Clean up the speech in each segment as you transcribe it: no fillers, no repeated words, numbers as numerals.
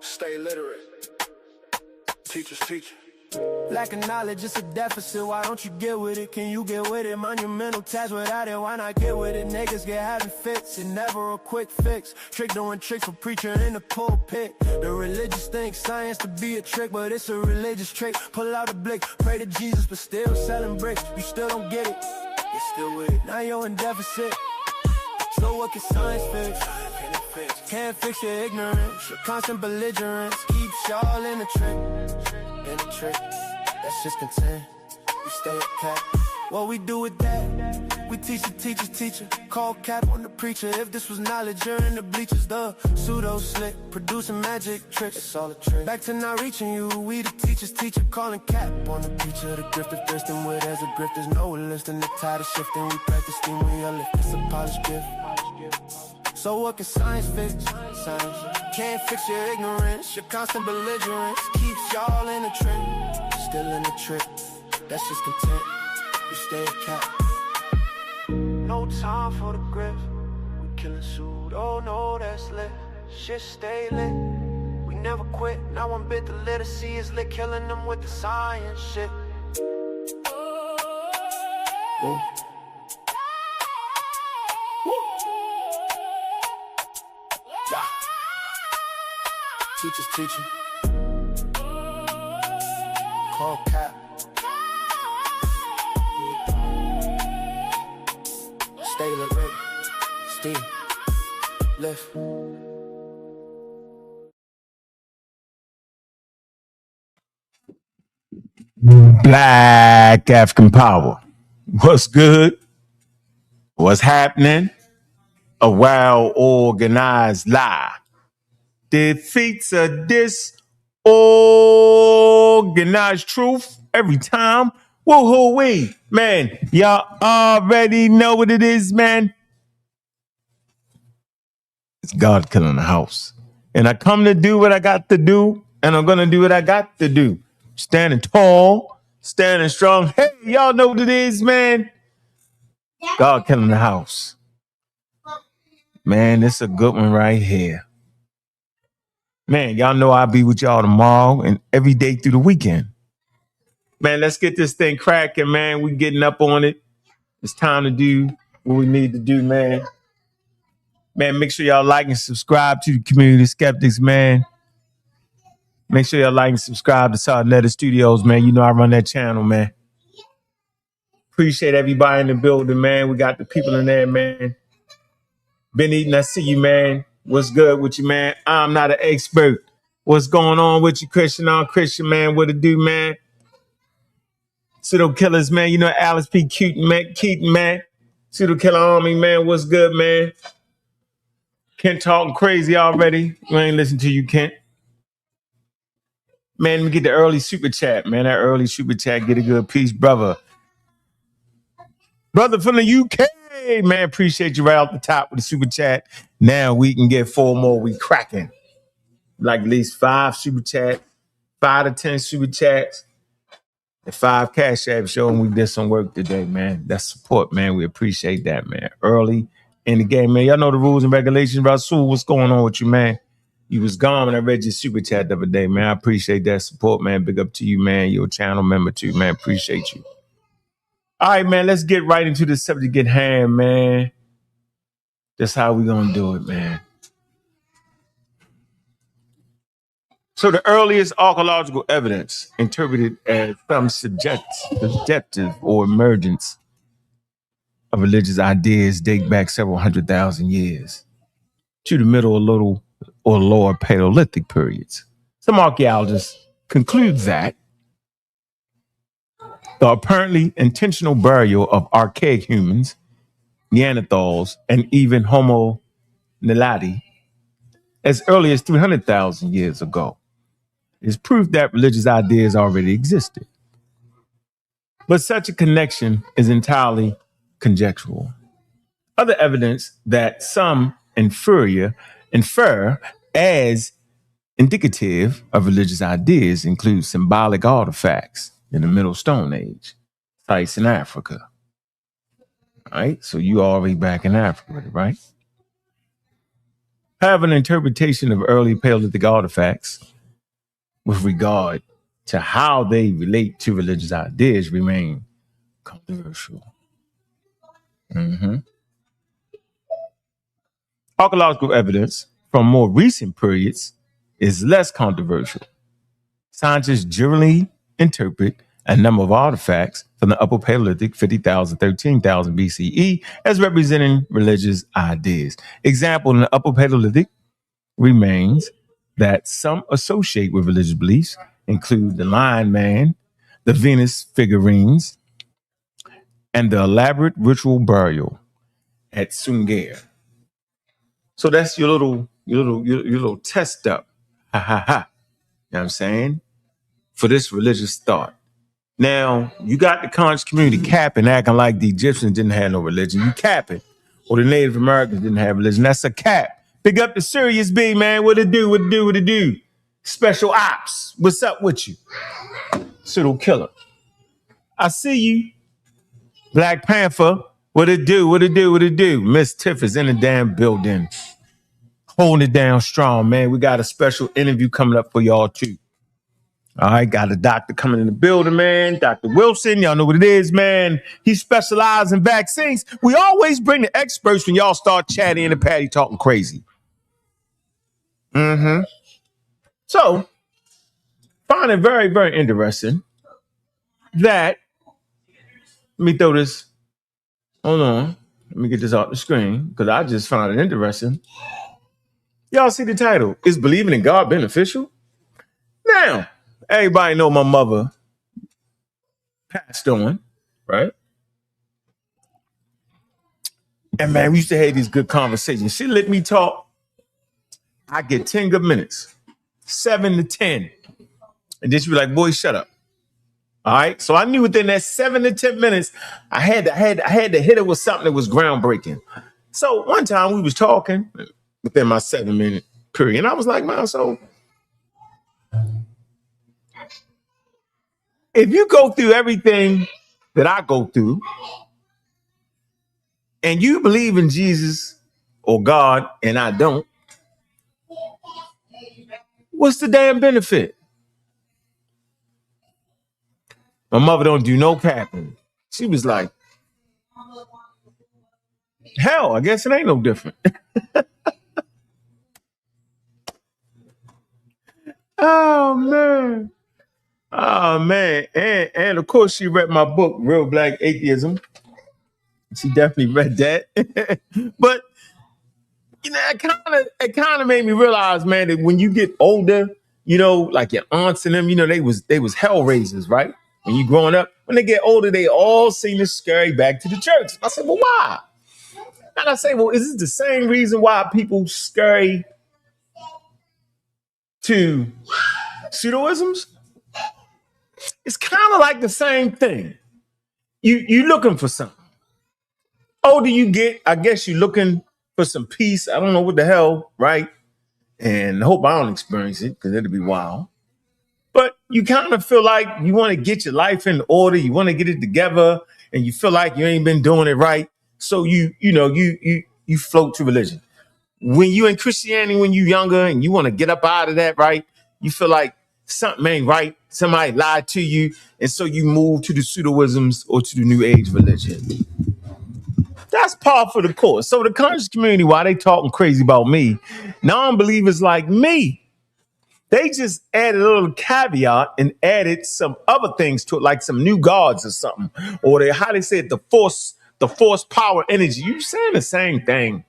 Stay literate. Teachers teach. Lack of knowledge, it's a deficit. Why don't you get with it? Can you get with it? Monumental task without it. Why not get with it? Niggas get having fits. It never a quick fix. Trick doing tricks for preacher in the pulpit. The religious think science to be a trick, but it's a religious trick. Pull out a blick, pray to Jesus, but still selling bricks. You still don't get it. You're still with it. Now you're in deficit. So what can science fix? Can't fix your ignorance. Your constant belligerence keeps y'all in the trick. In the trick, that's just content. We stay at cap. What we do with that? We teach the teacher's teacher. Call cap on the preacher. If this was knowledge, you're in the bleachers. The pseudo slick, producing magic tricks. It's all a trick. Back to not reaching you. We the teacher's teacher. Calling cap on the preacher. The grift of thirsting with as a grift. There's no listing. The tide of shifting. We practice steam when you're lift. It's a polished gift. So what can science fix? Science can't fix your ignorance. Your constant belligerence keeps y'all in the trick. Still in the trick. That's just content. We stay at cap. No time for the grift. We killing pseudo, no that's lit. Shit stay lit. We never quit. Not one bit. The literacy is lit. Killing them with the science shit. Whoa. Teachers teaching. Call cap. Stay lit. Steve. Lift. Black African power. What's good? What's happening? A well-organized lie defeats a disorganized truth every time. Woo-hoo-wee. Man, y'all already know what it is, man. It's God killing the house. And I come to do what I got to do, and I'm going to do what I got to do. Standing tall, standing strong. Hey, y'all know what it is, man. God killing the house. Man, this is a good one right here. Man, y'all know I'll be with y'all tomorrow and every day through the weekend. Man, let's get this thing cracking, man. We getting up on it. It's time to do what we need to do, man. Man, make sure y'all like and subscribe to the Community Skeptics, man. Make sure y'all like and subscribe to sa.neter Studios, man. You know I run that channel, man. Appreciate everybody in the building, man. We got the people in there, man. Been eating, I see you, man. What's good with you, man? I'm not an expert. What's going on with you, Christian? Christian, man. What it do, man? Pseudo killers, man. You know Alice P. Keaton, man. Pseudo killer army, man. What's good, man? Kent talking crazy already. We ain't listen to you, Kent. Man, let me get the early super chat, man. That early super chat, get a good piece, brother. Brother from the UK, man. Appreciate you right off the top with the super chat. Now we can get 4 more. We cracking. Like at least 5 super chats, 5 to 10 super chats, and 5 cash apps showing we did some work today, man. That's support, man. We appreciate that, man. Early in the game, man. Y'all know the rules and regulations. Rasul, what's going on with you, man? You was gone when I read your super chat the other day, man. I appreciate that support, man. Big up to you, man. You're a channel member too, man. Appreciate you. All right, man. Let's get right into the subject at hand, man. That's how we gonna do it, man. So the earliest archaeological evidence interpreted as some subjective or emergence of religious ideas date back several 100,000 years to the middle or little or lower Paleolithic periods. Some archaeologists conclude that the apparently intentional burial of archaic humans, Neanderthals, and even Homo naledi as early as 300,000 years ago is proof that religious ideas already existed. But such a connection is entirely conjectural. Other evidence that some infer as indicative of religious ideas include symbolic artifacts in the Middle Stone Age, sites in Africa. All right, so you already back in Africa, right? have an interpretation of early Paleolithic artifacts with regard to how they relate to religious ideas remain controversial. Archaeological evidence from more recent periods is less controversial. Scientists generally interpret a number of artifacts from the Upper Paleolithic 50,000, 13,000 BCE as representing religious ideas. Example, in the Upper Paleolithic remains that some associate with religious beliefs include the Lion Man, the Venus figurines, and the elaborate ritual burial at Sungir. So that's your little test up. Ha ha ha. You know what I'm saying? For this religious thought. Now, you got the conscious community capping, acting like the Egyptians didn't have no religion. You capping. Or the Native Americans didn't have religion. That's a cap. Big up the Sirius B, man. What it do? What it do? What it do? Special ops. What's up with you? Pseudo killer. I see you. Black Panther. What it do? What it do? What it do? Miss Tiff is in the damn building. Holding it down strong, man. We got a special interview coming up for y'all, too. All right, got a doctor coming in the building, man. Dr. Wilson, y'all know what it is, man. He specializes in vaccines. We always bring the experts when y'all start chatting in the patty talking crazy. So, find it very, very interesting that, let me throw this, hold on. Let me get this off the screen because I just found it interesting. Y'all see the title, Is Believing in God Beneficial? Now, everybody know my mother passed on, right? And man, we used to have these good conversations. She let me talk. I get 10 good minutes, 7 to 10. And then she'd be like, boy, shut up. All right. So I knew within that 7 to 10 minutes, I had to hit it with something that was groundbreaking. So one time we was talking within my 7-minute period. And I was like, man, so if you go through everything that I go through and you believe in Jesus or God and I don't, what's the damn benefit? My mother don't do no capping. She was like, hell, I guess it ain't no different. Oh, man. Oh, man. And of course, she read my book, Real Black Atheism. She definitely read that. But, you know, it kind of made me realize, man, that when you get older, you know, like your aunts and them, you know, they was hell raisers, right? When you growing up, when they get older, they all seem to scurry back to the church. I said, well, why? And I say, well, is this the same reason why people scurry to pseudoisms? It's kind of like the same thing. You looking for something. Older you get, I guess you're looking for some peace. I don't know what the hell, right? And I hope I don't experience it because it'll be wild. But you kind of feel like you want to get your life in order. You want to get it together, and you feel like you ain't been doing it right. So you float to religion. When you in Christianity, when you younger and you want to get up out of that, right? You feel like something ain't right. Somebody lied to you. And so you move to the pseudoisms or to the new age religion. That's par for the course. So the conscious community, while they talking crazy about me, non-believers like me, they just added a little caveat and added some other things to it, like some new gods or something. Or how they said the force power energy. You saying the same thing.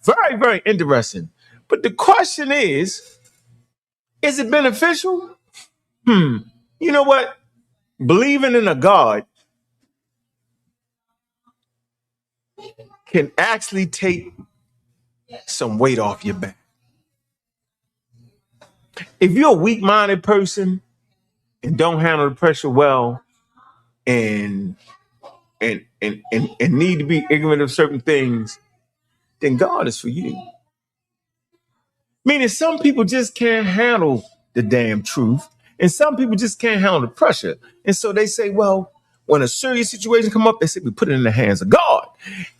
Very, very interesting. But the question is it beneficial? You know what? Believing in a God can actually take some weight off your back. If you're a weak-minded person and don't handle the pressure well and need to be ignorant of certain things, then God is for you. Meaning some people just can't handle the damn truth, and some people just can't handle the pressure. And so they say, well, when a serious situation come up, they say we put it in the hands of God,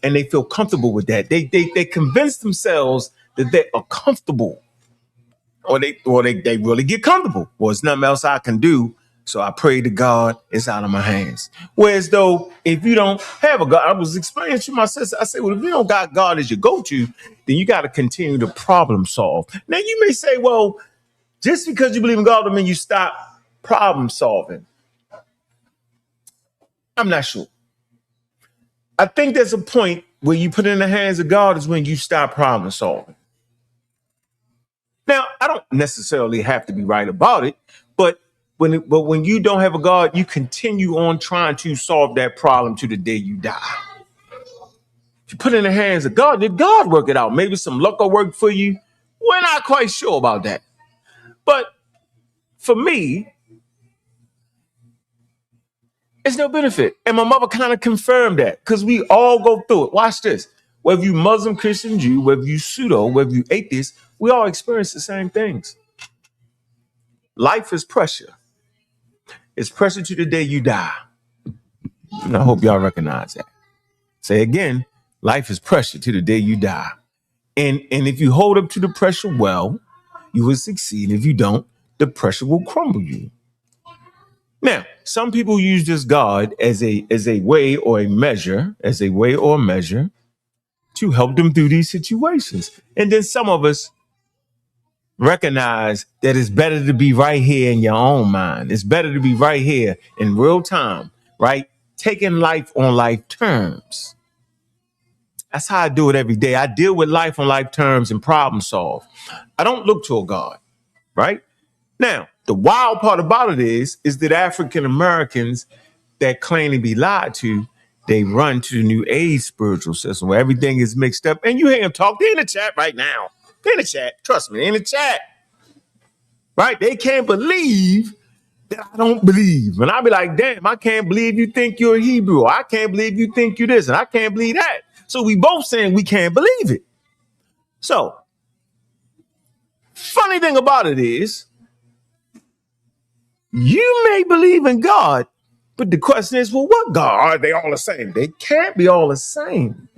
and they feel comfortable with that. They convince themselves that they are comfortable, or they really get comfortable. Well, there's nothing else I can do, so I pray to God, it's out of my hands. Whereas though, if you don't have a God, I was explaining to my sister, I said, well, if you don't got God as your go-to, then you got to continue to problem solve. Now you may say, well, just because you believe in God doesn't mean you stop problem solving. I'm not sure. I think there's a point where you put it in the hands of God is when you stop problem solving. Now, I don't necessarily have to be right about it, but when you don't have a God, you continue on trying to solve that problem to the day you die. If you put it in the hands of God, did God work it out? Maybe some luck will work for you. We're not quite sure about that. But for me, it's no benefit. And my mother kind of confirmed that because we all go through it. Watch this. Whether you Muslim, Christian, Jew, whether you pseudo, whether you atheist, we all experience the same things. Life is pressure. It's pressure to the day you die. And I hope y'all recognize that. Say again, life is pressure to the day you die. And if you hold up to the pressure well, you will succeed. If you don't, the pressure will crumble you. Now, some people use this God as a way or a measure to help them through these situations. And then some of us recognize that it's better to be right here in your own mind. It's better to be right here in real time, right? Taking life on life terms. That's how I do it every day. I deal with life on life terms and problem solve. I don't look to a God, right? Now, the wild part about it is that African Americans that claim to be lied to, they run to the New Age spiritual system where everything is mixed up. And you hear them talk. They're in the chat right now. They're in the chat. Trust me, they're in the chat. Right? They can't believe that I don't believe. And I'll be like, damn, I can't believe you think you're a Hebrew. I can't believe you think you're this. And I can't believe that. So we both saying we can't believe it. So, funny thing about it is, you may believe in God, but the question is, well, what God? Are they all the same? They can't be all the same.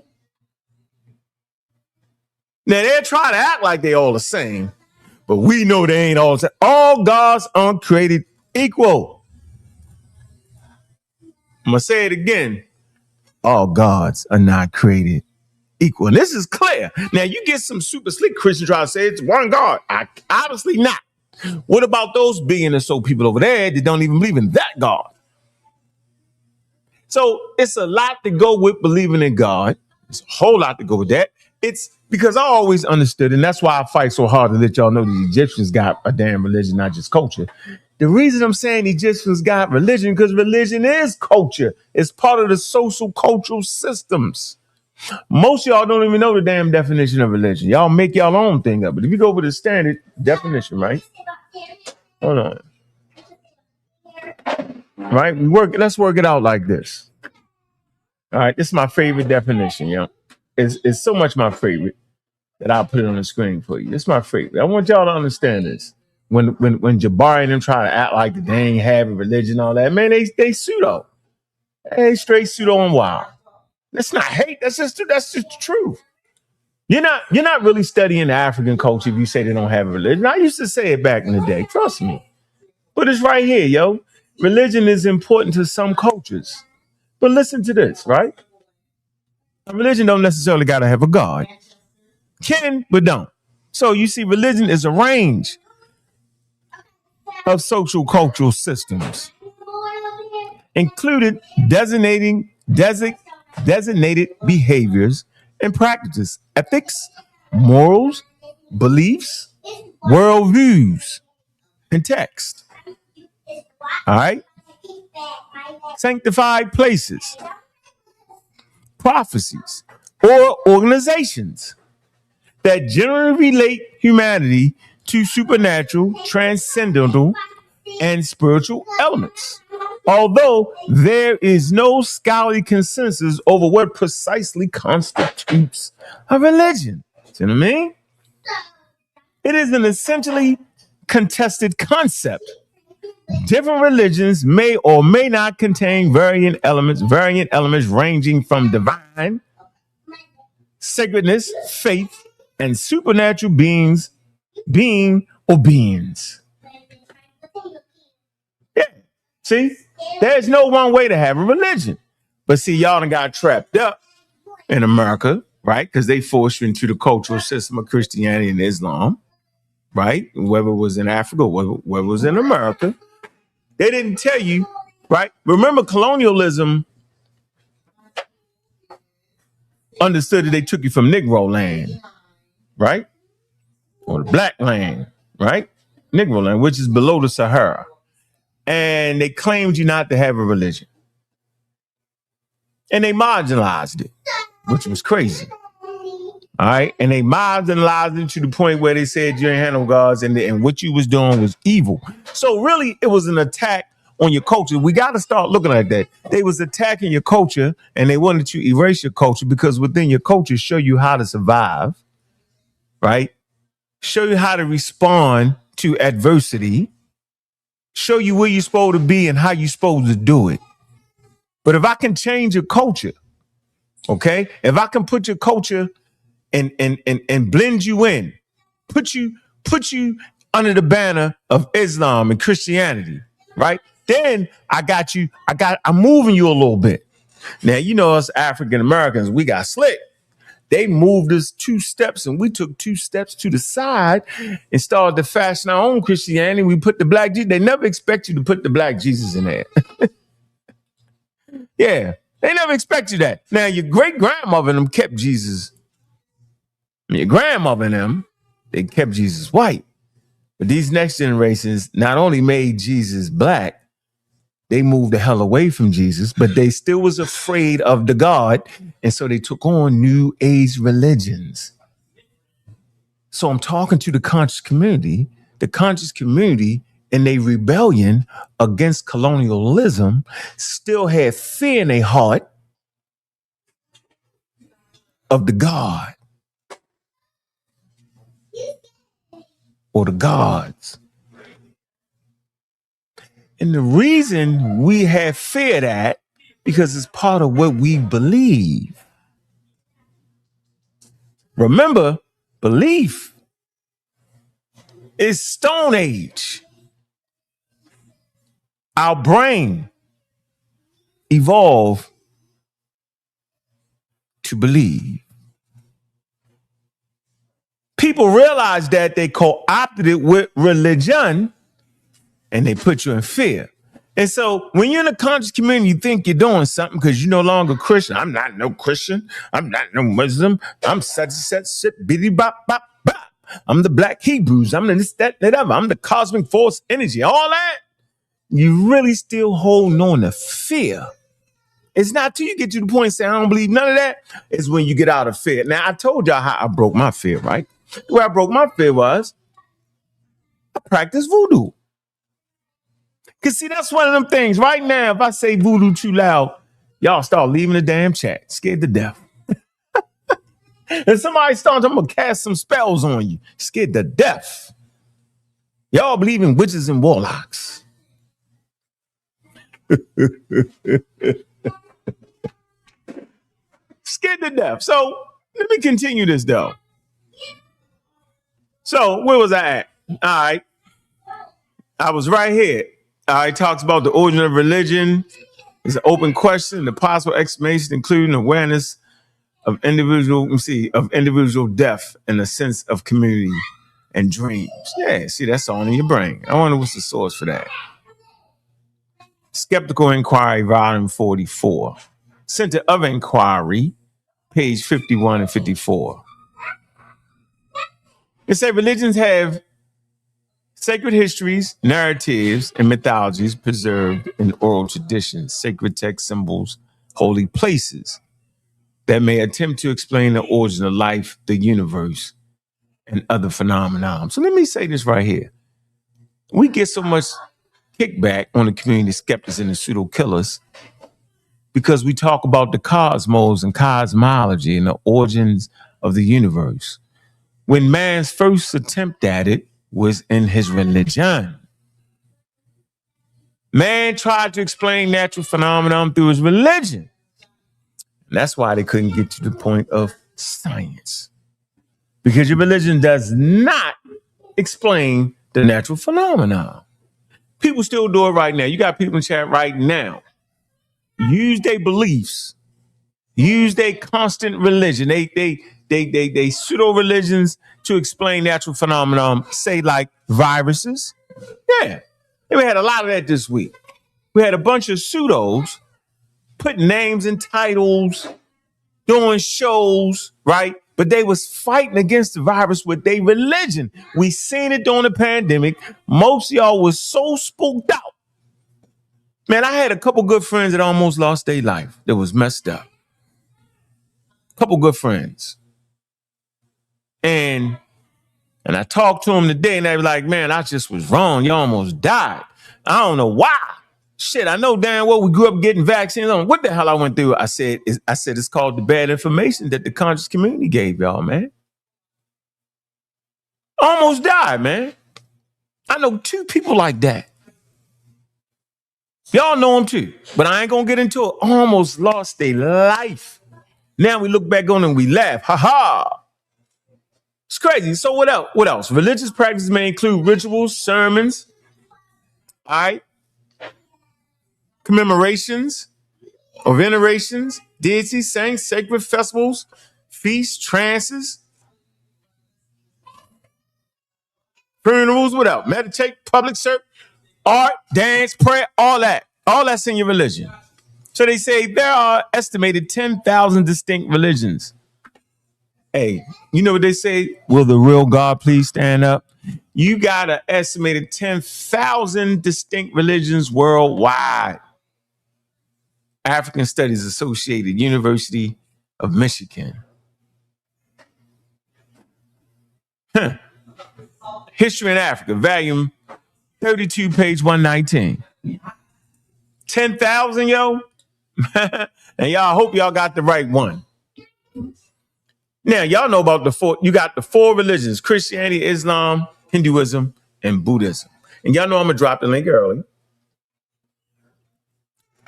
Now, they'll try to act like they all the same, but we know they ain't all the same. All gods aren't created equal. I'm going to say it again. All gods are not created equal. And this is clear. Now, you get some super slick Christians trying to say it's one God. Obviously not. What about those billion or so people over there that don't even believe in that God? So it's a lot to go with believing in God. It's a whole lot to go with that. It's because I always understood, and that's why I fight so hard to let y'all know the Egyptians got a damn religion, not just culture. The reason I'm saying Egyptians got religion, because religion is culture. It's part of the social cultural systems. Most of y'all don't even know the damn definition of religion. Y'all make y'all own thing up. But if you go with the standard definition, right? Hold on. Right? Let's work it out like this. All right, this is my favorite definition, yo. It's so much my favorite that I'll put it on the screen for you. It's my favorite. I want y'all to understand this. When Jabari and them try to act like they ain't having religion and all that, man, they pseudo. They straight pseudo and wild. That's not hate. That's just the truth. You're not really studying the African culture if you say they don't have a religion. I used to say it back in the day. Trust me. But it's right here, yo. Religion is important to some cultures. But listen to this, right? A religion don't necessarily got to have a God. Can, but don't. So you see, religion is a range of social cultural systems, included designated behaviors and practices, ethics, morals, beliefs, worldviews, and text. All right? Sanctified places, prophecies, or organizations that generally relate humanity to supernatural, transcendental, and spiritual elements. Although there is no scholarly consensus over what precisely constitutes a religion. See what I mean? It is an essentially contested concept. Different religions may or may not contain variant elements ranging from divine, sacredness, faith, and supernatural beings, being or beings. Yeah. See, there's no one way to have a religion. But see, y'all done got trapped up in America, right? Because they forced you into the cultural system of Christianity and Islam, right? Whether it was in Africa, whether it was in America. They didn't tell you, right? Remember, colonialism understood that they took you from Negro land, right? Or the black land, right? Negro land, which is below the Sahara. And they claimed you not to have a religion. And they marginalized it, which was crazy. All right. And they marginalized it to the point where they said you ain't had no gods and what you was doing was evil. So really, it was an attack on your culture. We got to start looking at that. They was attacking your culture and they wanted to erase your culture because within your culture show you how to survive, right? Show you how to respond to adversity, show you where you're supposed to be and how you're supposed to do it. But if I can change your culture, okay, if I can put your culture and blend you in, put you under the banner of Islam and Christianity, right? Then I'm moving you a little bit. Now, you know, us African Americans, we got slick. They moved us 2 steps and we took 2 steps to the side and started to fashion our own Christianity. We put the black Jesus. They never expect you to put the black Jesus in there. Yeah, they never expect you that. Now, your great grandmother and them kept Jesus. Your grandmother and them, they kept Jesus white. But these next generations not only made Jesus black, they moved the hell away from Jesus, but they still was afraid of the God. And so they took on new age religions. So I'm talking to the conscious community in their rebellion against colonialism still had fear in their heart of the God or the gods. And the reason we have fear that because it's part of what we believe. Remember, belief is Stone Age. Our brain evolved to believe. People realize that they co-opted it with religion and they put you in fear. And so when you're in a conscious community, you think you're doing something because you're no longer Christian. I'm not no Christian. I'm not no Muslim. I'm such, bitty bop, bop, bop. I'm the Black Hebrews. I'm the this, that, whatever. I'm the cosmic force energy. All that. You really still holding on to fear. It's not till you get to the point and say, I don't believe none of that. It's when you get out of fear. Now, I told y'all how I broke my fear, right? The way I broke my fear was I practiced voodoo. Because, see, that's one of them things. Right now, if I say voodoo too loud, y'all start leaving the damn chat. Scared to death. And somebody starts, I'm going to cast some spells on you. Scared to death. Y'all believe in witches and warlocks. Scared to death. So let me continue this, though. So where was I at? All right. I was right here. It talks about the origin of religion. It's an open question. The possible explanation, including awareness of individual death and a sense of community and dreams. Yeah, see, that's all in your brain. I wonder what's the source for that. Skeptical Inquiry, volume 44. Center of Inquiry, page 51 and 54. It said religions have sacred histories, narratives, and mythologies preserved in oral traditions, sacred text symbols, holy places that may attempt to explain the origin of life, the universe, and other phenomena. So let me say this right here. We get so much kickback on the community skeptics and the pseudo killers because we talk about the cosmos and cosmology and the origins of the universe. When man's first attempt at it was in his religion. Man tried to explain natural phenomenon through his religion. And that's why they couldn't get to the point of science. because your religion does not explain the natural phenomenon. People still do it right now. You got people in chat right now. Use their beliefs. Use their constant religion. They pseudo religions to explain natural phenomenon. Say like viruses. Yeah, we had a lot of that this week. We had a bunch of pseudos putting names and titles, doing shows, right? But they was fighting against the virus with their religion. We seen it during the pandemic. Most of y'all was so spooked out. Man, I had a couple good friends that almost lost their life. That was messed up. Couple good friends. And I talked to them today and they were like, man, I just was wrong. You almost died. I don't know why. Shit, I know damn well we grew up getting vaccines. What the hell I went through? I said it's called the bad information that the conscious community gave y'all, man. Almost died, man. I know 2 people like that. Y'all know them too, but I ain't gonna get into it. Almost lost their life. Now we look back on it and we laugh. Ha ha. It's crazy. So what else? What else? Religious practices may include rituals, sermons, all right, commemorations or venerations, deities, saints, sacred festivals, feasts, trances, funerals, what else? Meditate, public service, art, dance, prayer, all that. All that's in your religion. So they say there are estimated 10,000 distinct religions. Hey, you know what they say? Will the real God please stand up? You got an estimated 10,000 distinct religions worldwide. African Studies Associated, University of Michigan. History in Africa, volume 32, page 119. 10,000, yo. And y'all hope y'all got the right one. Now, y'all know about you got the 4 religions: Christianity, Islam, Hinduism, and Buddhism. And y'all know I'm going to drop the link early.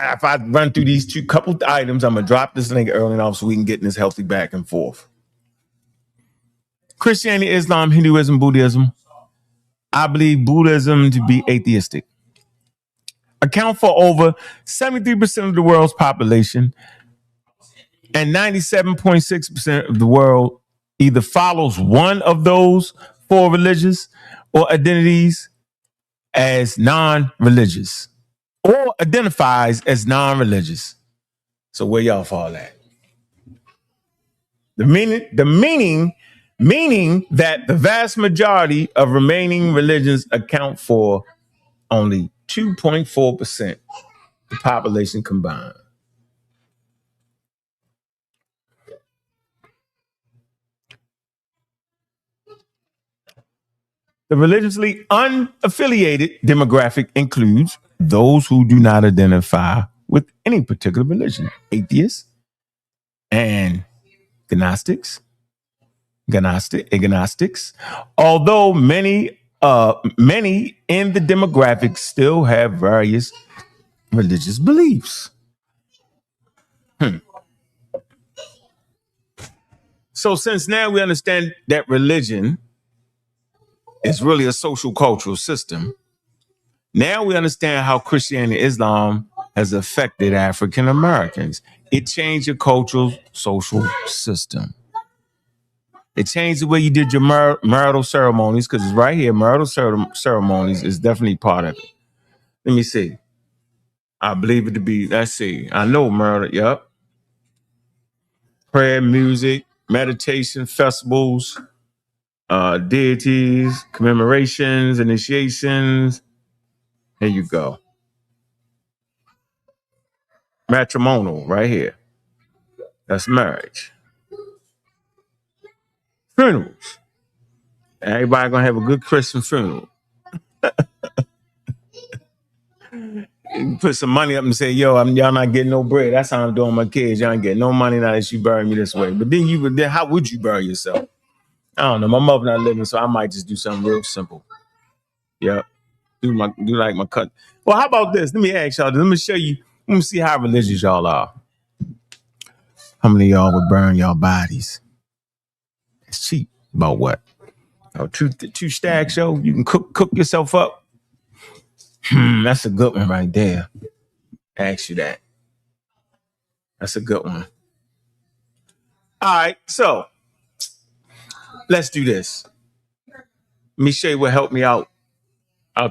If I run through these couple items, I'm going to drop this link early enough so we can get in this healthy back and forth. Christianity, Islam, Hinduism, Buddhism. I believe Buddhism to be atheistic. Account for over 73% of the world's population, and 97.6% of the world either follows one of those 4 religions or identities as non-religious or identifies as non-religious. So where y'all fall at? The meaning that the vast majority of remaining religions account for only 2.4% of the population combined. The religiously unaffiliated demographic includes those who do not identify with any particular religion, atheists and agnostics. Although many in the demographic still have various religious beliefs. So since now we understand that religion is really a social cultural system, now we understand how Christianity and Islam has affected African Americans. It changed your cultural social system. It changed the way you did your marital ceremonies, because it's right here. Marital ceremonies is definitely part of it. Let me see. I believe it to be, let's see. I know marital, yep. Prayer, music, meditation, festivals, deities, commemorations, initiations. Here you go. Matrimonial, right here. That's marriage. Funerals. Everybody gonna have a good Christian funeral. You put some money up and say, yo, y'all not getting no bread. That's how I'm doing my kids. Y'all ain't getting no money now that you bury me this way. But then how would you bury yourself? I don't know. My mother not living, so I might just do something real simple. Yep. Do like my cut. Well, how about this? Let me ask y'all. Let me show you. Let me see how religious y'all are. How many of y'all would burn y'all bodies? It's cheap. About what? Oh, two stacks, yo. You can cook yourself up. That's a good one right there. Ask you that. That's a good one. All right, so let's do this. Let me show you what helped me out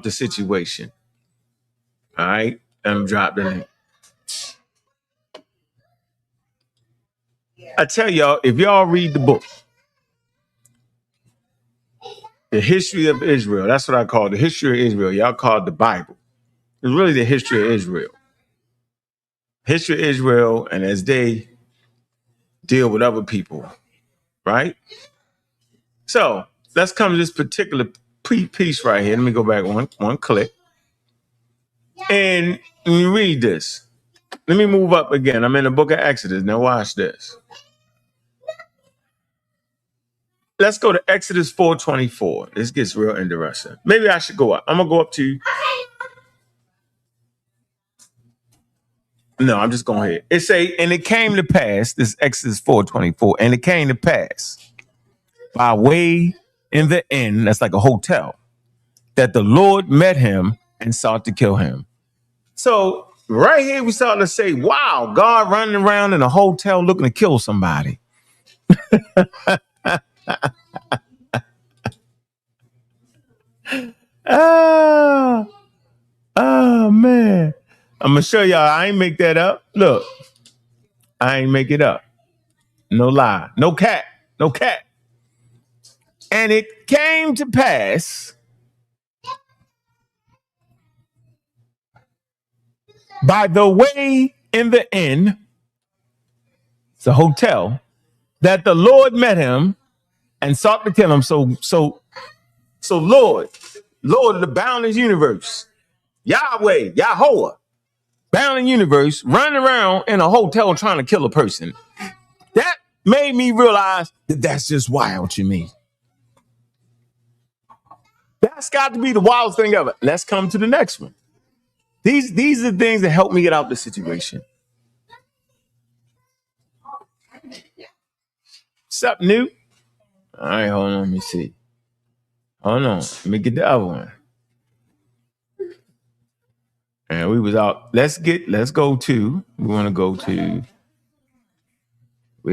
the situation. All right, and I'm dropping the link. I tell y'all, if y'all read the book, The History of Israel, that's what I call the history of Israel. Y'all call it the Bible. It's really the history of Israel. History of Israel, and as they deal with other people, right? So let's come to this particular piece right here. Let me go back one click. And let me read this. Let me move up again. I'm in the book of Exodus. Now watch this. Let's go to Exodus 4:24. This gets real interesting. Maybe I should go up. I'm going to go up to... No, I'm just going ahead. It say, and it came to pass, this is Exodus 4:24, and it came to pass by way in the inn, that's like a hotel, that the Lord met him and sought to kill him. So right here, we start to say, wow, God running around in a hotel looking to kill somebody. Oh, man. I'm going to show y'all. I ain't make that up. Look, I ain't make it up. No lie. No cat. No cat. And it came to pass by the way in the inn, it's a hotel, that the Lord met him and sought to kill him. So Lord of the boundless universe, Yahweh, Yahweh, boundless universe, running around in a hotel trying to kill a person. That made me realize that that's just wild to me. That's got to be the wildest thing ever. Let's come to the next one. These are the things that help me get out the situation. What's up, New? All right, hold on. Let me see. Hold on. Let me get the other one. And we was out. We're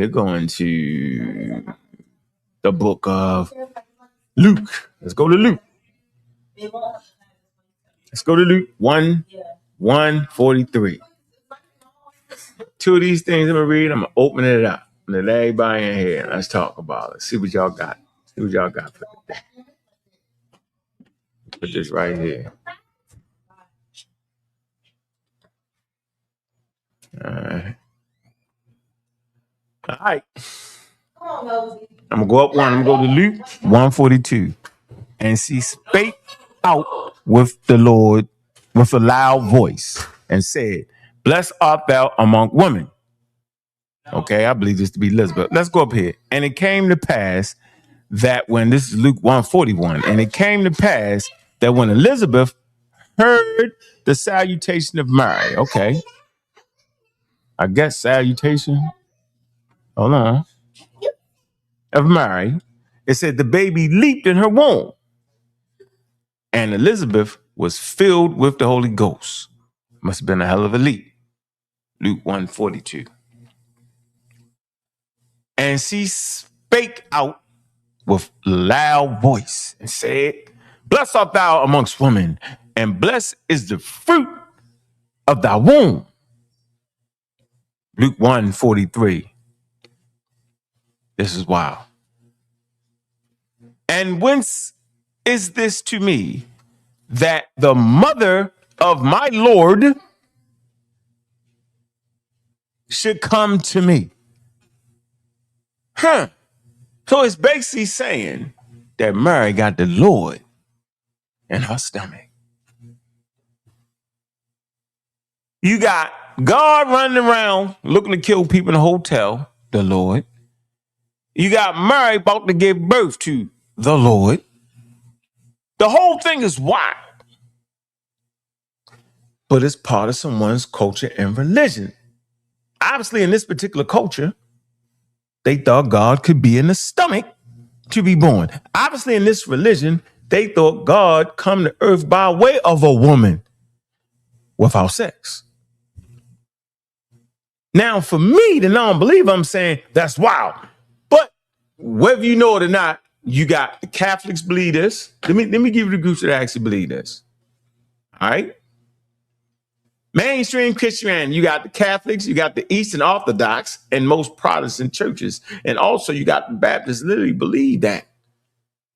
going to the book of Luke. Let's go to Luke. Let's go to Luke 1:43. Two of these things I'm going to read, I'm going to open it up. Let everybody in here. Let's talk about it. See what y'all got. See what y'all got for today. Put this right here. All right. All right. I'm going to go up one. I'm going to go to Luke 1:42. And she spake out with the Lord with a loud voice and said, blessed art thou among women. Okay, I believe this to be Elizabeth. Let's go up here. And it came to pass that when, this is Luke 1:41, and it came to pass that when Elizabeth heard the salutation of Mary, okay, I guess salutation, hold on, of Mary, it said the baby leaped in her womb. And Elizabeth was filled with the Holy Ghost. Must have been a hell of a leap. Luke 1:42. And she spake out with loud voice and said, blessed art thou amongst women, and blessed is the fruit of thy womb. Luke 1:43. This is wild. And whence is this to me, that the mother of my Lord should come to me? So it's basically saying that Mary got the Lord in her stomach. You got God running around looking to kill people in a hotel, the Lord. You got Mary about to give birth to the Lord. The whole thing is wild. But it's part of someone's culture and religion. Obviously, in this particular culture, they thought God could be in the stomach to be born. Obviously, in this religion, they thought God come to earth by way of a woman without sex. Now, for me, the non-believer, I'm saying that's wild. But whether you know it or not, you got the Catholics believe this. Let me give you the groups that actually believe this. All right. Mainstream Christianity, you got the Catholics, you got the Eastern Orthodox, and most Protestant churches. And also you got the Baptists literally believe that.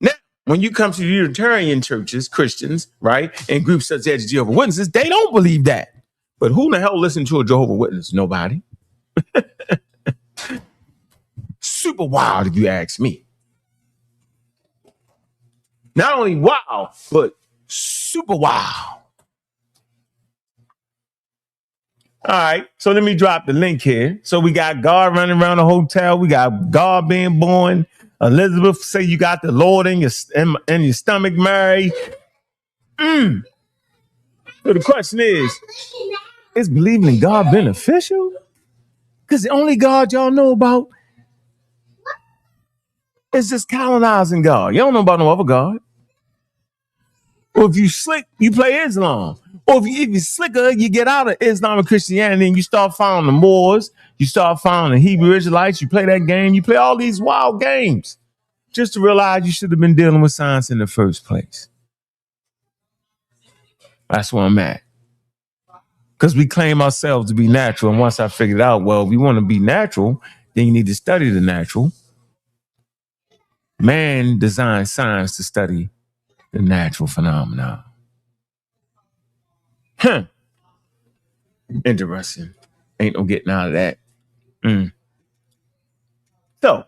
Now, when you come to the Unitarian churches, Christians, right, and groups such as Jehovah's Witnesses, they don't believe that. But who in the hell listens to a Jehovah's Witness? Nobody. Super wild, if you ask me. Not only wild, but super wild. All right, so let me drop the link here. So we got God running around the hotel. We got God being born. Elizabeth say you got the Lord in your stomach, Mary. So the question is believing in God beneficial? Because the only God y'all know about is just colonizing God. You don't know about no other God. Or if you slick, you play Islam. Or if you slicker, you get out of Islam and Christianity and you start following the Moors, you start following the Hebrew Israelites, you play that game, you play all these wild games just to realize you should have been dealing with science in the first place. That's where I'm at. Because we claim ourselves to be natural. And once I figured out, well, if you want to be natural, then you need to study the natural. Man designed science to study the natural phenomena. Interesting. Ain't no getting out of that. So,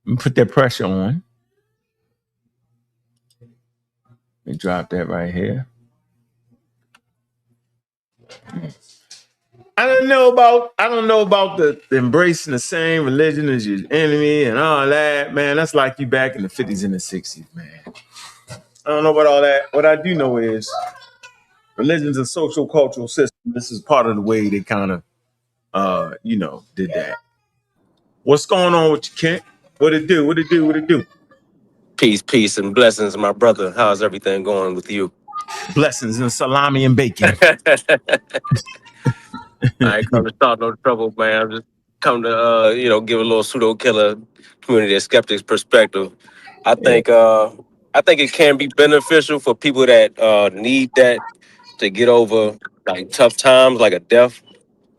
let me put that pressure on. Let me drop that right here. I don't know about the embracing the same religion as your enemy and all that, man. That's like you back in the 50s and the 60s, man. I don't know about all that. What I do know is religion's a social cultural system. This is part of the way they kind of did that. What's going on with you, Kent? What it do? Peace, and blessings, my brother. How's everything going with you? Blessings and salami and bacon. I ain't come to start no trouble, man. I'm just come to give a little pseudo killer community of skeptics perspective. I Yeah. think it can be beneficial for people that need that to get over like tough times, like a death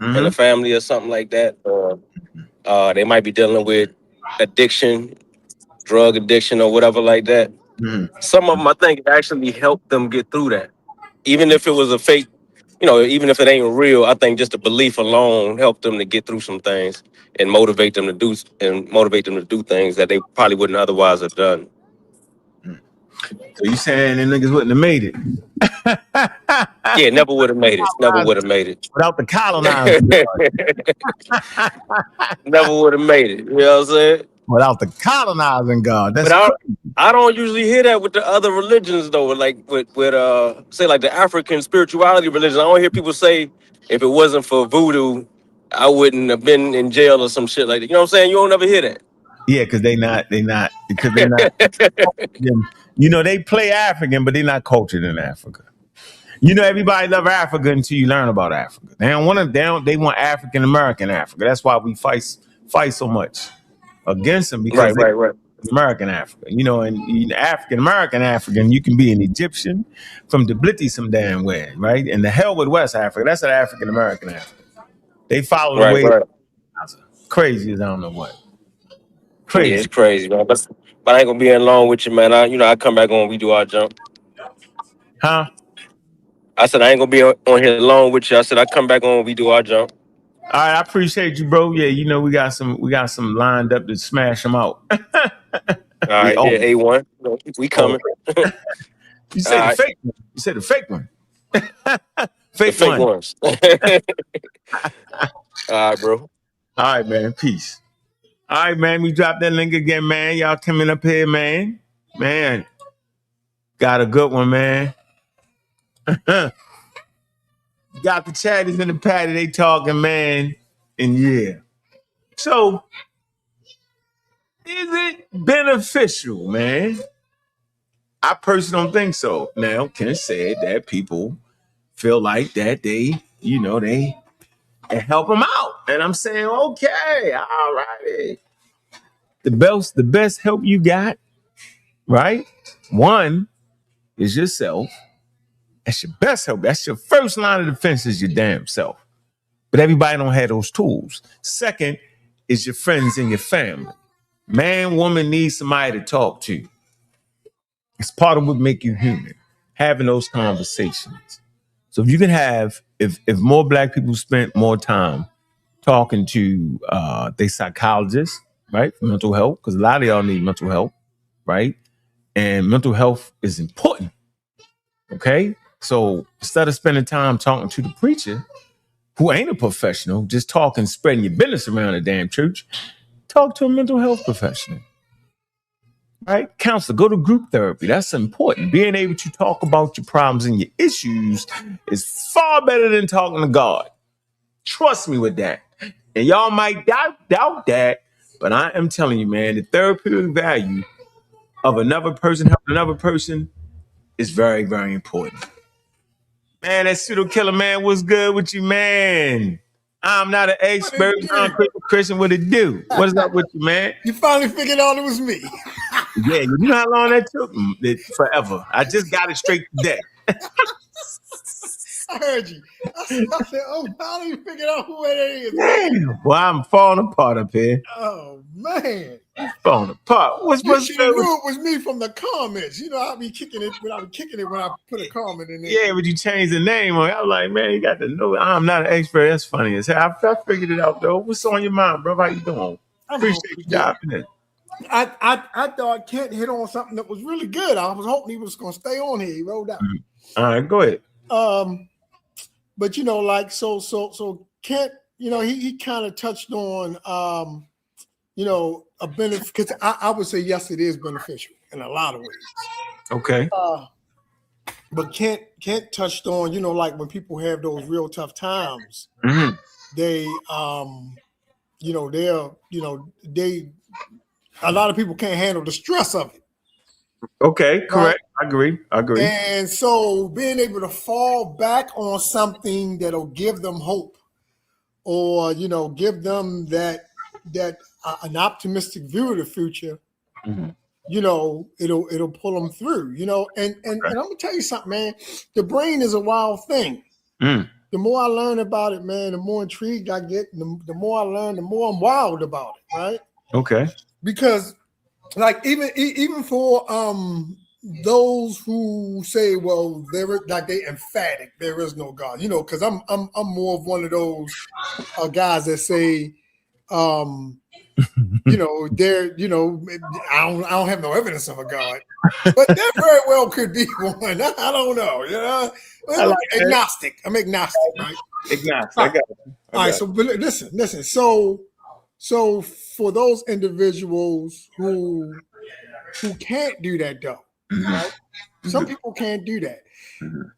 in the Mm-hmm. family or something like that. Or they might be dealing with addiction, drug addiction, or whatever like that. Mm-hmm. Some of them, I think, actually help them get through that. Even if it was a fake, even if it ain't real, I think just the belief alone helped them to get through some things and motivate them to do things that they probably wouldn't otherwise have done. So you saying them niggas wouldn't have made it? Yeah, never would have made it. Never would have made it. Without the colonizing God. Never would have made it. You know what I'm saying? Without the colonizing God. But That's crazy. I don't usually hear that with the other religions though. Like with say like the African spirituality religion. I don't hear people say if it wasn't for voodoo, I wouldn't have been in jail or some shit like that. You know what I'm saying? You don't ever hear that. Yeah, because they not they play African, but they're not cultured in Africa. Everybody love Africa until you learn about Africa. They don't want to. They want African American Africa. That's why we fight so much against them because Right, they right, right. American Africa. And African American African, you can be an Egyptian from Tbilisi some damn way, right? And the hell with West Africa. That's an African American Africa. They follow the Right, way right. crazy as I don't know what. Yeah, Crazy. it's crazy, man. But I ain't gonna be in long with you, man. I come back on. We do our jump. Huh? I said I ain't gonna be on here long with you. I said I come back on. We do our jump. All right, I appreciate you, bro. Yeah, we got some lined up to smash them out. All right, yeah, A1. We Oh, coming. you All say the right, fake one. You said the fake one. the Fake fake one. ones. All right, bro. All right, man. Peace. All right, man. We dropped that link again, man. Y'all coming up here, man. Man, got a good one, man. Got the chatties in the patty. They talking, man. And yeah. So Is it beneficial, man? I personally don't think so. Now, Ken said that people feel like that they help them out. And I'm saying, okay, all righty. The best help you got, right? One is yourself. That's your best help. That's your first line of defense is your damn self. But everybody don't have those tools. Second is your friends and your family. Man, woman needs somebody to talk to. It's part of what make you human. Having those conversations. So if you can if more black people spent more time talking to they psychologists, right, for mental health, because a lot of y'all need mental health, right? And mental health is important. Okay. So instead of spending time talking to the preacher, who ain't a professional, just talking, spreading your business around the damn church, talk to a mental health professional. Right? Counselor, go to group therapy. That's important. Being able to talk about your problems and your issues is far better than talking to God. Trust me with that. And y'all might doubt that, but I am telling you, man, the therapeutic value of another person helping another person is very, very important. Man, that pseudo killer, man, what's good with you, man? I'm not an expert. I'm Christian. What it do? What is up with you, man? You finally figured out it was me. Yeah, you know how long that took? Forever. I just got it straight today. I heard you. I said, oh, finally you figured out who it is. Damn. Well, I'm falling apart up here. Oh, man. Falling apart. What's You knew it was me from the comments. You know, I'll be kicking it when I put a comment in there. Yeah, but you changed the name. I was like, man, you got to know I'm not an expert. That's funny as hell. I figured it out, though. What's on your mind, bro? How you doing? Appreciate you diving in. I thought Kent hit on something that was really good. I was hoping he was going to stay on here. He rolled out. All right, go ahead. But you know, like so Kent, you know, he kind of touched on you know, a benefit, because I would say yes, it is beneficial in a lot of ways. Okay. But Kent touched on, you know, like when people have those real tough times, they you know, a lot of people can't handle the stress of it. Okay, correct. Right? I agree. And so being able to fall back on something that'll give them hope, or, you know, give them that an optimistic view of the future, you know, it'll pull them through, you know. And I'm gonna tell you something, man. The brain is a wild thing. The more I learn about it, man, the more intrigued I get. The more I learn, the more I'm wild about it, right? Okay. Because like even for those who say, well, they emphatic, there is no God, you know, because I'm more of one of those guys that say, you know, I don't have no evidence of a God, but there very well could be one. I don't know, you know. I'm agnostic, right? Agnostic. I got it. All right, so but listen. So for those individuals who can't do that, though, right? Some people can't do that.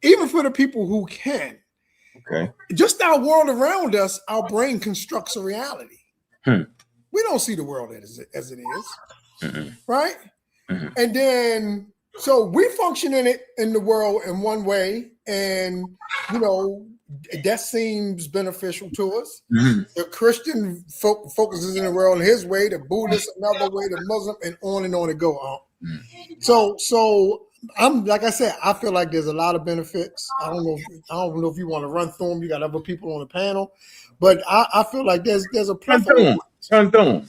Even for the people who can, just our world around us, our brain constructs a reality. We don't see the world as it is, right? And then, so we function in the world in one way, and, you know, that seems beneficial to us. The Christian focuses in the world in his way, the Buddhist another way, the Muslim, and on it go on. So I'm, like I said, I feel like there's a lot of benefits. I don't know if you want to run through them. You got other people on the panel, but I feel like there's a plethora. Run through them.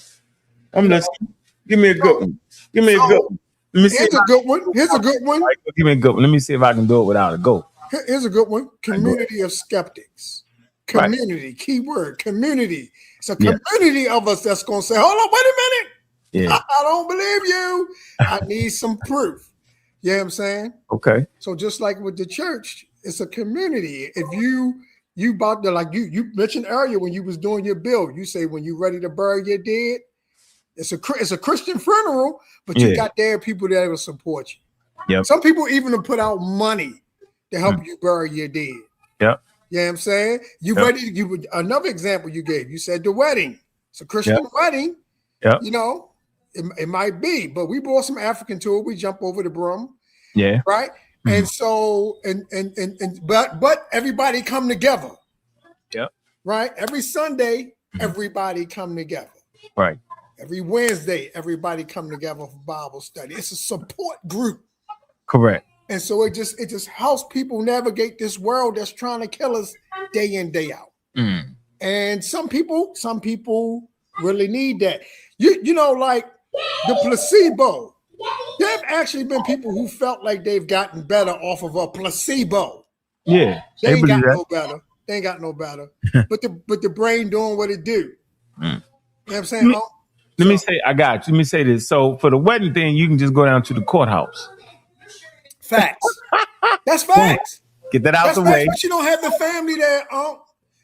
I'm listening. Give me a good one. Give me a good one. Here's a good one. Give me a good one. Let me see if I can do it without a go. Here's a good one. Community of skeptics. Community, keyword, community. It's a community of us that's going to say, hold on, wait a minute. I don't believe you. I need some proof. You know what I'm saying? Okay. So just like with the church, it's a community. If you about to, like you mentioned earlier when you was doing your bill, you say when you ready to bury your dead, it's a Christian funeral, but you got there people that will support you. Yep. Some people even will put out money to help you bury your dead. Yep. You know what I'm saying? Another example you gave, you said the wedding. It's a Christian wedding. Yep. You know, It might be, but we brought some African to it. We jump over the broom. Yeah. Right. Mm-hmm. And so but everybody come together. Yep. Right. Every Sunday, everybody come together. Right. Every Wednesday, everybody come together for Bible study. It's a support group. Correct. And so it just helps people navigate this world that's trying to kill us day in, day out. Mm. And some people really need that. You know, like the placebo. There have actually been people who felt like they've gotten better off of a placebo. Yeah. They ain't got no better. They ain't got no better. but the brain doing what it do. You know what I'm saying? Let me say, I got you. Let me say this. So for the wedding thing, you can just go down to the courthouse. Facts. That's facts. Get that out the way. But you don't have the family there,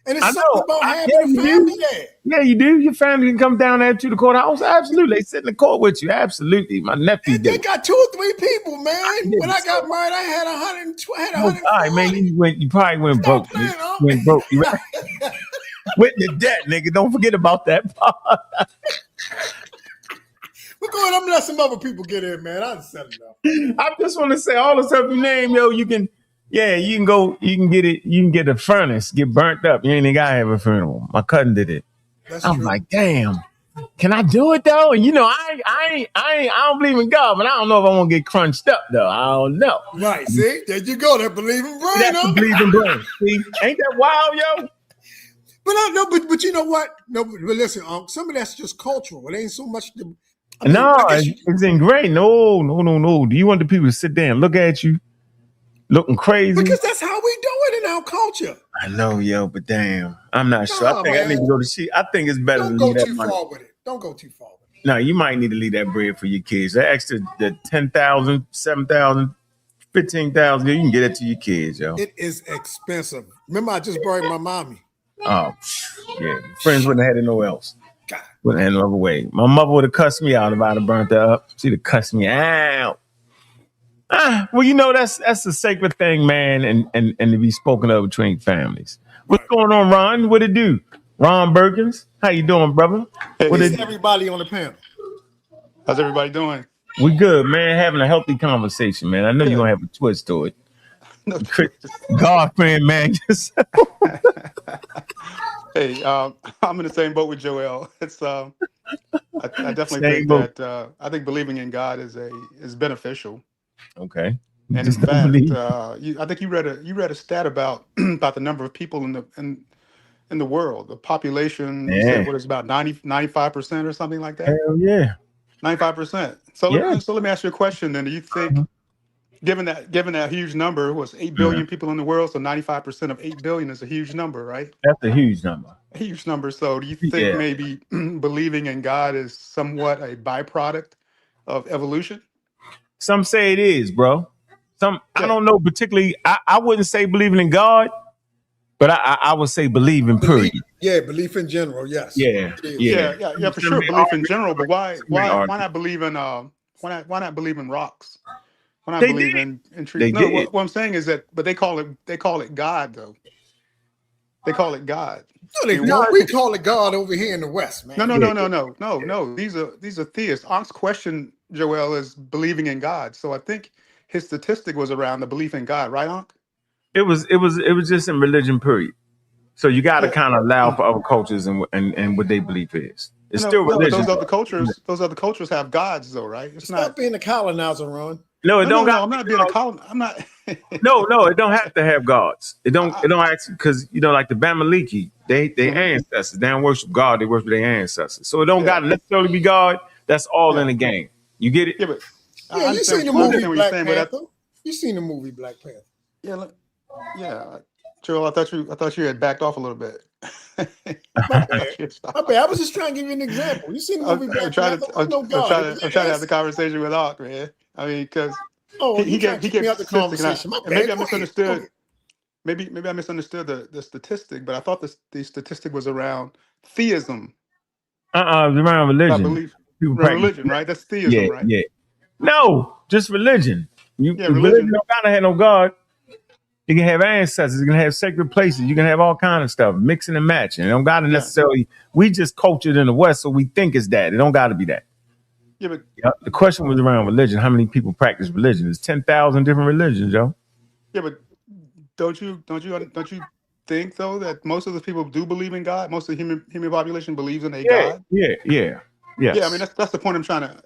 and it's something about having the family there. Yeah, you do. Your family can come down there to the courthouse. Absolutely. They sit in the court with you. Absolutely. My nephew did. They got 2 or 3 people, man. When I got married, I had 120. All right, man. You probably went broke. Went broke. You right? With the debt, nigga. Don't forget about that part. We're going. I'm gonna let some other people get in, man. I set it up. I just want to say all the stuff you name, yo. You can go. You can get it. You can get a furnace, get burnt up. You ain't even gotta have a funeral. My cousin did it. I'm like, damn. Can I do it though? And you know, I don't believe in God, but I don't know if I want to get crunched up though. I don't know. Right. See, there you go. That believing brain. That's the believing brain. See, ain't that wild, yo? But I know, but you know what? No, but listen, some of that's just cultural. It ain't so much. It's ingrained. No. Do you want the people to sit there and look at you, looking crazy? Because that's how we do it in our culture. I know, yo, but damn, I'm not sure. I think I need to go to see. I think it's better. Don't go too far with it. Don't go too far with it. No, you might need to leave that bread for your kids. That extra, the 10,000, 7,000, 15,000, you can get it to your kids, yo. It is expensive. Remember, I just buried my mommy. Oh, yeah. Friends wouldn't have had it no else. God. Wouldn't have had no other way. My mother would have cussed me out if I'd have burnt that up. She'd have cussed me out. Well, you know, that's a sacred thing, man, and to be spoken of between families. What's going on, Ron? What it do? Ron Berkins, how you doing, brother? Hey, what is everybody on the panel? How's everybody doing? We good, man. Having a healthy conversation, man. I know you're gonna have a twist to it. No, God friend, man. Hey, I'm in the same boat with Joel. It's I definitely think that I think believing in God is beneficial. Okay. And in fact, I think you read a stat about the number of people in the world. The population, said, what is about 95% or something like that? Hell yeah. 95%. So let me ask you a question then. Do you think, given that huge number, was 8 billion people in the world, so 95% of 8 billion is a huge number, right? That's a huge number. A huge number. So do you think maybe believing in God is somewhat a byproduct of evolution? Some say it is, bro. I don't know particularly. I wouldn't say believing in God, but I would say believe in period. Yeah, belief in general. Yes. Yeah, for sure. Belief in general, but why not believe in why not believe in rocks? Why not believe in trees? No, what I'm saying is that, but they call it God though. They call it God. No, we call it God over here in the West, man. No. These are theists. Ank's question, Joel, is believing in God. So I think his statistic was around the belief in God, right, Ank? It was just in religion, period. So you got to kind of allow for other cultures and what they believe is. It's still religion. Those other cultures have gods, though, right? It's Stop not being a colonizer, Ron. No, it don't. I'm not being a colonizer. I'm not. No, it don't have to have gods. It don't actually, because like the Bamaliki, they ancestors. They don't worship God. They worship their ancestors. So it don't got to necessarily be God. That's all in the game. You get it? Yeah, but you seen the movie Black Panther. You seen the movie Black Panther. Yeah. Joel, I thought you had backed off a little bit. My bad. I was just trying to give you an example. You seen the movie Black Panther? I'm trying to have the conversation with Ank, man. I mean, because he gave the conversation. Maybe I misunderstood. Maybe I misunderstood the statistic, but I thought the statistic was around theism. Around religion. Religion, right? That's theism, right? Yeah. No, just religion. Religion don't gotta have no God. You can have ancestors. You can have sacred places. You can have all kind of stuff, mixing and matching. It don't gotta necessarily. We just cultured in the West, so we think it's that. It don't gotta be that. Yeah, but The question was around religion. How many people practice religion? There's 10,000 different religions, yo. yeah, but don't you think though that most of the people do believe in God? Most of the human population believes in a Yeah, God. yeah. Yeah, I mean Yes. that's the point I'm trying to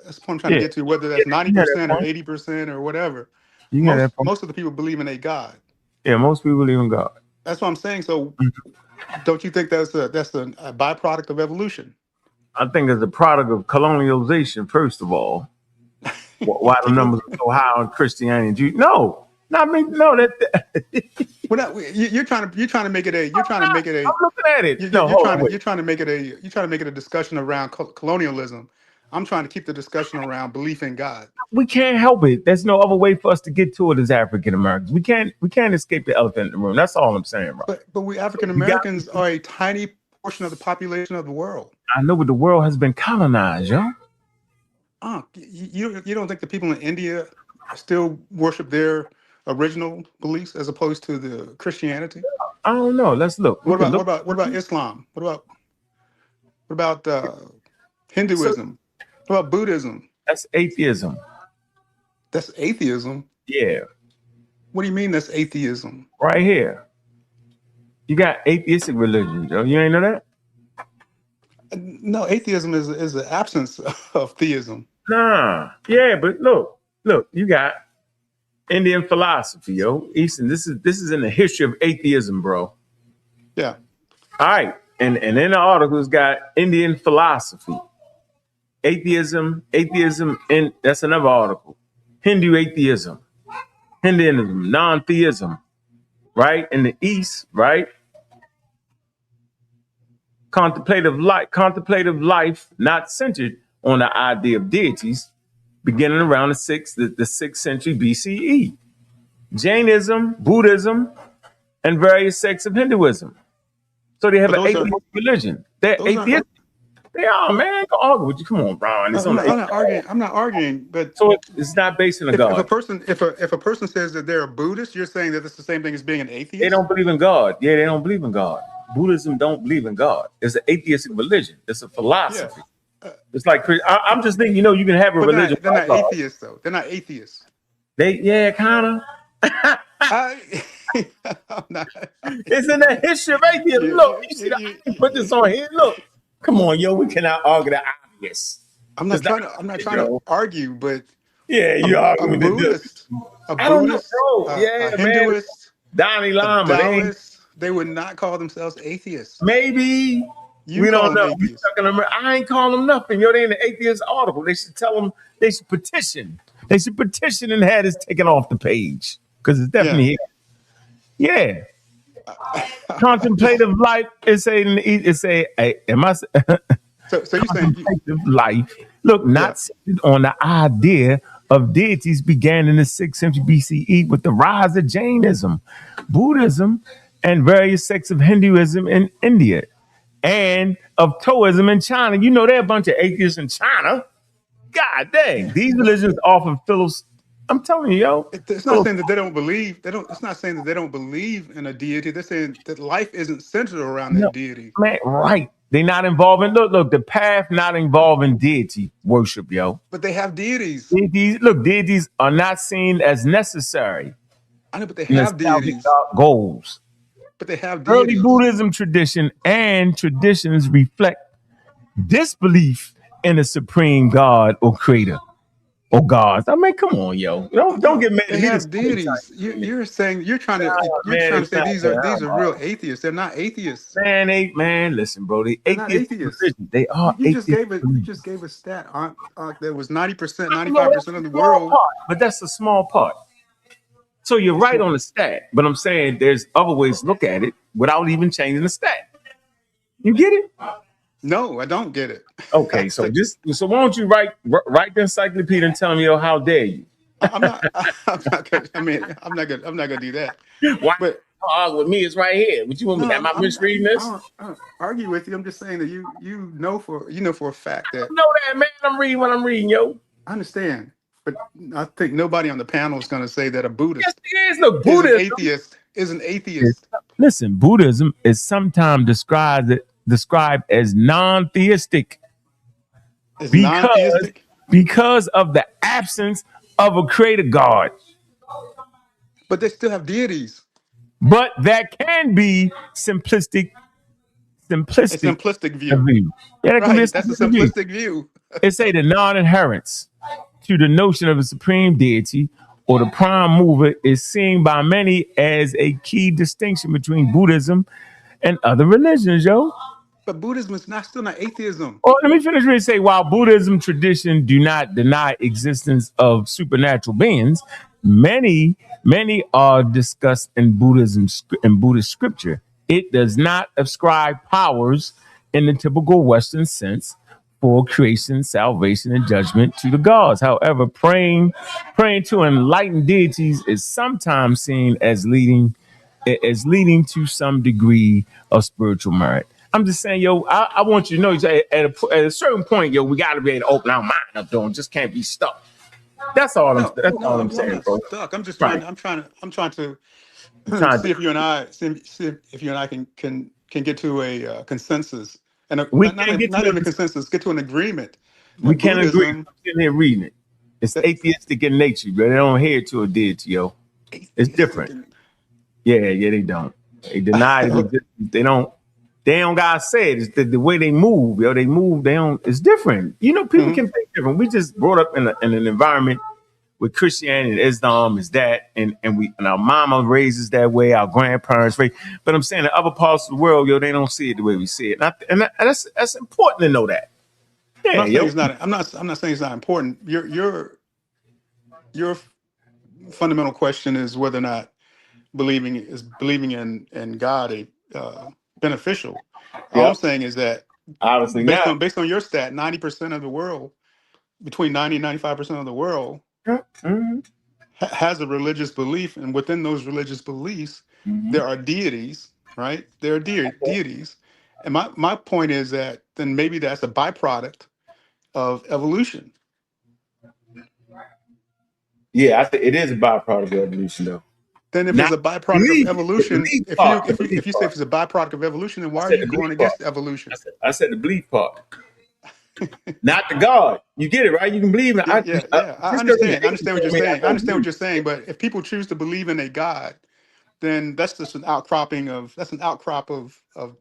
Yeah. get to. Whether Yeah, that's you hear that 90% or point. 80% or whatever, You hear that point. most of the people believe in a God. Yeah, most people believe in God. That's what I'm saying. So don't you think that's a byproduct of evolution? I think it's a product of colonialization, first of all. Why the People, numbers are so high on Christianity and Jew? No, not me. No, we're not. You're trying to make it a. You're trying to make it I'm a. looking at it. No, hold on, wait. You're trying to make it a. You're trying to make it a discussion around colonialism. I'm trying to keep the discussion around belief in God. We can't help it. There's no other way for us to get to it as African Americans. We can't escape the elephant in the room. That's all I'm saying, bro. But we African We got. Americans are a tiny portion of the population of the world. I know, but the world has been colonized, yo. You don't think the people in India still worship their original beliefs as opposed to the Christianity? I don't know. Let's look. We can look. What about Islam? What about So Hinduism? What about Buddhism? that's atheism. That's atheism. Yeah, What do you mean that's atheism? right here. You got atheistic religions, yo. You ain't know that? No, atheism is the absence of theism. Nah. Yeah, but look. You got Indian philosophy, yo. Eastern. This is in the history of atheism, bro. Yeah. All right, and in the article, it's got Indian philosophy, atheism, and that's another article. Hindu atheism, Hinduism, non-theism, right? In the East, right? Contemplative life, not centered on the idea of deities, beginning around the 6th century BCE. Jainism, Buddhism, and various sects of Hinduism. So they have But an atheist religion. They're those aren't atheist. They are, man. Go argue with you. Come on, Brian. It's I'm on not, the I'm not arguing. I'm not arguing, but so it's not based on a if a God. person if a person says that they're a Buddhist, you're saying that it's the same thing as being an They atheist? don't believe in God. Yeah, they don't believe in God. Buddhism don't believe in God. It's an atheistic religion. It's a Yeah. philosophy. It's like I'm just thinking. You can have a But religion. they're not without God. atheists though. They're not atheists. Kind of. I, I'm not. It's in the history of atheism. Look, you see, I can put this on here. Look, come on, yo. We cannot argue the obvious. I'm not trying to argue, but Yeah, you argue with the. Buddhist, I don't know, bro. Yeah, a man. Hinduist, Dalai a Lama. Taoist, they would not call themselves atheists. Maybe You we call don't them know. We atheists. stuck in America. I ain't calling them nothing. Yo, they in the atheist article. They should tell them. They should petition. They should petition and have this taken off the page because it's definitely here. Yeah. Contemplative life is am I So you're saying contemplative life? Look, not centered on the idea of deities began in the 6th century BCE with the rise of Jainism, Buddhism, and various sects of Hinduism in India, and of Taoism in China. You know, they're a bunch of atheists in China. God dang, these religions often I'm telling you, yo. it's not saying that they don't believe. They don't. It's not saying that they don't believe in a deity. They're saying that life isn't centered around that deity. Man, right. They not involving, look, the path not involving deity worship, yo. But they have deities. Deities are not seen as necessary I know, but they in have establishing deities. goals. But they have Early deities. Buddhism tradition and traditions reflect disbelief in a supreme God or creator or gods. I mean, come on, yo. Don't get mad at They me. have deities. You're saying you're trying to say these are real atheists. They're not atheists. Man, listen, bro. They're not atheists. They are You atheists. just gave a stat on that was 90%, 95% of the world. But that's a small part. So you're right on the stat, but I'm saying there's other ways to look at it without even changing the stat. You get it? No, I don't get it. Okay, so why don't you write the encyclopedia and tell me, yo, how dare you? I'm not gonna. I mean, I'm not gonna do that. Why? But Argue with me, it's right here. What you want me? Am I misreading this? I don't argue with you. I'm just saying that you know for a fact that I know that, man. I'm reading what I'm reading, yo. I understand. But I think nobody on the panel is going to say that a Buddhist Yes, it is. Look, Buddhism is an atheist. Listen, Buddhism is sometimes described as non-theistic It's because non-theistic. because of the absence of a creator God. But they still have deities. But that can be simplistic A simplistic view. view. Yeah, that can be a Right. That's a simplistic view. simplistic view. It's a the non-inherence to the notion of a supreme deity or the prime mover is seen by many as a key distinction between Buddhism and other religions, yo. But Buddhism is still not atheism. Oh, let me finish and say, while Buddhism tradition do not deny existence of supernatural beings, many are discussed in Buddhist scripture. It does not ascribe powers in the typical Western sense for creation, salvation, and judgment to the gods. However, praying to enlightened deities is sometimes seen as leading to some degree of spiritual merit. I'm just saying, yo, I want you to know at a certain point, yo, we got to be able to open our mind up, though, and just can't be stuck. That's all I'm saying, not bro. stuck. I'm just Right. trying to see if you and I can get to a consensus, and not even a consensus, get to an agreement. We can't agree. I'm sitting here reading it. It's atheistic in nature, bro. They don't adhere to a deity, yo. It's different. Yeah, they don't. They deny it. They don't gotta say it. It's the way they move, yo. They move. They don't. It's different. You know, people can think different. We just brought up in an environment with Christianity and Islam is that, and our mama raises that way, our grandparents raise. But I'm saying in other parts of the world, yo, they don't see it the way we see it, and that's important to know that. Yeah, I'm not saying it's not important. Your fundamental question is whether or not believing in God beneficial. All I'm saying is that obviously based on your stat, 90% of the world, between 90 and 95% of the world has a religious belief, and within those religious beliefs, there are deities, right? There are deities. And my point is that then maybe that's a byproduct of evolution. Yeah, I think it is a byproduct of evolution, though. Then if it's a byproduct of evolution, if you say it's a byproduct of evolution, then why are you going against evolution? I said the belief part. Not the God. You get it, right? You can believe in it. I understand. I understand what you're saying. I understand what you're saying, but if people choose to believe in a God, then that's just an outcrop of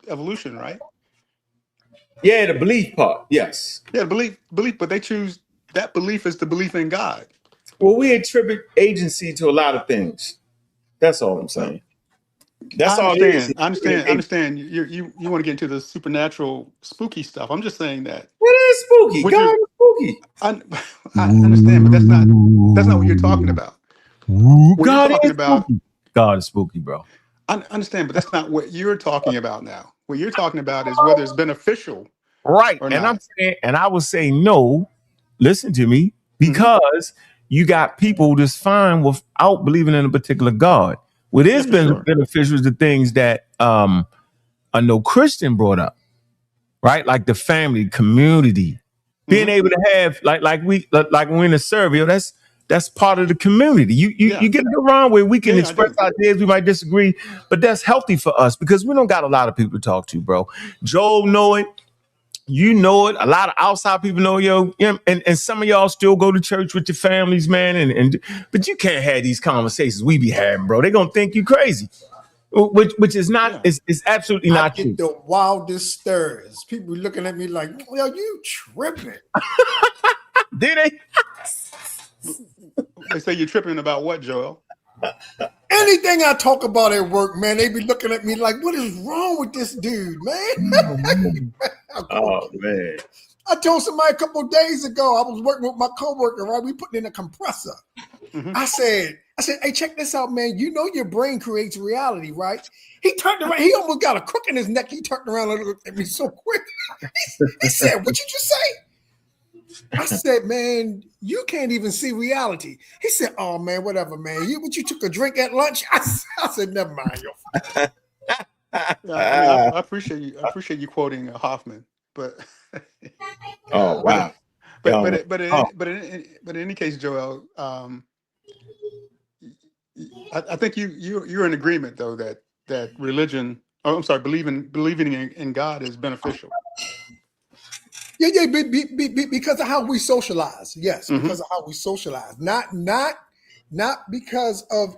evolution, right? Yeah, the belief part. Yes. Yeah, belief, but they choose that belief is the belief in God. Well, we attribute agency to a lot of things. That's all I'm saying. That's all it is. I understand. You want to get into the supernatural, spooky stuff. I'm just saying that. It is spooky. God is spooky. I understand, but that's not what you're talking about. God is spooky, bro. I understand, but that's not what you're talking about now. What you're talking about is whether it's beneficial, right? Or and not. I'm saying, and I would say no. Listen to me, because you got people just fine without believing in a particular God. What is beneficial is the things that a no Christian brought up, right? Like the family, community, being able to have like when we're in a survey, that's part of the community. You get around where we can express ideas. We might disagree, but that's healthy for us because we don't got a lot of people to talk to, bro. Joel know it. You know it. A lot of outside people know, yo. And some of y'all still go to church with your families, man. But you can't have these conversations we be having, bro. They're gonna think you crazy. Which is not is absolutely not true. The wildest stirs. People looking at me like, well, you tripping. Did they? They say you're tripping about what, Joel? Anything I talk about at work, man, they be looking at me like, what is wrong with this dude, man? Oh, man. I told somebody a couple of days ago, I was working with my coworker, right? We putting in a compressor. I said, hey, check this out, man. You know your brain creates reality, right? He turned around. He almost got a crook in his neck. He turned around and looked at me so quick. He said, what you just say? I said, man, you can't even see reality. He said, oh, man, whatever, man. You took a drink at lunch? I said, never mind, yo. I appreciate you. I appreciate you quoting Hoffman, but oh wow. But in any case, Joel, I think you're in agreement though that religion. Oh, I'm sorry, believing in God is beneficial. Yeah, because of how we socialize. Yes, because of how we socialize. Not because of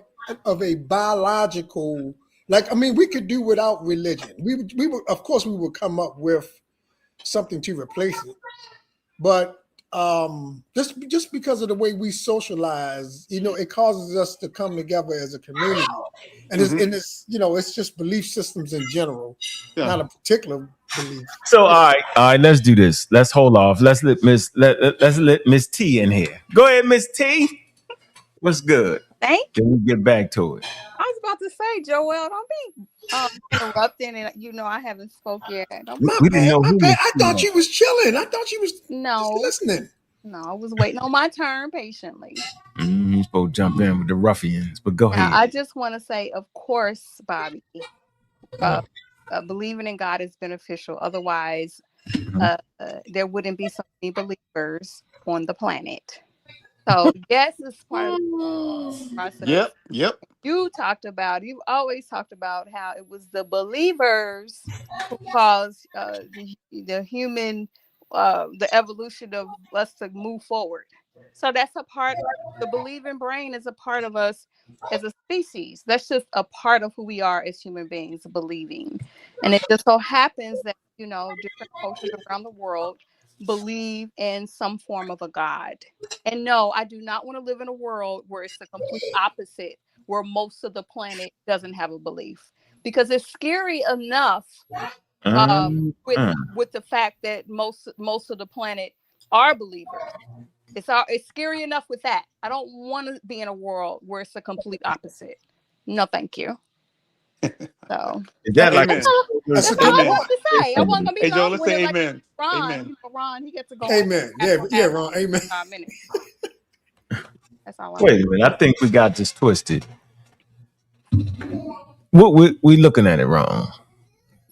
a biological. Like, I mean, we could do without religion. We would, of course, we would come up with something to replace it. But just because of the way we socialize, it causes us to come together as a community. And it's it's just belief systems in general, not a particular belief. So all right, let's do this. Let's hold off. Let's let Miss T in here. Go ahead, Miss T. What's good? Thank you. Then we get back to it. I was about to say, Joel, don't be interrupting, and I haven't spoke yet. We didn't know who. I thought you was chilling. I thought you was just listening. No, I was waiting on my turn patiently. You're supposed to jump in with the ruffians, but go ahead. I just want to say, of course, Bobby, believing in God is beneficial. Otherwise, there wouldn't be so many believers on the planet. So yes, it's part of the process. Yep. You've always talked about how it was the believers who caused the human, the evolution of us to move forward. So that's a part of the believing brain is a part of us as a species. That's just a part of who we are as human beings, believing. And it just so happens that, different cultures around the world believe in some form of a God. And no, I do not want to live in a world where it's the complete opposite, where most of the planet doesn't have a belief, because it's scary enough with the fact that most of the planet are believers. It's scary enough with that. I don't want to be in a world where it's the complete opposite. No, thank you. So that's all I want to say. I wasn't gonna be long let's say amen. Like Ron, amen. Ron, he gets to go. Amen. Yeah, Ron. Amen. 5 minutes. That's all. Wait a minute. I think we got this twisted. What we looking at it wrong.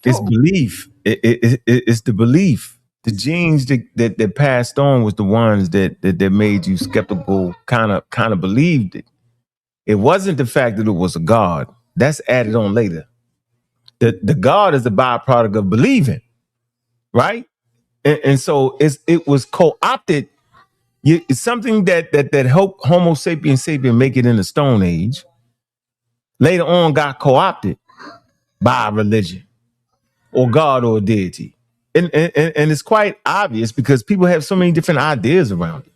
It's belief. It's the belief. The genes that passed on was the ones that made you skeptical. Kind of believed it. It wasn't the fact that it was a God. That's added on later. The God is a byproduct of believing, right? And so it was co-opted. It's something that helped Homo sapiens make it in the Stone Age. Later on, got co-opted by religion or God or deity, and it's quite obvious because people have so many different ideas around it.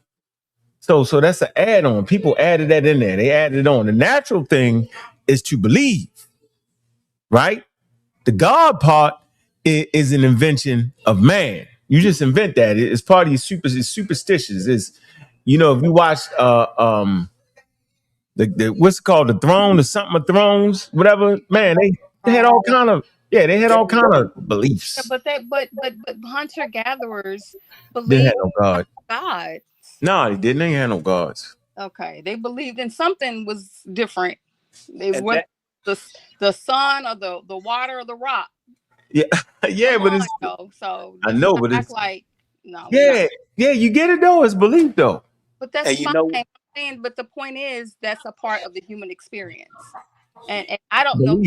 So that's an add-on. People added that in there. They added it on. The natural thing is to believe, right? The God part is an invention of man. You just invent that. It's part of your it's superstitious. It's, if you watch the what's it called, the Throne, the something of Thrones, whatever, man, they had all kind of beliefs. Yeah, but hunter gatherers believed they had no God. God. No, they didn't. They had no gods. Okay, they believed in something was different. They went the sun or the water or the rock. Yeah, yeah, but it's so I know, but it's like no. Yeah, you get it though. It's belief though. But that's fine. But the point is that's a part of the human experience, and I don't know.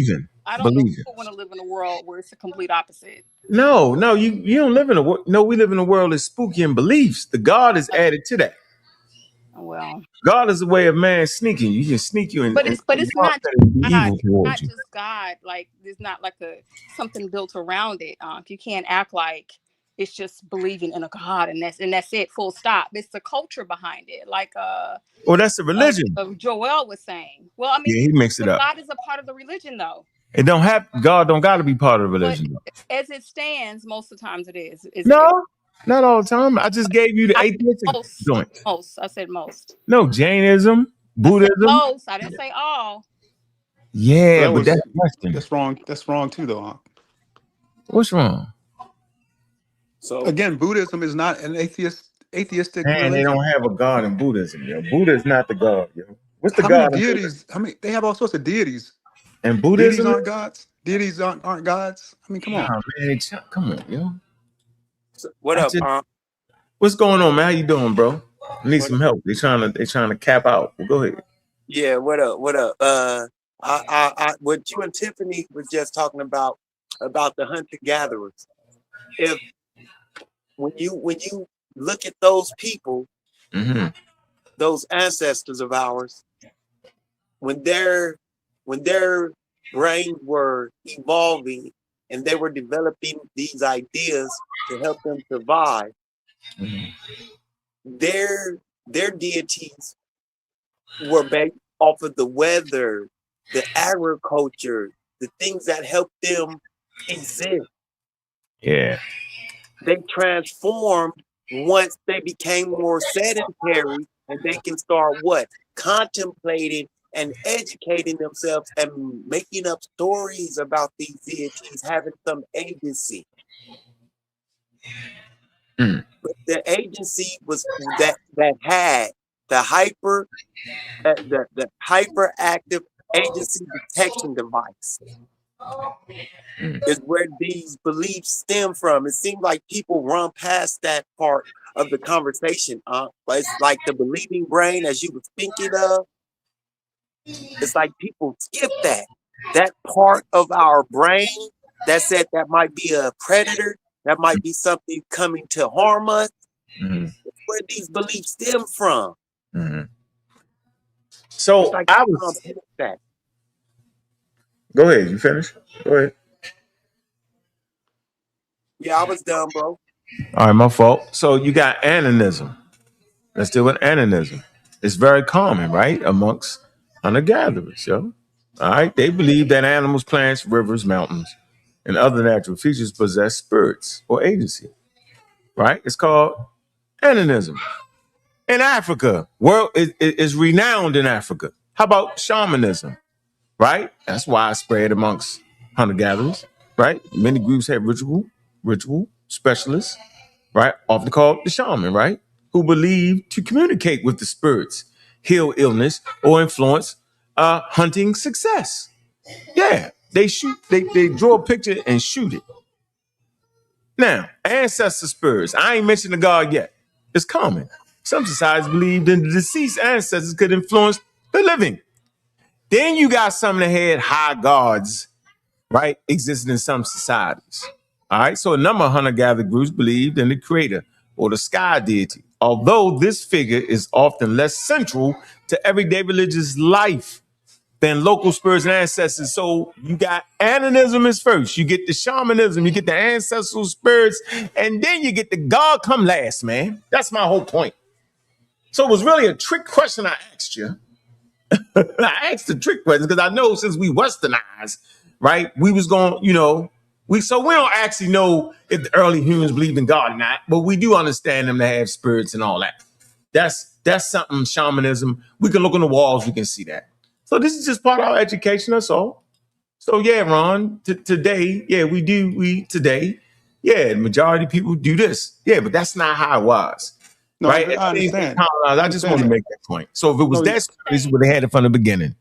I don't know who want to live in a world where it's the complete opposite. No, you don't live in a world. No, we live in a world that's spooky in beliefs. The God is added to that. Well, God is a way of man sneaking. You can sneak you in. But it's not God. Not just God. Like there's not like something built around it. You can't act like it's just believing in a God and that's it. Full stop. It's the culture behind it. Like that's the religion. Joel was saying. Well, I mean, he mixed it up. God is a part of the religion, though. God don't got to be part of the religion. But as it stands, most of the times it is. Not all the time. I just gave you the atheistic joint. Most. I said most. No, Jainism, Buddhism. Most. I didn't say all. Yeah, but that's wrong. That's wrong too, though. Huh? What's wrong? So again, Buddhism is not an atheistic religion. They don't have a God in Buddhism, yo. Buddha is not the God, yo. What's the God? Many deities? They have all sorts of deities. And Buddhism deities aren't gods. Deities aren't gods. I mean, come on, man. Come on, yo. What up, What's going on, man? How you doing, bro? I need some help. They trying to cap out. Well, go ahead. Yeah, what up? What you and Tiffany was just talking about the hunter gatherers. when you look at those people, Mm-hmm. those ancestors of ours, when their brains were evolving and they were developing these ideas to help them survive, their deities were based off of the weather, the agriculture, the things that helped them exist. Yeah. They transformed once they became more sedentary, and they can start what? Contemplating and educating themselves and making up stories about these deities having some agency. Mm. But the agency was that had the hyperactive agency detection device is where these beliefs stem from. It seems like people run past that part of the conversation. But it's like the believing brain, as you were thinking of. It's like people skip that part of our brain that said that might be a predator, that might be something coming to harm us. Mm-hmm. That's where these beliefs stem from. Mm-hmm. It's So like I was. that. Go ahead. You finish? Go ahead. Yeah, I was done, bro. All right, my fault. So you got animism. Let's deal with animism. It's very common, right, amongst hunter gatherers, yo. All right, they believe that animals, plants, rivers, mountains, and other natural features possess spirits or agency, right? It's called animism. In Africa, world is renowned in Africa. How about shamanism, right? That's widespread amongst hunter gatherers, right? Many groups have ritual specialists, right? Often called the shaman, right? Who believe to communicate with the spirits, heal illness, or influence hunting success. Yeah, they draw a picture and shoot it. Now, ancestor spirits. I ain't mentioned the god yet. It's common. Some societies believe that the deceased ancestors could influence the living. Then you got some that had high gods, right, existing in some societies. All right, so a number of hunter-gatherer groups believed in the creator or the sky deity, although this figure is often less central to everyday religious life than local spirits and ancestors. So you got animism is first. You get the shamanism, you get the ancestral spirits, and then you get the God come last, man. That's my whole point. So it was really a trick question I asked you. I asked the trick question because I know since we westernized, right, we was going, we don't actually know if the early humans believed in God or not, but we do understand them to have spirits and all that. That's something shamanism. We can look on the walls, we can see that. So this is just part of our education, that's all. So yeah, Ron, today, yeah, today, yeah, the majority of people do this. Yeah, but that's not how it was. No, Right? I Everything's been understand. colonized. I I just want understand to that. make that point. So if it was No, that serious, would have had it from the beginning.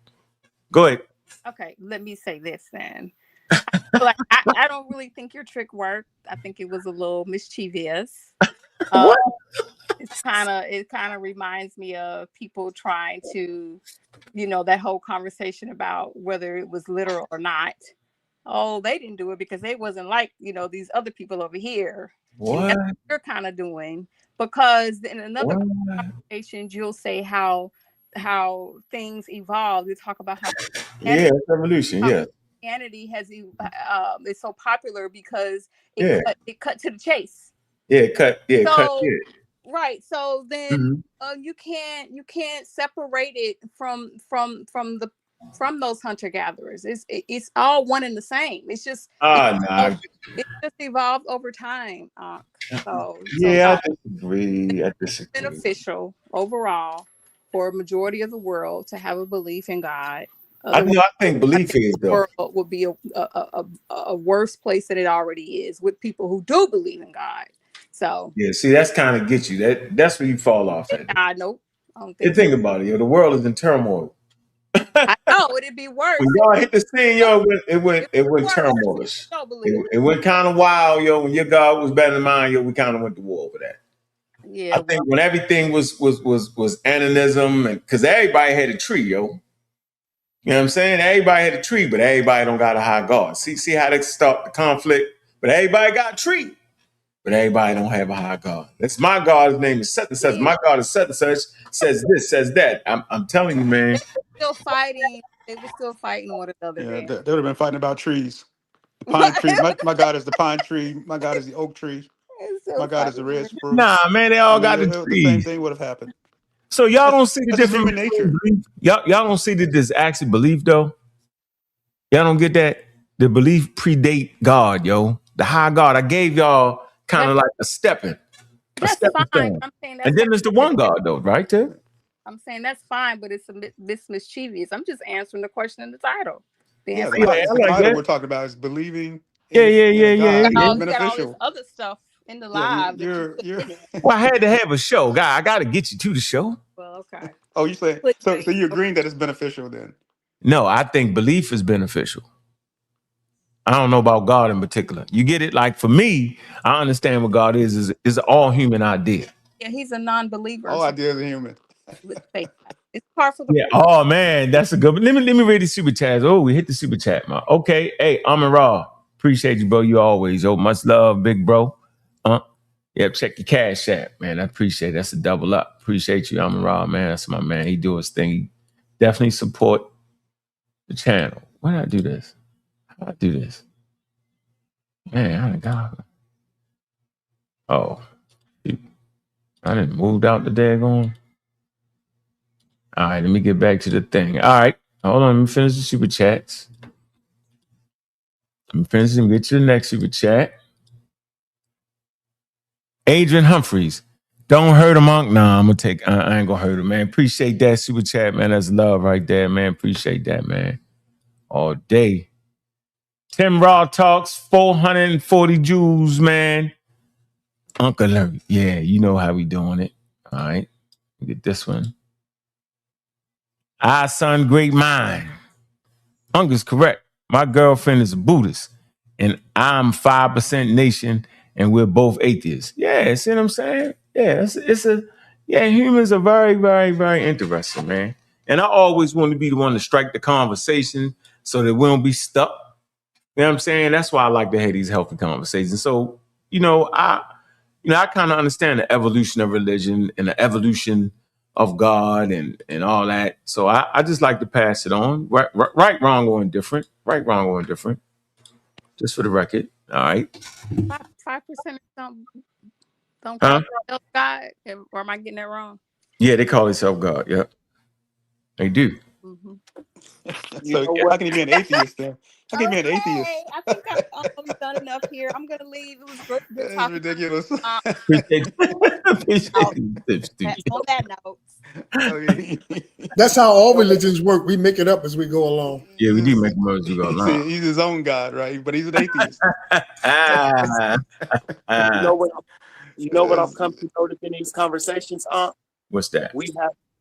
Go ahead. Okay, let me say this then. Like I don't really think your trick worked. I think it was a little mischievous. What? It kind of reminds me of people trying to, that whole conversation about whether it was literal or not. Oh, they didn't do it because they wasn't like, these other people over here. And What? that's what you're kind of doing, because in another What? conversations you'll say how things evolve. You talk about how Yeah, it's evolution. Yeah. Christianity has is so popular because Yeah. it cut to the chase. Yeah. Cut. Yeah. Cut. So Yeah. right, so then Mhm. you can't separate it from those hunter gatherers. It's all one and the same. It's just Nah. it just evolved over time. So Yeah, no, I disagree. I disagree. beneficial overall for a majority of the world to have a belief in God. I Otherwise, know. I think I belief think is the though. world would be a worse place than it already is with people who do believe in God. So Yeah. See, that's kind of get you. That's where you fall off at. nope, I don't And think so. think about it. Yo, the world is in turmoil. I know it'd be worse. When God hit the scene, yo, It'd it be went worse. turmoilish. Don't believe. It went kind of wild, yo. When your God was better than mine, yo, we kind of went to war over that. Yeah, I well, think when everything was animism, and because everybody had a tree, yo. You know what I'm saying? Everybody had a tree, but everybody don't got a high God. See how they start the conflict, but everybody got a tree. but everybody don't have a high God. That's my God. His name is such and such. My God is such and such. Says this, says that. I'm telling you, man. Still fighting. They were still fighting one another Yeah, then. they would have been fighting about trees. The pine tree. My God is the pine tree. My God is the oak tree. They're still My God is the fighting. red spruce. Nah, man, they I all mean, got the the same trees. thing would have happened. So y'all don't see the That's just difference human between nature. belief. Y'all don't see that this actually belief though. Y'all don't get that the belief predate God, yo. The high God. I gave y'all kind That's of like a stepping fine. stone, I'm saying and that's then fine. there's the one God though, right? Too. I'm saying that's fine, but it's a bit mischievous. I'm just answering the question in the title. The Yeah, answer. Yeah, the I like title that. we're talking about is believing Yeah, yeah, in yeah, a yeah, God who yeah. is You got all this beneficial. other stuff in the Yeah, live that you put you're. in it. Well, I had to have a show, guy. I got to get you to the show. Well, okay. Oh, you say so? Clickbait. So you're agreeing that it's beneficial then? No, I think belief is beneficial. I don't know about God in particular. You get it? Like for me, I understand what God is an all human idea. Yeah, he's a non-believer, All so ideas are human. let's say that. It's par for the Yeah. course. Oh man, that's a good one. Let me read the super chats. Oh, we hit the super chat, man. Okay. Hey, Amin Raw. Appreciate you, bro. You always. Yo, much love, big bro. Yep, check your cash app, man. I appreciate it. That's a double up. Appreciate you, Amin Raw, man. That's my man. He do his thing. He definitely support the channel. Why did I do this? How do I do this? Man, I done got. Oh, shoot. I didn't moved out the daggone. All right, let me get back to the thing. All right, hold on. Let me finish the super chats. Let me finish and get to the next super chat. Adrian Humphreys. Don't hurt a monk. Nah, I'm gonna take. I ain't gonna hurt him, man. Appreciate that super chat, man. That's love right there, man. Appreciate that, man. All day. Tim Raw talks 440 Jews, man. Uncle Larry. Yeah, you know how we doing it. All right, get this one. I son, great mind. Uncle's correct. My girlfriend is a Buddhist, and I'm 5% nation, and we're both atheists. Yeah, see what I'm saying? Yeah, humans are very, very, very interesting, man. And I always want to be the one to strike the conversation so that we don't be stuck. You know what I'm saying? That's why I like to have these healthy conversations. So, I kind of understand the evolution of religion and the evolution of God and all that. So I just like to pass it on. Right, wrong, or indifferent. Right, wrong, or indifferent. Just for the record. All right. 5% don't Huh? call themselves God, or am I getting that wrong? Yeah, they call themselves God. Yep. They do. Mm-hmm. You So know how what? can you be an atheist then? How can you be an Okay, atheist? I think I've done enough here. I'm gonna leave. It was good That's talking. ridiculous. Appreciate On that note. I mean, That's how You all know what? religions work. We make it up as we go along. Yeah, we do this make words we go along. see, he's his own God, right? But he's an atheist. Ah, You know ah. what? You know what I've come to notice in these conversations, What's that?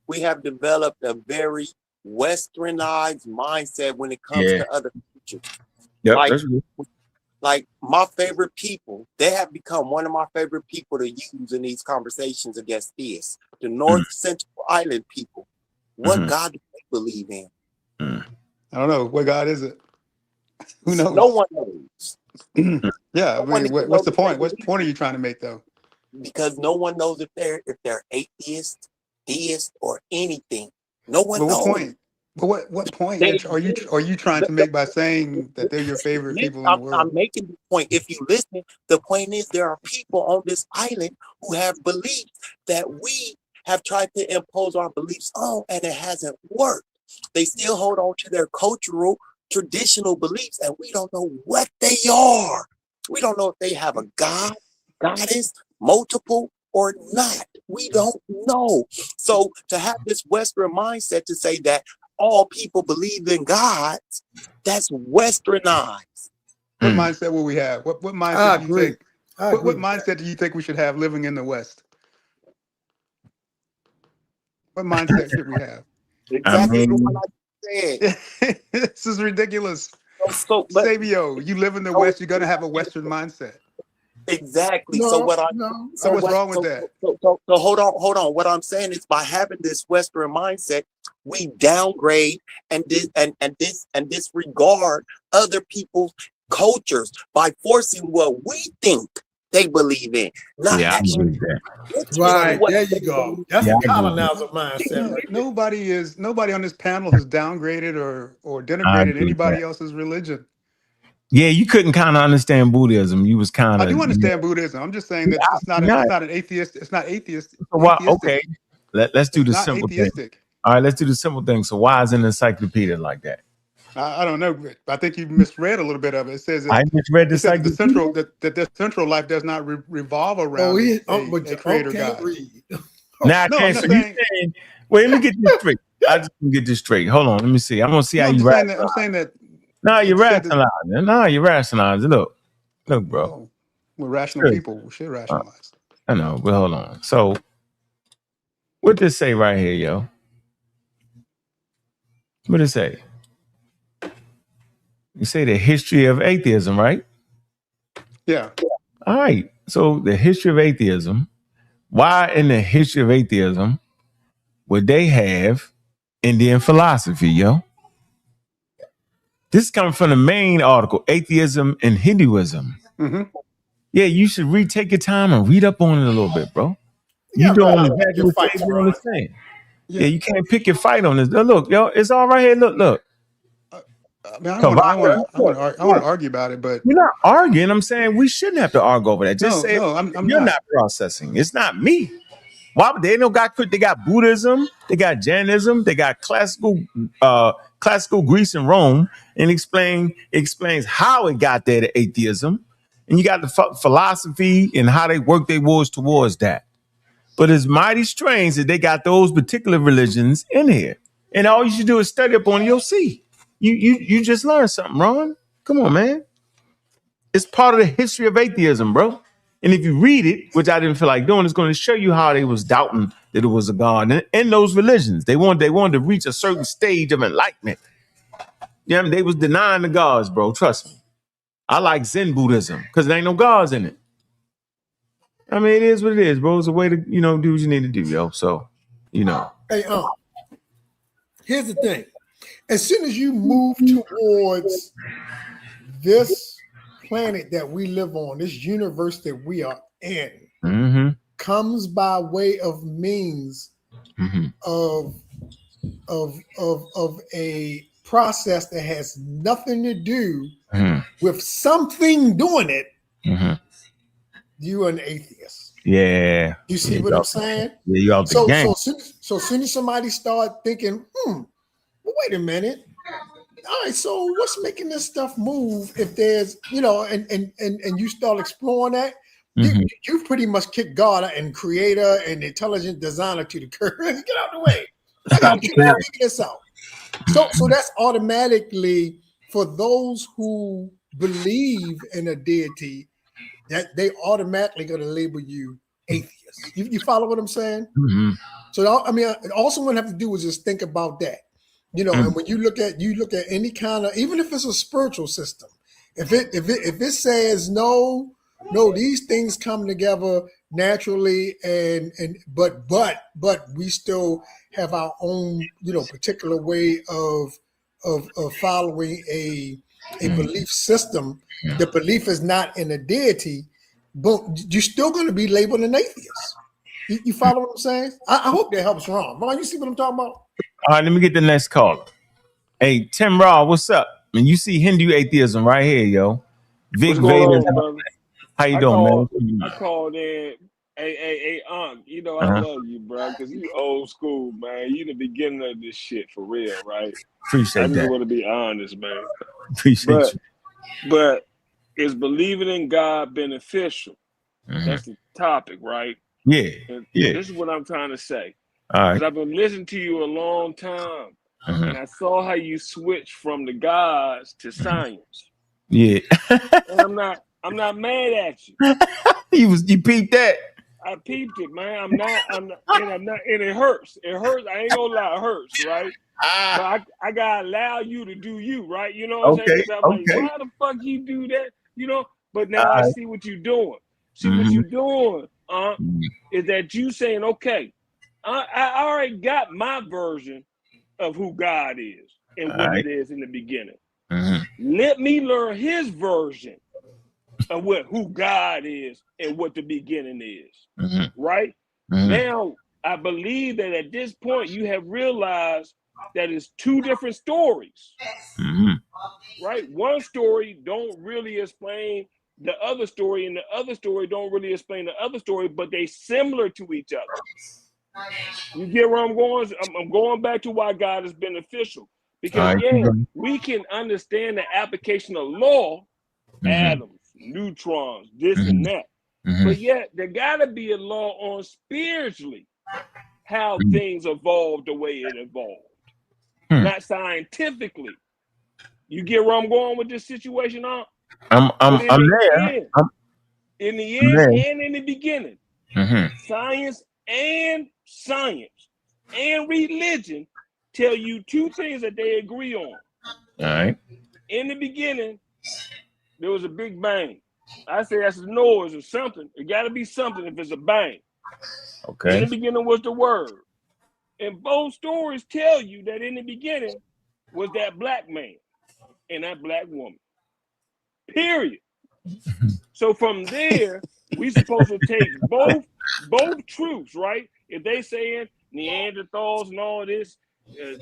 we have developed a very westernized mindset when it comes Yeah. to other cultures. Yep. Like That's good. like my favorite people, they have become one of my favorite people to use in these conversations against theists. The North Central Island people. What God do they believe in? I don't know. What God is it? Who No knows? one knows. Yeah, I No one mean, even what's knows the if they point? What believe point are you trying to make, though? because no one knows if they're atheist, deist, or anything. No one But what knows. point? But what point They are you trying to make by saying that they're your favorite people in the I'm world? making the point. If you listen, the point is there are people on this island who have beliefs that we have tried to impose our beliefs on, and it hasn't worked. They still hold on to their cultural, traditional beliefs, and we don't know what they are. We don't know if they have a god, goddess, multiple, or not. We don't know. So to have this Western mindset to say that all people believe in God, that's westernized. What mindset will we have? What I mindset do you agree. think? I What agree what with that. mindset do you think we should have living in the West? What mindset should we have? I Exactly the one mean, I said. This is ridiculous. But Sabio, you live in the so West, you're gonna have a Western mindset. exactly. So No, what I no, So so what's what wrong with that? so hold on. What I'm saying is by having this Western mindset, we downgrade and disregard other people's cultures by forcing what we think they believe in. Not Yeah, I actually believe that. Right, what there they you go. believe. That's Yeah, the I agree with that. colonizer mindset right there. Nobody on this panel has downgraded or I denigrated agree with that. anybody else's religion. Yeah, you couldn't kind of understand Buddhism. You was kind I of do understand Buddhism. I'm just saying that not. it's not an atheist. It's not So why? atheistic. Okay, let's do It's the not simple thing. atheistic. All right, let's do the simple thing. So why is an encyclopedia like that? I don't know. I think you misread a little bit of it. It says I just read the that encyclopedia. the central life does not revolve Oh, around but a oh, creator can't God. read. Now I No, I'm can't. not So you saying. saying? Wait, let me get this straight. I just want to get this straight. Hold on, let me see. I'm gonna see how No, I'm you just saying that. I'm rationalize. saying that No, you're it said that. rationalizing. No, you're rationalizing. Look, bro. Well, we're rational Sure. people. We should rationalize. I know, but hold on. So what this say right here, yo? What it say? You say the history of atheism, right? Yeah. All right. So the history of atheism. Why in the history of atheism would they have Indian philosophy, yo? This is coming from the main article, Atheism and Hinduism. Mm-hmm. Yeah, you should take your time and read up on it a little bit, bro. You You gotta learn doing how to pick exactly your what fights, you Ron. understand. Yeah, you can't pick your fight on this. Look, yo, it's all right here. Look. I mean, Look, I want to argue about it, but you're not arguing. I'm saying we shouldn't have to argue over that. Just say I'm you're not. not processing. It's not me. Why would they they got Buddhism, they got Jainism, they got classical Greece and Rome, and explains how it got there to atheism. And you got the philosophy and how they work their wars towards that. But it's mighty strange that they got those particular religions in here. And all you should do is study up on it, you'll see. You just learned something, Ron. Come on, man. It's part of the history of atheism, bro. And if you read it, which I didn't feel like doing, it's going to show you how they was doubting that it was a God. And in those religions, they wanted to reach a certain stage of enlightenment. Yeah, they was denying the gods, bro. Trust me. I like Zen Buddhism because there ain't no gods in it. I mean, it is what it is, bro. It's a way to, do what you need to do, yo. So, Hey, here's the thing. As soon as you move towards this planet that we live on, this universe that we are in, comes by way of means of a process that has nothing to do with something doing it. You're an atheist. Yeah. You see what I'm saying? Yeah, you out the game. So soon as somebody start thinking, well, wait a minute. All right, so what's making this stuff move? If there's, and you start exploring that, you pretty much kick God and creator and intelligent designer to the curb. Get out the way. I got to figure this out. So that's automatically for those who believe in a deity, that they automatically going to label you atheist. You follow what I'm saying? So I mean, all someone have to do is just think about that. And when you look at any kind of, even if it's a spiritual system, if it says no, these things come together naturally, but we still have our own particular way of following a belief system. The belief is not in a deity, but you're still going to be labeled an atheist. You follow what I'm saying? I hope that helps Ron. Ron, you see what I'm talking about? All right, let me get the next caller. Hey, Tim Raw, what's up? And you see Hindu atheism right here, yo. Vic What's going Vedas. on, brother? How you doing, man? I called in. Hey, Unc, I love you, bro, because you old school, man. You the beginning of this shit for real, right? Appreciate I just that. want to be honest, man. Appreciate you. But is believing in God beneficial? That's the topic, right? Yeah. And yeah. This is what I'm trying to say. All right. Because I've been listening to you a long time. And I saw how you switched from the gods to science. Yeah. And I'm not mad at you. You peeped that. I peeped it, man. I'm not, and it hurts. It hurts. I ain't gonna lie, it hurts, right? But I gotta allow you to do you, right? You know what I'm saying? I'm like, why the fuck you do that? But now I see what you're doing. What you're doing, is that you saying, okay, I already got my version of who God is and what it is in the beginning. Let me learn his version of who God is and what the beginning is. Mm-hmm. Right? Mm-hmm. Now, I believe that at this point you have realized that it's two different stories. Mm-hmm. Right? One story don't really explain the other story, and the other story don't really explain the other story, but they similar to each other. You get where I'm going? I'm going back to why God is beneficial. Because we can understand the application of law, atoms, neutrons, this and that. But yet there gotta be a law on spiritually how things evolved the way it evolved. Not scientifically. You get where I'm going with this situation, huh? I'm there. In the end and in the beginning, science and religion tell you two things that they agree on. All right. In the beginning, there was a big bang. I say that's a noise or something. It got to be something if it's a bang. Okay. In the beginning was the word. And both stories tell you that in the beginning was that black man and that black woman. Period. So from there, we supposed to take both truths, right? If they saying Neanderthals and all this,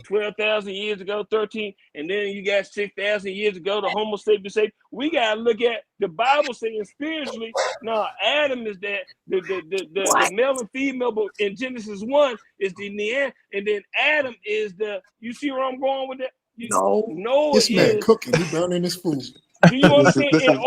12,000 years ago, 13, and then you got 6,000 years ago, the Homo sapiens say, we gotta look at the Bible saying spiritually. No, Adam is that the male and female, but in Genesis 1 is the Neanderthal, and then Adam is the. You see where I'm going with that? No, this man cooking, he burning his food. Do you understand?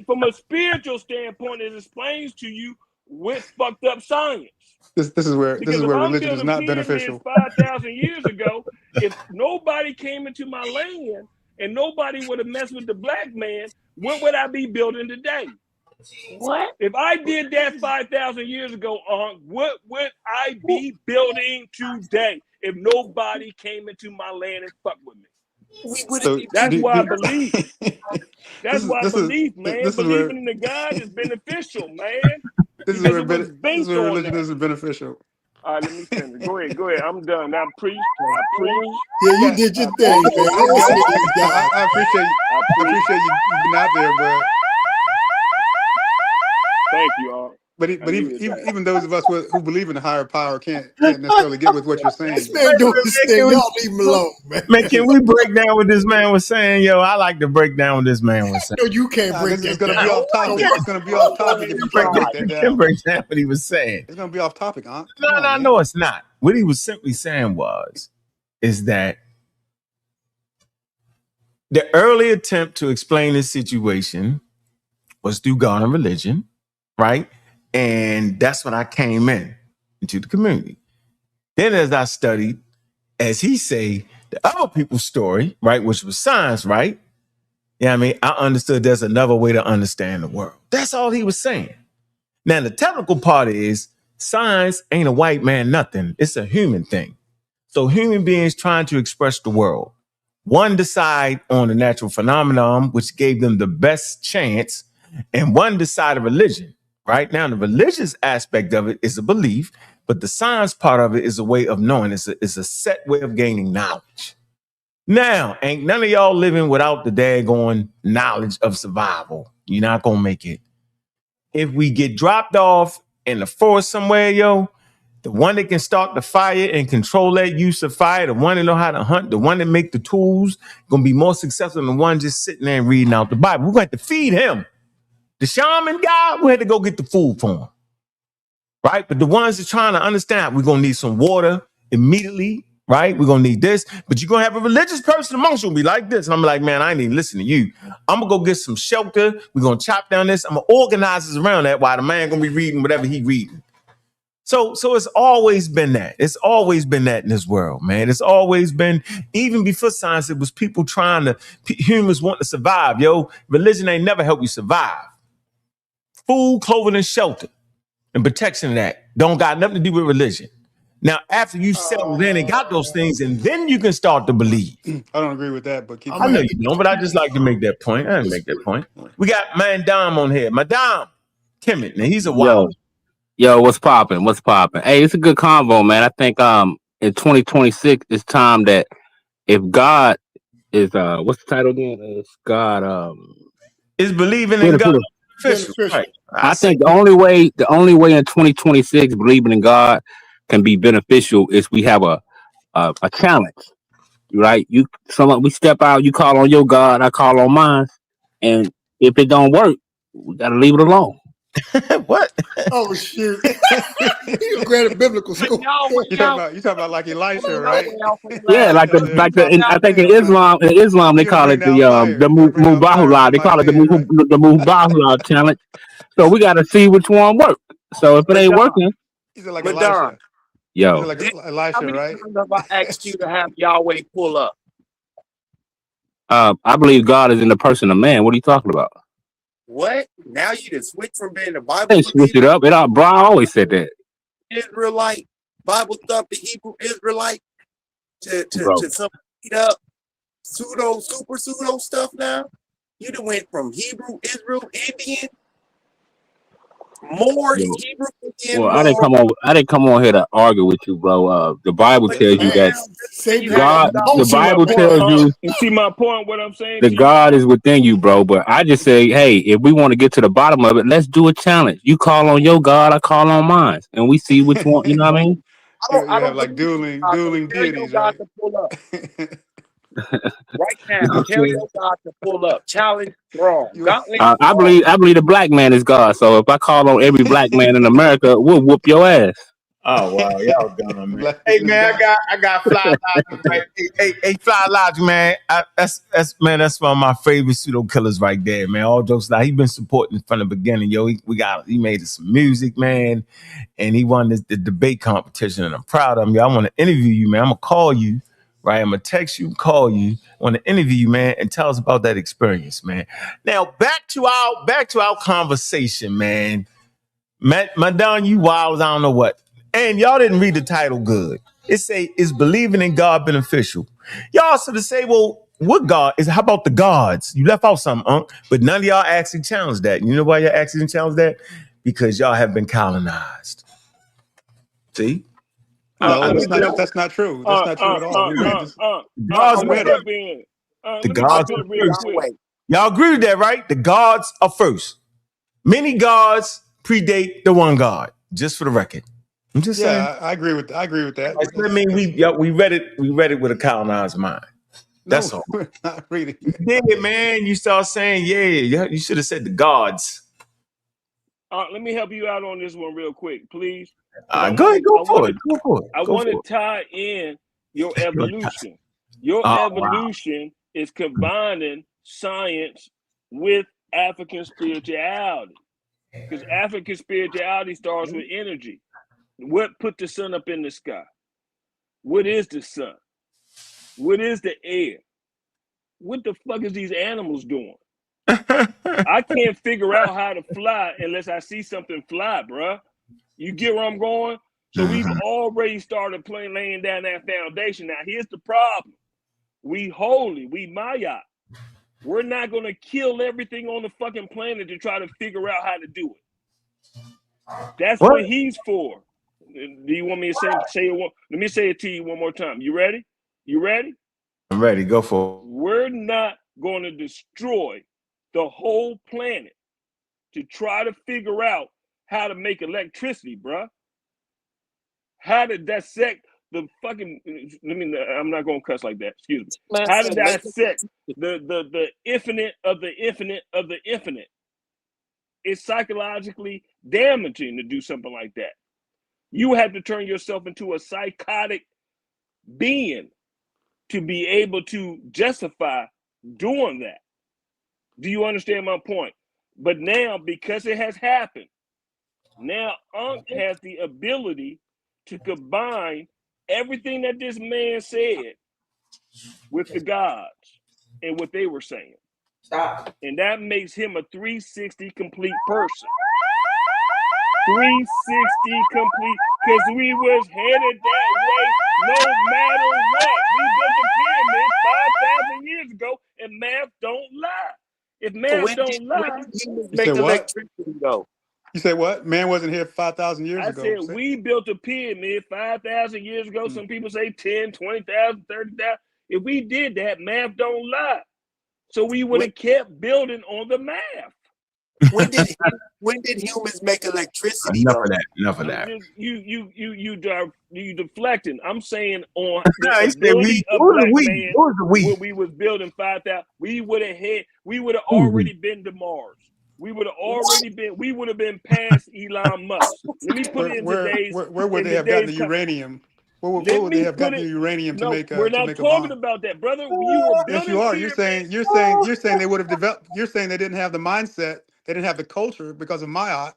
From a spiritual standpoint, it explains to you with fucked up science. This is where religion is not beneficial. 5,000 years ago, if nobody came into my land and nobody would have messed with the black man, what would I be building today? What? If I did that 5,000 years ago, what would I be building today if nobody came into my land and fucked with me? That's why I believe. That's why I believe, man. Believing in the God is beneficial, man. This is where religion isn't beneficial. All right, let me finish. Go ahead. I'm done. I preach. Yeah, you did your thing, man. I appreciate you being out there, but thank you all. But even those of us who believe in a higher power can't necessarily get with what you're saying. This man doing his thing. Y'all leave him alone, man. Man, can we break down what this man was saying? Yo, I like to break down what this man was saying. No, you can't break It's going to be off topic. It's going to be off topic if you try to break that down. Can break down what he was saying. It's going to be off topic, huh? No, it's not. What he was simply saying is that the early attempt to explain this situation was through God and religion, right? And that's when I came into the community. Then as I studied, as he say, the other people's story, right, which was science, right? Yeah, I mean, I understood there's another way to understand the world. That's all he was saying. Now, the technical part is science ain't a white man nothing. It's a human thing. So human beings trying to express the world. One decide on the natural phenomenon, which gave them the best chance, and one decided religion. Right now, the religious aspect of it is a belief, but the science part of it is a way of knowing. It's a set way of gaining knowledge. Now, ain't none of y'all living without the daggone knowledge of survival. You're not going to make it. If we get dropped off in the forest somewhere, yo, the one that can start the fire and control that use of fire, the one that know how to hunt, the one that make the tools, going to be more successful than the one just sitting there and reading out the Bible. We're going to have to feed him. The shaman guy, we had to go get the food for him. Right? But the ones that trying to understand, we're going to need some water immediately. Right? We're going to need this. But you're going to have a religious person amongst you who be like this. And I'm like, man, I ain't even listening to you. I'm going to go get some shelter. We're going to chop down this. I'm going to organize this around that while the man going to be reading whatever he reading. So it's always been that. It's always been that in this world, man. It's always been, even before science, it was people humans want to survive, yo. Religion ain't never helped you survive. Food, clothing, and shelter, and protection of that don't got nothing to do with religion. Now, after you settle in and got those things, and then you can start to believe. I don't agree with that, but I know you don't, but I just like to make that point. I didn't make that point. We got Madame on here. Madame Kemet. Now, he's a wild. Yo, what's popping? What's popping? Hey, it's a good convo, man. I think in 2026, it's time that if God is what's the title again? It's God is believing in God. beneficial. Right. I think the only way in 2026 believing in God can be beneficial is we have a challenge, right? We step out, you call on your God, I call on mine, and if it don't work, we gotta leave it alone. What? Oh shoot! You granted biblical school. You talking about like Elisha, right? Yeah, like I think in Islam they He gonna call bring it down fire. the He gonna bring down fire Mubahula. from They Mount call it Gilead, right? the Mubahula challenge. So we got to see which one works. So if it ain't working, He said like Madonna, Elisha. He said yo, like how Elisha, many right? times have I asked you to have Yahweh pull up? I believe God is in the person of man. What are you talking about? What? Now you just switch from being a I Bible didn't switch it believing up. Brian always said that, Israelite, Bible stuff, the Hebrew Israelite, to bro. some beat up super pseudo stuff now? You done went from Hebrew, Israel, Indian, more Yo, Hebrew well, Indian, I didn't more. come on here to argue with you, bro. The Bible But tells you now, that just you Savior have God, God. the You see my Bible point? tells you You see my point? What I'm saying the to you? God is within you, bro. But I just say, hey, if we want to get to the bottom of it, let's do a challenge. You call on your God, I call on mine, and we see which one. You know what I mean? You I have don't like believe in dueling God. So tell your deities, God right? to pull up right now. Tell your God to pull up. Challenge strong. You Gauntlet strong. I believe the black man is God. So if I call on every black man in America, we'll whoop your ass. Oh wow, y'all done, man. Black Hey man is man, God. I got Fly Logic, right? Hey, Fly Logic, man. That's one of my favorite pseudo killers right there, man. All jokes aside, he been supporting from the beginning, yo. He made us some music, man, and he won the debate competition, and I'm proud of him. Yo, I want to interview you, man. I'm gonna call you, right? I'm gonna text you, call you. I want to interview you, man, and tell us about that experience, man. Now back to our conversation, man. Madonna, you wild, I don't know what. And y'all didn't read the title good. It say, is believing in God beneficial? Y'all sort of say, well, what God is? How about the gods? You left out something, but none of y'all actually challenged that. You know why y'all actually didn't challenge that? Because y'all have been colonized. See? Let No, me just that's not true. That's not true at all. We read this. Gods We I'm let gonna me read tell it. jump you. in. The Let me I'm jump gods gonna are in tell real first. quick. Yahweh. Y'all agree with that, right? The gods are first. Many gods predate the one God. Just for the record. I'm just saying. Yeah, I agree with that. I mean, we read it. We read it with a colonized mind. No, That's all. we're not reading You it like did, that. man. You start saying, yeah. You should have said the gods. Let me help you out on this one real quick, please, because Go ahead, go for it. Go for it. I Go want to for it. tie in your evolution. Your Oh wow. evolution is combining science with African spirituality, because African spirituality starts with energy. What put the sun up in the sky? What is the sun? What is the air? What the fuck is these animals doing? I can't figure out how to fly unless I see something fly, bruh. You get where I'm going? So we've already started laying down that foundation. Now, here's the problem. We holy, we Maya. We're not going to kill everything on the fucking planet to try to figure out how to do it. That's What? what he's for. Do you want me to say it? Let me say it to you one more time. You ready? You ready? I'm ready. Go for We're not going to destroy the whole planet to try to figure out how to make electricity, bruh. How to dissect the fucking. I'm not gonna cuss like that. Excuse me. Man How to said, make dissect the infinite of the infinite of the infinite. It's psychologically damaging to do something like that. You have to turn yourself into a psychotic being to be able to justify doing that. Do you understand my point? But now, because it has happened, now Unc has the ability to combine everything that this man said with the gods and what they were saying. Stop. And that makes him a 360 complete person. 360 complete, because we was headed that way no matter what. We built a pyramid 5,000 years ago, and math don't lie. If math don't when lie, did humans You make said what? electricity though? You said what? Man wasn't here 5,000 years I ago. said we built a pyramid 5,000 years ago. Some people say 10, 20,000, 30,000. If we did that, math don't lie. So we would When have kept building on the math. When did humans make electricity Enough though? of that. Enough of that. You deflecting. I'm saying on He the said ability of black man, Who was the we? when we was building 5,000, we would have Who already been to Mars. We would have been past Elon Musk. Let me put it in today's. Where would they have gotten the uranium? Where would they have gotten the uranium to No, make we're to not make a talking bomb? about that, brother. You were Yes, you building are. pyramids. You're saying they would have developed. You're saying they didn't have the mindset. They didn't have the culture because of Mayat.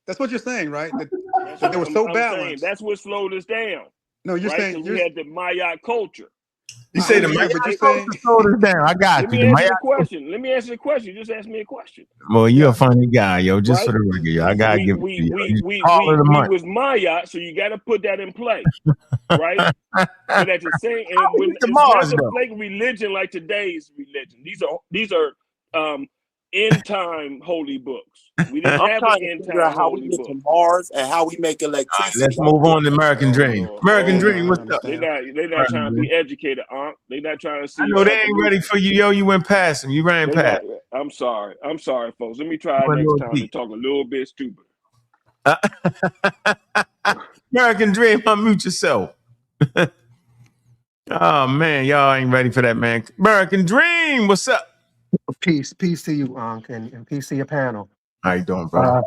That's what you're saying, right? That's That what they were so I'm saying. balanced. That's what slowed us down. No, you're Right? saying Because we had the Maya culture. You I say the understand, but you're Maya saying culture slowed us down. I got Let you. me The answer Maya the question. Let me answer the question. Just ask me a question. Well, you're yeah. a funny guy, yo. Just Right? for the record, yo. I gotta give it to you. You We the money. was Maya, so you got to put that in play, right? But at the same, How and we when get to it's not Mars a though? flake religion like today's religion. These are end time holy books. We didn't I'm have an trying to end figure time out how we holy get book. to Mars and how we make Let's electricity. move on to American Oh Dream. Lord, American oh Yeah, Dream, I what's Lord. up? understand. They're not trying to be educated, Unc. They're not trying to I see know they ain't ready evolution. for you, yo. You went past them. You ran They past. not. I'm sorry, folks. Let me You try went a next little time to deep. talk a little bit stupid. American Dream, unmute yourself. Oh man, y'all ain't ready for that, man. American Dream, what's up? Peace to you, Unc, and peace to your panel. How you doing, brother?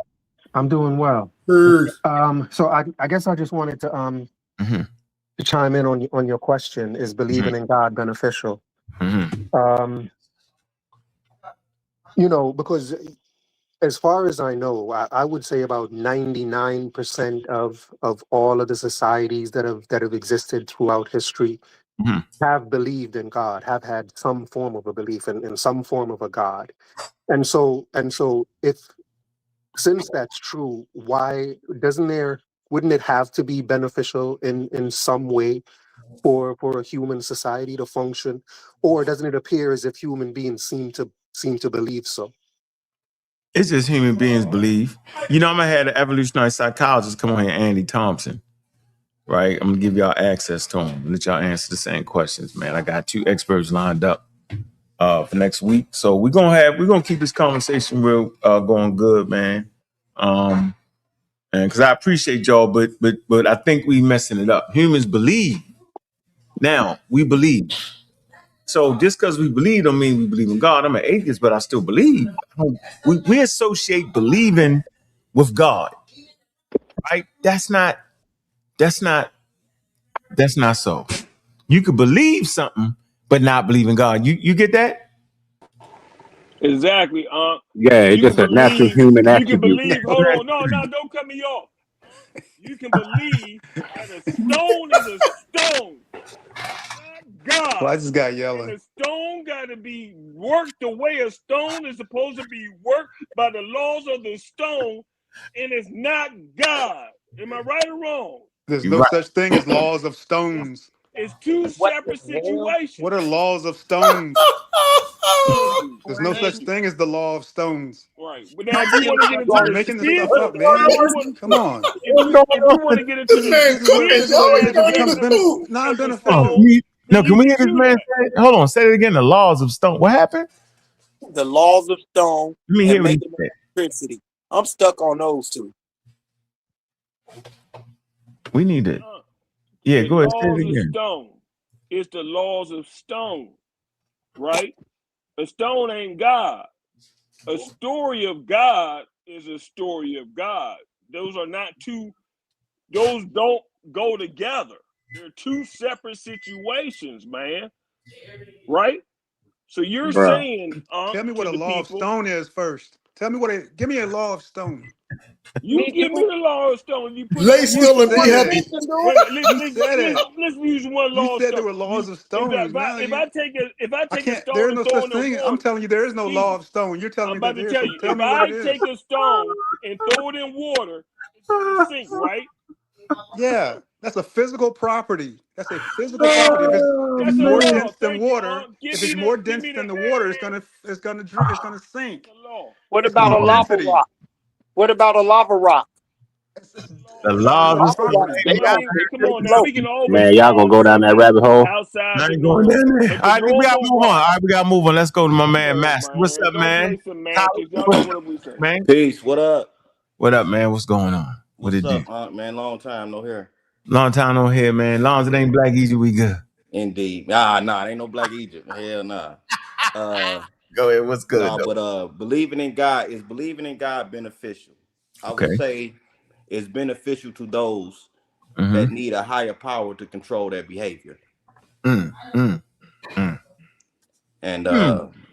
I'm doing well. Peace. So I guess I just wanted to Mhm. to chime in on your question: is believing in God beneficial? Mhm. Because as far as I know, I would say about 99% of all of the societies that have existed throughout history Mhm. have believed in God, have had some form of a belief in some form of a God. And so if since that's true, why wouldn't it have to be beneficial in some way for a human society to function? Or doesn't it appear as if human beings seem to believe so? It's just human beings believe. You know, I'm gonna have an evolutionary psychologist come on here, Andy Thompson. Right? I'm gonna give y'all access to him and let y'all answer the same questions, man. I got 2 experts lined up for next week. So we're gonna keep this conversation real going good, man. And because I appreciate y'all, but I think we messing it up. Humans believe. Now we believe. So just because we believe don't mean we believe in God. I'm an atheist, but I still believe. We associate believing with God, right? That's not so. You could believe something, but not believe in God. You get that? Exactly, Unc. Yeah, it's You can just a natural believe. human You can attribute. believe. Hold on, no, don't cut me off. You can believe that a stone is a stone, not Well, God. I just got And yelling. a stone got to be worked the way a stone is supposed to be worked by the laws of the stone, and it's not God. Am I right or wrong? There's You're no right. such thing as laws of stones. It's two What the separate hell? What situations. are laws of stones? Thank you. There's no Thank such you. thing as the law of stones. Right. But now, if you want to get into You're the making this stuff up, spiritual, man. Come on. if you want to get into This the man This is where cooking. this is It's where already spiritual it turning into becomes food. of the non-beneficial. stone, No, then can you we can hear this do man that. say it? Hold on, say it again. The laws of stone. What happened? The laws of stone Let me and hear what he making said. electricity. I'm stuck on those two. We need it. Uh, Yeah, the go ahead. Say it laws of again. stone. It's the laws of stone, right? A stone ain't God. A story of God is a story of God. Those are not two, those don't go together. They're two separate situations, man. Right? So you're Bruh. saying, Tell me what to a the law of people, stone is first. Give me a law of stone. you give me the law of stone. You put it Lay in You one. still and be said One. it. happy. Wait a minute. You said it. Let's use one You law of said there stone. were laws of If stones. Now I I take a can't. There stone is and no throw such it in the thing. I'm water, telling you, there is no law easy. of stone. You're telling I'm me about that to there is. tell So you. tell If me what it I is. take a stone and throw it in water, it's gonna sink, right? Yeah, that's a physical property. That's a physical property. If it's That's a more law. dense than Thank you, water, Give if me it's more give dense me than the water, it's gonna sink. the law. What It's about a called lava density. rock? What about a lava rock? It's The laws That's of fine, but They got Come they on now, float. we can always Man, y'all gonna fall to go down that something rabbit hole? outside I the ain't going norm, down there. but All the right, we gotta normal move on. All rock. right, we gotta move on. Let's go to my man No, Master. What's man, up, don't man? play semantics. Y'all know what we say. Man, Peace. What up? what up, man? What's going on? What What's it do? up, man? Long time no here. Long time on here, man. Long as it ain't Black Easy, we good. Indeed. Nah, ain't no Black Egypt. Hell nah. Go ahead. What's good Nah, though? but believing in God beneficial? I would Okay. say it's beneficial to those Mm-hmm. that need a higher power to control their behavior. Mm, mm, mm. And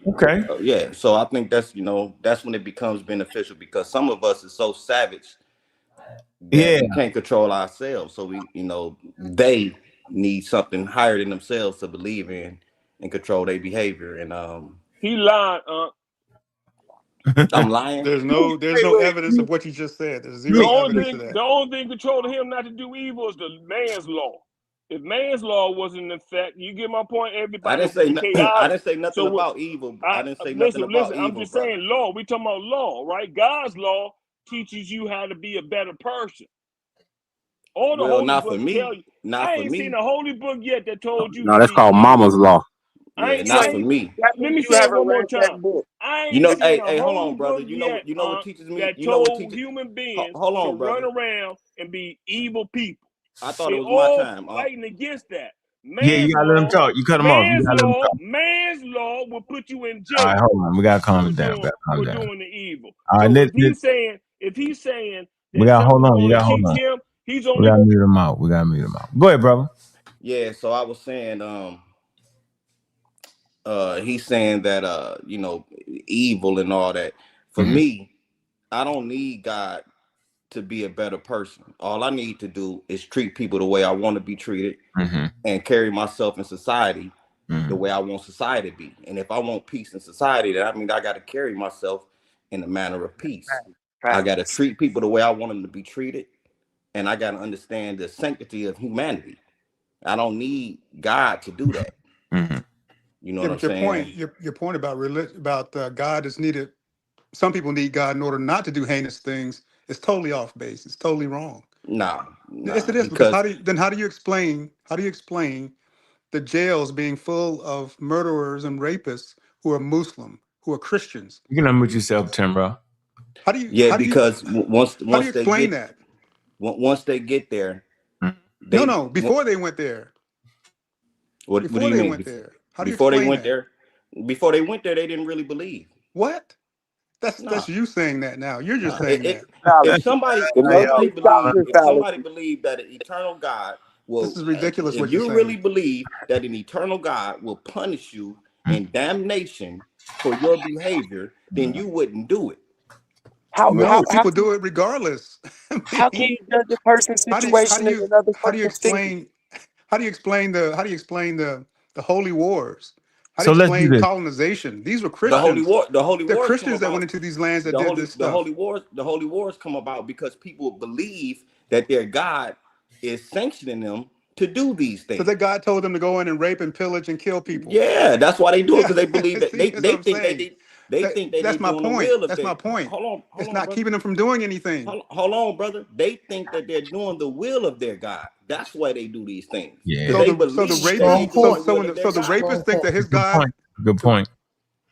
Okay. yeah, so I think that's when it becomes beneficial, because some of us is so savage that Yeah. we can't control ourselves. So they need something higher than themselves to believe in and control their behavior. And He lied. I'm lying. there's no evidence of what you just said. There's The zero Me. only evidence of thing, that. the only thing controlling him not to do evil is the man's law. If man's law was in effect, you get my point. I Everybody didn't would be say I chaos. didn't say nothing So about evil. I I didn't say nothing listen. about I'm evil, just brother. saying law. We talking about law, right? God's law teaches you how to be a better person. All the Well, holy not for books tell me. you. Not I for ain't seen me. a holy book yet that told you No, to that's be called evil. Mama's law. Yeah, not for me. That Let means me you say it haven't one more read that time. book. I ain't seen a Hey, hold holy on, brother. book yet You know what teaches me? that You know what told teaches? human beings Hold to on, run brother. around and be evil people. I thought it They was my all time. fighting against that. Yeah, you gotta let him talk. You cut him off. You gotta let him talk. Man's law will put you in All right, jail hold on. We gotta calm for it down. We doing gotta calm for it down. doing the evil. All right, So if he's saying we that gotta hold something's on. You going to gotta hold teach on. him, he's We only gotta mute him out. We gotta mute him out. Go ahead, brother. Yeah, so I was saying, he's saying that evil and all that. For Mm-hmm. me, I don't need God to be a better person. All I need to do is treat people the way I want to be treated Mm-hmm. and carry myself in society Mm-hmm. the way I want society to be. And if I want peace in society, then I mean I got to carry myself in a manner of peace. I got to Facts. treat people the way I want them to be treated, and I got to understand the sanctity of humanity. I don't need God to do that. Mm-hmm. You know Yeah, what I'm but your point, saying? your point about God is needed. Some people need God in order not to do heinous things. It's totally off base. It's totally wrong. Nah, Yes, nah, it is, because because how do you explain the jails being full of murderers and rapists who are Muslim, who are Christians? You can unmute yourself, Tim, bro. How do you yeah, how do you because how do you once they explain get that? once they get there, they No, before they went there. what do Before you they mean? went there. How do you Before they explain went that? there, before they went there, they didn't really believe. What? Nah, That's you saying that now. You're just nah. saying that. If Fallacy. somebody The Muslim doctrine if somebody fallacy. believed that an eternal God This will, is ridiculous if what you're you really saying. believe that an eternal God will punish you in damnation for your behavior, then you wouldn't do it. How No, how how people do it regardless. I how can mean, you judge a person's situation in another how do you person's sin? explain the holy wars? How do you So let's do explain this. colonization? These were Christians. The holy They're wars come Christians that about. went into these lands that did this stuff. The holy wars come about because people believe that their God is sanctioning them to do these So that things. God told them to go in and rape and pillage and kill people. Yeah, that's why they do it, Yeah, because they believe that see, that's what I'm saying. they think that they That's my doing the point. will of That's their. my point. Hold It's on, not brother. keeping them from doing anything. Hold on, brother. They think that they're doing the will of their God. That's why they do these things, Yeah. because So they the believe that rapist, they're Strong doing point. the will of their the God. rapist Strong think point. that his Good God, point. Good the, point.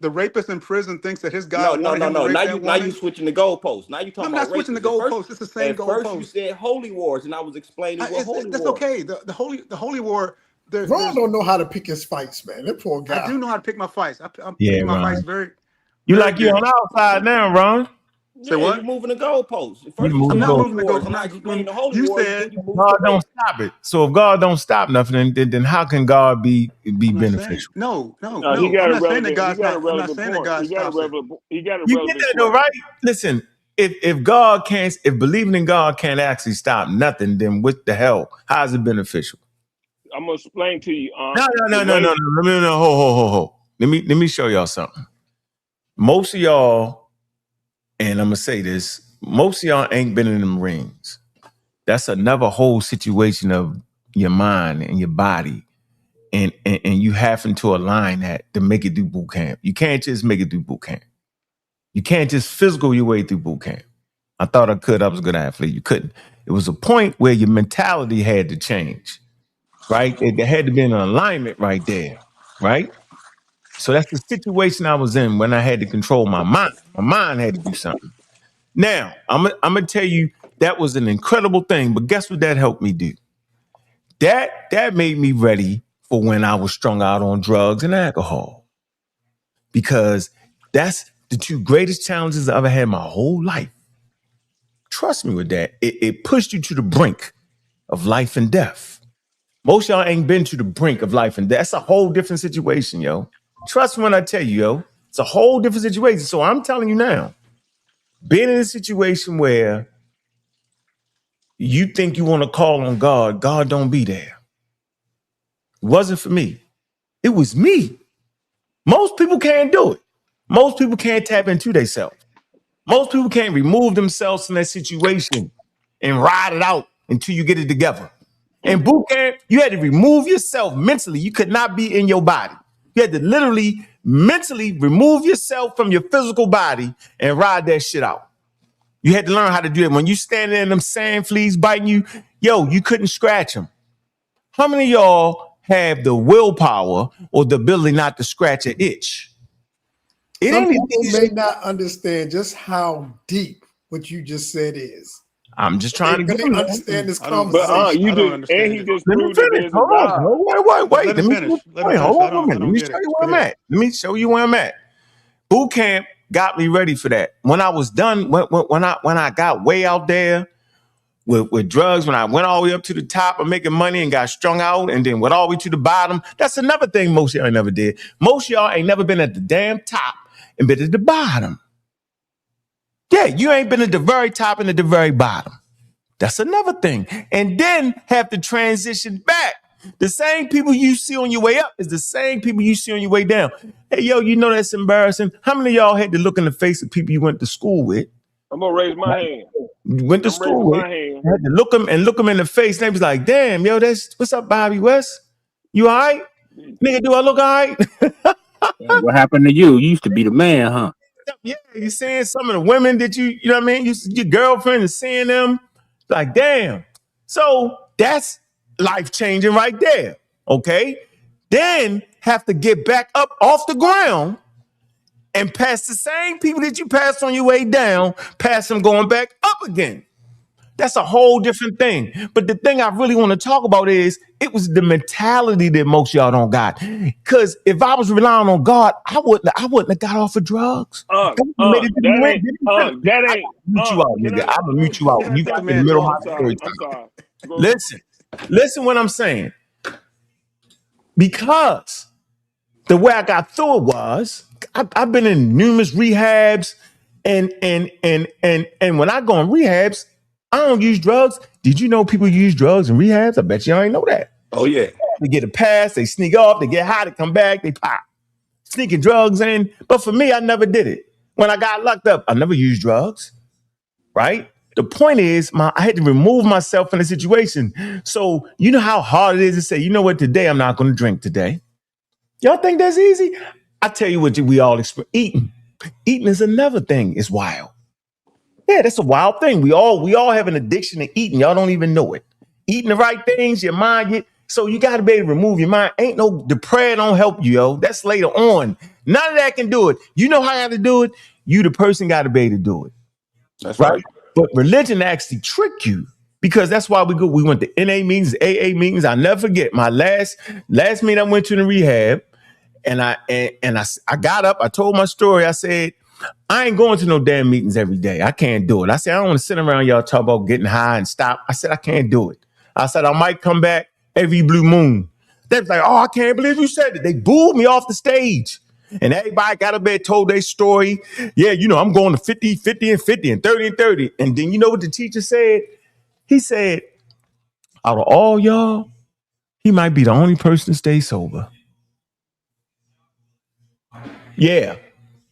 the rapist in prison thinks that his No, God no, wanted no, him to no. rape that Now you woman. switching the goalposts. Now you No, talking I'm about not switching the rapists. goalposts. It's the same At first you goalposts. said holy wars, and I was explaining what holy That's wars. okay. The holy war. Ron There's don't know how to pick his fights, man. That poor I guy. do know how to pick my fights. I'm Yeah, picking my fights Ron. very, You very like you on good. our side now, Ron. Say Yeah, you what? moving the goalposts. You First you I'm moving said not goals. holy moving the goal. wars, I'm and I not. explained the holy You wars, and then said you moved to God don't rape. stop it. So if God don't stop nothing, then how can God be I'm not saying beneficial? no. He no. got I'm a not saying that relevant. He God's got a not. I'm not relevant saying that point. God stops it. He got a You get relevant that though, question. right? Listen, if God can't, if believing in God can't actually stop nothing, then what the hell? How is it beneficial? I'm gonna explain to you. No, The no, no, no, way no, no, no, ho. Let me show y'all something. Most of y'all, and I'm gonna say this, most of y'all ain't been in them rings. That's another whole situation of your mind and your body. And you having to align that to make it through boot camp. You can't just make it through boot camp. You can't just physical your way through boot camp. I thought I could. I was a good athlete. You couldn't. It was a point where your mentality had to change, right? There had to be an alignment right there, right? So that's the situation I was in when I had to control my mind. My mind had to do something. Now, I'm going to tell you that was an incredible thing, but guess what that helped me do? That made me ready for when I was strung out on drugs and alcohol. Because that's the two greatest challenges I ever had in my whole life. Trust me with that. It pushed you to the brink of life and death. Most y'all ain't been to the brink of life and death. That's a whole different situation, yo. Trust me when I tell you, yo. It's a whole different situation. So I'm telling you now, being in a situation where you think you want to call on God, God don't be there. It wasn't for me. It was me. Most people can't do it. Most people can't tap into themselves. Most people can't remove themselves from that situation and ride it out until you get it together. In boot camp, you had to remove yourself mentally. You could not be in your body. You had to literally mentally remove yourself from your physical body and ride that shit out. You had to learn how to do it. When you stand there and them sand fleas biting you, yo, you couldn't scratch them. How many of y'all have the willpower or the ability not to scratch an itch? Some people may not understand just how deep what you just said is. I'm just trying to get them understand this I don't conversation. You I don't just understand he it. just Let me proved that finish. there's a Hold on, God. bro. Wait. Let him finish. Let him finish. Hold I on a minute. don't Let me get show it. you Go where I'm ahead. at. Let me show you where I'm at. Boot camp got me ready for that. When I was done, when I got way out there with drugs, when I went all the way up to the top of making money and got strung out and then went all the way to the bottom, that's another thing most of y'all never did. Most of y'all ain't never been at the damn top and been at the bottom. Yeah, you ain't been at the very top and at the very bottom. That's another thing. And then have to transition back. The same people you see on your way up is the same people you see on your way down. Hey, yo, you know that's embarrassing. How many of y'all had to look in the face of people you went to school with? I'm gonna raise my hand. You went to I'm school raising with. my hand. You had to look them in the face. And they was like, damn, yo, what's up, Bobby West? You all right? Nigga, do I look all right? What happened to you? You used to be the man, huh? Yeah, you seeing some of the women that you know what I mean? Your girlfriend is seeing them. Like, damn. So that's life changing right there. Okay. Then have to get back up off the ground and pass the same people that you passed on your way down, pass them going back up again. That's a whole different thing. But the thing I really want to talk about is it was the mentality that most y'all don't got. Because if I was relying on God, I wouldn't have got off of drugs. Made it to the win. That I ain't. mute you out, nigga. I'm gonna mute you out. Can I You talk? got in the middle of my I'm sorry. story I'm time. sorry. Go ahead. Listen what I'm saying. Because the way I got through it was I've been in numerous rehabs, and when I go in rehabs, I don't use drugs. Did you know people use drugs in rehabs? I bet you ain't know that. Oh yeah. They get a pass, they sneak off, they get high, they come back, they pop. Sneaking drugs in. But for me, I never did it. When I got locked up, I never used drugs. Right? The point is, I had to remove myself from the situation. So you know how hard it is to say, you know what, today I'm not going to drink today. Y'all think that's easy? I tell you what, we all experience. Eating is another thing. It's wild. Yeah, that's a wild thing. We all have an addiction to eating. Y'all don't even know it. Eating the right things, your mind so you got to be able to remove your mind. Ain't no, the prayer don't help you, yo. That's later on. None of that can do it. You know how I got to do it? You, the person, got to be able to do it. That's right. But religion actually trick you, because that's why we went to NA meetings, AA meetings. I'll never forget my last meeting I went to in the rehab, and I got up, I told my story. I said, I ain't going to no damn meetings every day. I can't do it. I said, I don't want to sit around y'all talk about getting high and stop. I said, I can't do it. I said, I might come back every blue moon. They was like, oh, I can't believe you said it. They booed me off the stage. And everybody got up there, told their story. Yeah, you know, I'm going to 50, 50, and 50, and 30, and 30. And then you know what the teacher said? He said, out of all y'all, he might be the only person to stay sober. Yeah,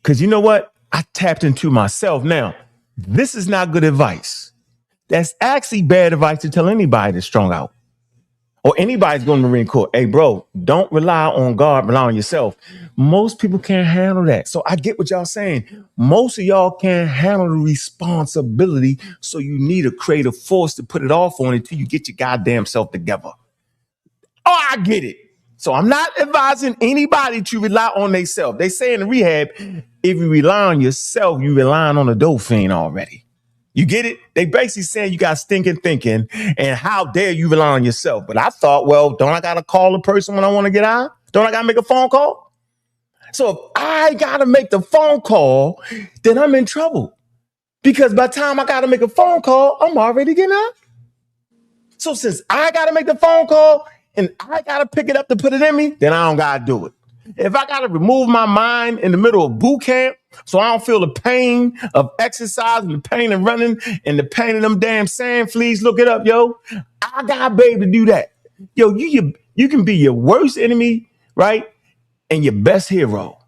because you know what? I tapped into myself. Now, this is not good advice. That's actually bad advice to tell anybody that's strung out. Or anybody's going to the Marine Corps. Hey, bro, don't rely on God, rely on yourself. Most people can't handle that. So I get what y'all saying. Most of y'all can't handle the responsibility. So you need a creative force to put it off on until you get your goddamn self together. Oh, I get it. So I'm not advising anybody to rely on themselves. They say in the rehab, if you rely on yourself, you relying on a dolphin already. You get it? They basically saying you got stinking thinking, and how dare you rely on yourself? But I thought, well, don't I gotta call a person when I want to get out? Don't I gotta make a phone call? So if I gotta make the phone call, then I'm in trouble. Because by the time I gotta make a phone call, I'm already getting out. So since I gotta make the phone call and I gotta pick it up to put it in me, then I don't gotta do it. If I gotta remove my mind in the middle of boot camp so I don't feel the pain of exercise and the pain of running and the pain of them damn sand fleas, look it up, yo. I gotta be able to do that. Yo, you can be your worst enemy, right? And your best hero.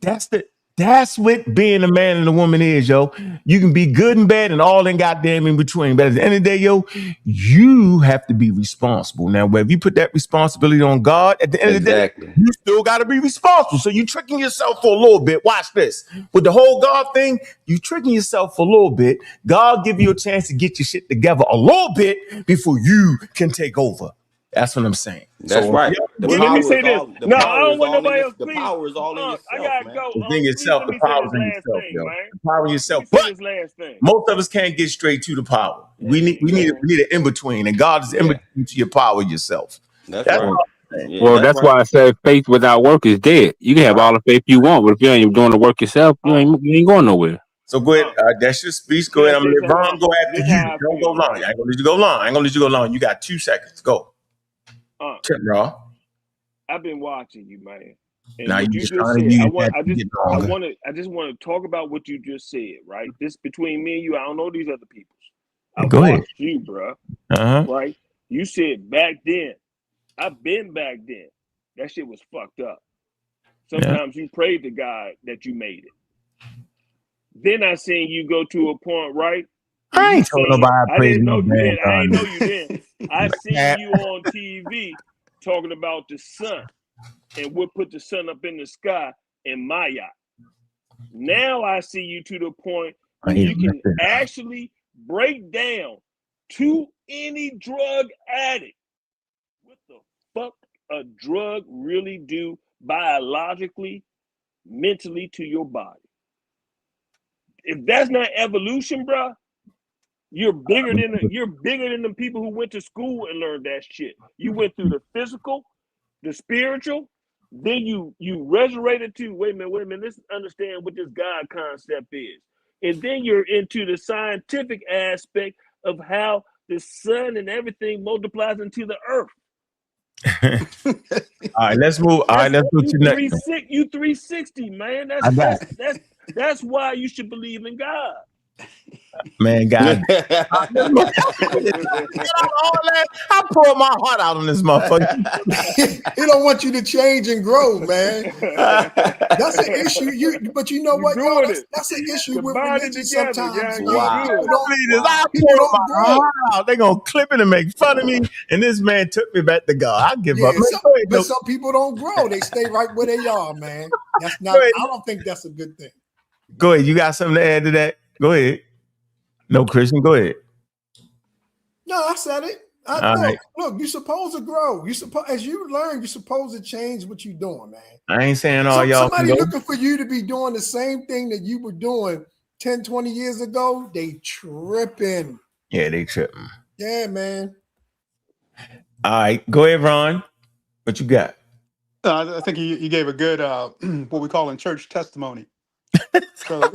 That's what being a man and a woman is, yo. You can be good and bad and all in goddamn in between. But at the end of the day, yo, you have to be responsible. Now, whether you put that responsibility on God, at the end of the day, you still got to be responsible. So you tricking yourself for a little bit. Watch this. With the whole God thing, you tricking yourself for a little bit. God give you a chance to get your shit together a little bit before you can take over. That's what I'm saying. That's right. Well, let me say this. No, I don't want nobody else. The power is all in yourself, I gotta go. The thing itself, the power is in yourself, yo. The power in yourself. Let me say this last thing. Most of us can't get straight to the power. We need an in between, and God is in between to your power yourself. That's right. Yeah, well, that's why I said faith without work is dead. You can have all the faith you want, but if you ain't doing the work yourself, you ain't going nowhere. So go ahead. That's your speech. Go ahead. I'm gonna let Ron go after you. Don't go long. I ain't gonna let you go long. I ain't gonna let you go long. You got 2 seconds. Go. Check, Raw. I've been watching you, man. And now what you just said, I just want to talk about what you just said, right? This between me and you. I don't know these other people. I watched you, bro. Right? You said back then. I've been back then. That shit was fucked up. Sometimes you prayed to God that you made it. Then I seen you go to a point, right? I ain't told nobody I didn't know you did. I didn't know you did. I seen you on TV talking about the sun and what put the sun up in the sky in my yacht. Now I see you to the point where you can actually break down to any drug addict what the fuck a drug really do biologically, mentally to your body. If that's not evolution, bro, you're bigger than the people who went to school and learned that shit. You went through the physical, the spiritual, then you resurrected to wait a minute, let's understand what this God concept is. And then you're into the scientific aspect of how the sun and everything multiplies into the earth. All right, let's move. All right, let's move to next. You 360, man. That's why you should believe in God. Man, God. I poured my heart out on this motherfucker. He don't want you to change and grow, man. That's an issue. But you know what, y'all? That's an issue with religion sometimes. People don't grow. They're going to clip it and make fun of me. And this man took me back to God. I give up. But some people don't grow. They stay right where they are, man. That's not. I don't think that's a good thing. Go ahead. You got something to add to that? Go ahead. No, Christian, go ahead. No, I said it. Look, you're supposed to grow. As you learn, you're supposed to change what you're doing, man. I ain't saying all y'all. Somebody looking for you to be doing the same thing that you were doing 10, 20 years ago, they tripping. Yeah, they tripping. Yeah, man. All right, go ahead, Ron. What you got? I think you gave a good what we call in church testimony. So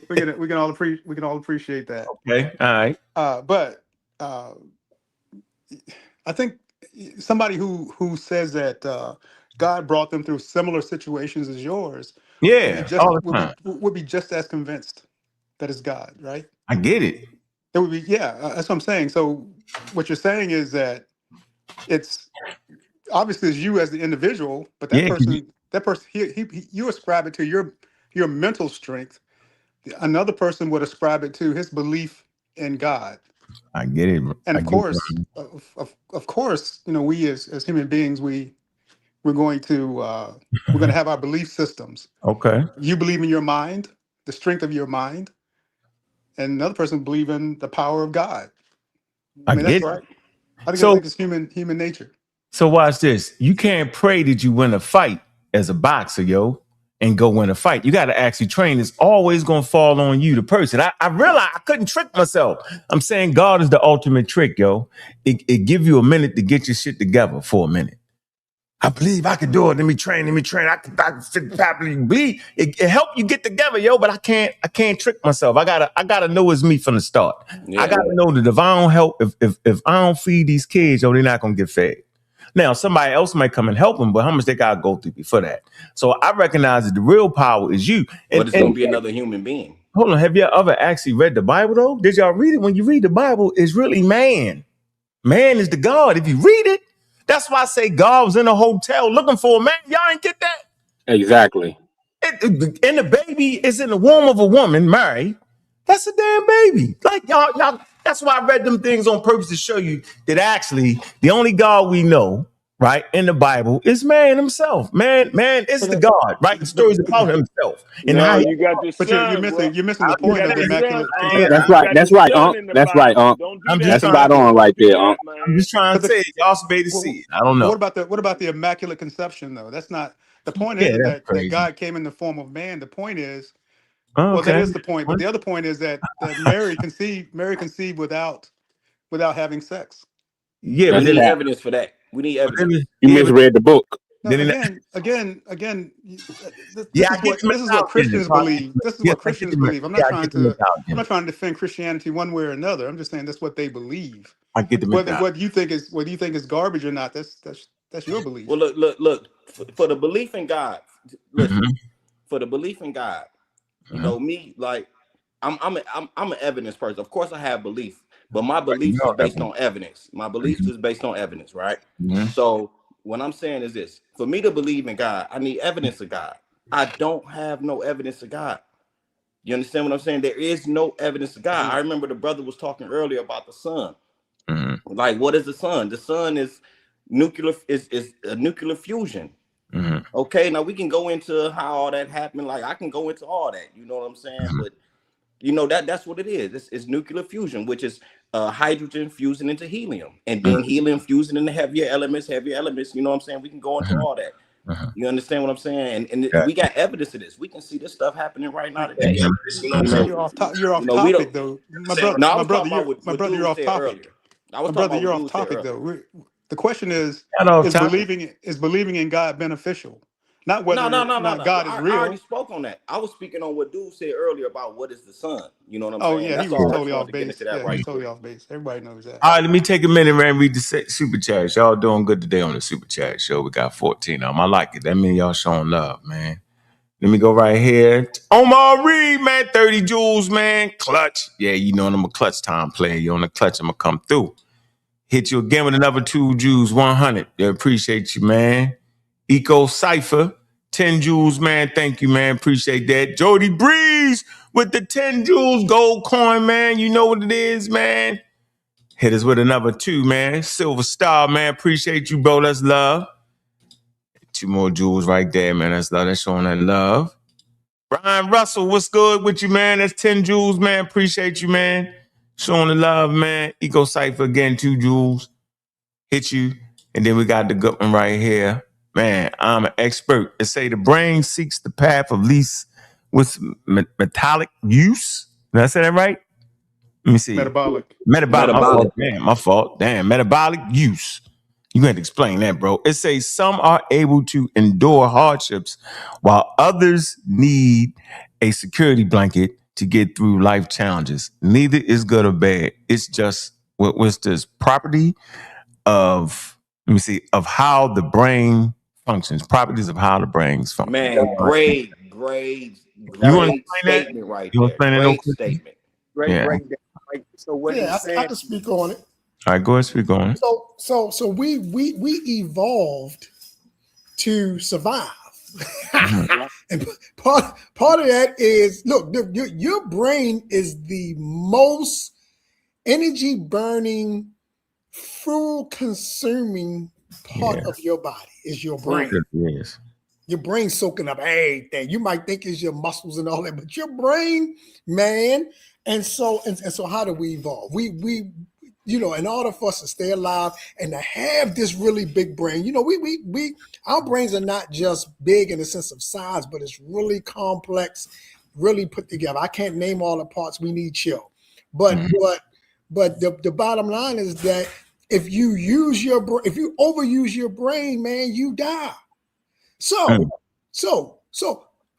we can all appreciate that. Okay, all right. But I think somebody who says that God brought them through similar situations as yours, would be just as convinced that it's God, right? I get it. It would be, that's what I'm saying. So what you're saying is that it's obviously it's you as the individual, but that person, you ascribe it to your mental strength. Another person would ascribe it to his belief in God. I get it. And of course, we as human beings, we we're going to have our belief systems. Okay. You believe in your mind, the strength of your mind, and another person believe in the power of God. I I mean, get that's it. right. I So think it's human nature. so watch this. You can't pray that you win a fight as a boxer, yo, and go win a fight. You got to actually train. It's always going to fall on you, the person. I realized I couldn't trick myself. I'm saying God is the ultimate trick, yo. It give you a minute to get your shit together for a minute. I believe I can do it. Let me train. I can fit properly. Believe it help you get together, yo. But I can't trick myself. I gotta know it's me from the start. Yeah. I gotta know that if I don't help, if I don't feed these kids, yo, they're not gonna get fed. Now somebody else might come and help them, but how much they gotta go through before that? So I recognize that the real power is you. But it's gonna be another human being. Hold on, have you ever actually read the Bible though? Did y'all read it? When you read the Bible, it's really man. Man is the God. If you read it. That's why I say God was in a hotel looking for a man. Y'all ain't get that? Exactly. And the baby is in the womb of a woman, Mary. That's a damn baby. Like y'all. That's why I read them things on purpose to show you that actually the only God we know, right, in the Bible is man himself. Man is the God, right? The stories about himself and No, how he. you got the But son, bro. you're missing the You point got of the the son. immaculate That's You conception. right. got That's the right, son Unc. in the That's right, Bible. Unc. Don't do I'm that, just That's trying. spot man. on Don't right do there, that, Unc. I'm man. just trying But to say it. Y'all should be able to see it. I don't know. what about the immaculate conception though? That's not the point. Yeah, Isn't that's that crazy. God came in the form of man? The point is, Oh, well, that okay. is the point. But the other point is that Mary conceived without having sex. Yeah, but We That's then, need cap. evidence for that. We need but then, evidence. You yeah, but misread the book. No, then, again. yeah, I get the This is what mentality. Christians believe. This is Yes, what I get Christians believe. yeah, I get the I'm mentality. not trying to defend Christianity one way or another. I'm just saying that's what they believe. I get the Whether mentality. what you think is garbage or not, that's your Well, belief. look. For the belief in God, listen. Mm-hmm. For the belief in God, you Mm-hmm. know me. Like I'm an evidence person. Of course, I have belief, but my Right. You beliefs is know that based one. on evidence. My beliefs is based on evidence, right? Mm-hmm. So what I'm saying is this: for me to believe in God, I need evidence of God. I don't have no evidence of God. You understand what I'm saying? There is no evidence of God. I remember the brother was talking earlier about the sun. Mm-hmm. Like, what is the sun? The sun is nuclear is a nuclear fusion. Mm-hmm. Okay, now we can go into how all that happened. Like, I can go into all that, you know what I'm saying? But you know that's what it is. It's nuclear fusion, which is hydrogen fusing into helium, and then helium fusing into heavier elements. You know what I'm saying? We can go into Mm-hmm. all that. Mm-hmm. You understand what I'm saying? And Yeah. we got evidence of this. We can see this stuff happening right now today. You know, Mm-hmm. so You're off we topic don't. though, No, I was talking about My what brother, you're dude off said earlier. topic. I was My talking brother, about you're what off dude said topic earlier. though. The question is Not off topic. is believing in God beneficial? Not No, whether no, or no, no, not no. God is I already real. spoke on that. I was speaking on what dude said earlier about what is the sun. You know what I'm Oh saying? yeah, he That's was all. I totally just wanted off to get base. into that Yeah, he right was totally quick. off base. Everybody knows that. All right, let me take a minute, man, and read the super chat. Y'all doing good today on the super chat show. We got 14 of them. I like it. That means y'all showing love, man. Let me go right here. Omar Reed, man, 30 joules, man. Clutch. Yeah, you know I'm a clutch time player. You on the clutch, I'm going to come through. Hit you again with another 2 joules, 100. Yeah, appreciate you, man. Eco Cypher, 10 joules, man. Thank you, man. Appreciate that. Jody Breeze with the 10 joules gold coin, man. You know what it is, man. Hit us with another 2, man. Silver Star, man. Appreciate you, bro. That's love. 2 more jewels right there, man. That's love. That's showing that love. Brian Russell, what's good with you, man? That's 10 jewels, man. Appreciate you, man. Showing the love, man. Eco Cypher again, 2 jewels. Hit you. And then we got the good one right here. Man, I'm an expert. They say the brain seeks the path of least with metallic use. Did I say that right? Let me see. Metabolic. Metabolic. My Metabolic. fault. Damn, my fault. Damn, metabolic use. You got to explain that, bro. It says some are able to endure hardships while others need a security blanket to get through life challenges. Neither is good or bad. It's just what's this property of, let me see, of how the brain functions. Properties of how the brains function. Man, great You want to explain that? statement right You want to there. explain that, no Great Christian? statement. Great Yeah. breakdown. Right? So what Yeah, he's I saying. can speak on it. All right, go ahead, speak on it. So we evolved to survive. And part of that is, look, your brain is the most energy burning, fuel consuming part of your body is your brain. Yes. Your brain soaking up everything. You might think it's your muscles and all that, but your brain, man. And so how do we evolve? We in order for us to stay alive and to have this really big brain, we our brains are not just big in the sense of size, but it's really complex, really put together. I can't name all the parts. We need chill. But the bottom line is that if you overuse your brain, man, you die. So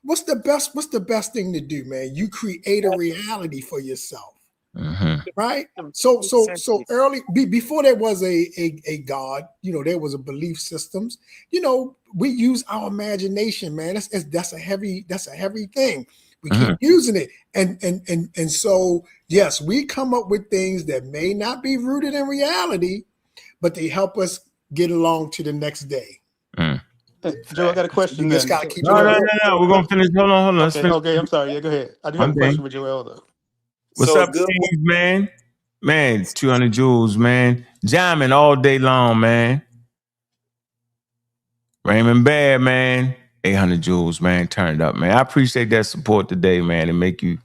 what's the best thing to do, man? You create a reality for yourself. Right? So early before there was a God, there was a belief systems. We use our imagination, man. That's a heavy thing. We keep using it. And so yes, we come up with things that may not be rooted in reality, but they help us get along to the next day. Joe, I got a question. No. We're gonna finish. Hold on. Okay, I'm sorry. Yeah, go ahead. I do have a question for Joel though. What's up, James, man? Man, it's 200 joules, man. Jamming all day long, man. Raymond Bear, man. 800 joules, man. Turn it up, man. I appreciate that support today, man. It make it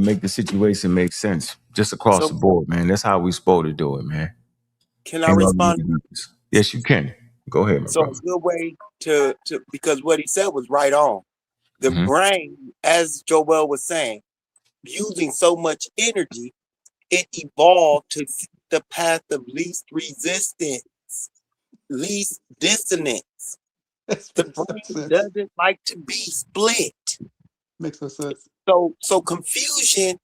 make the situation make sense just across the board, man. That's how we supposed to do it, man. Can I respond? Yes, you can. Go ahead, my brother. A good way to because what he said was right on. The brain, as Joel was saying, using so much energy, it evolved to seek the path of least resistance, least dissonance. The brain doesn't like to be split. Makes no sense. So confusion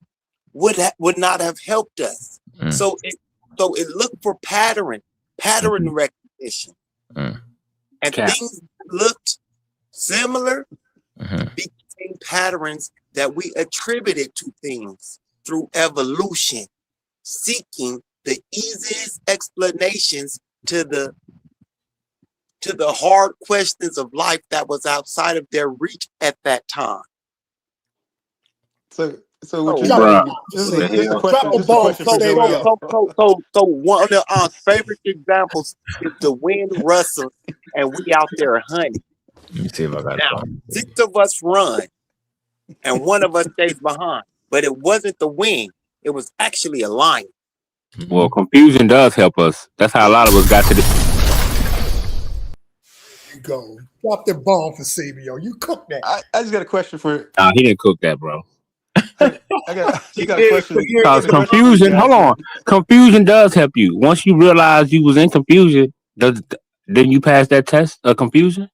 would not have helped us. So it looked for pattern recognition. And things that looked similar became patterns that we attributed to things through evolution, seeking the easiest explanations to the hard questions of life that was outside of their reach at that time. So what you're saying, just a question. So one of the favorite examples is the wind rustling and we out there hunting. Let me see if I got now, 6 of us run and 1 of us stays behind, but it wasn't the wind; it was actually a lion. Well, confusion does help us. That's how a lot of us got to this. You go drop the bomb for Sabio. You cooked that. I just got a question for. Nah, he didn't cook that, bro. I got a question. Because confusion, hold on. Confusion does help you. Once you realize you was in confusion, then you pass that test of confusion.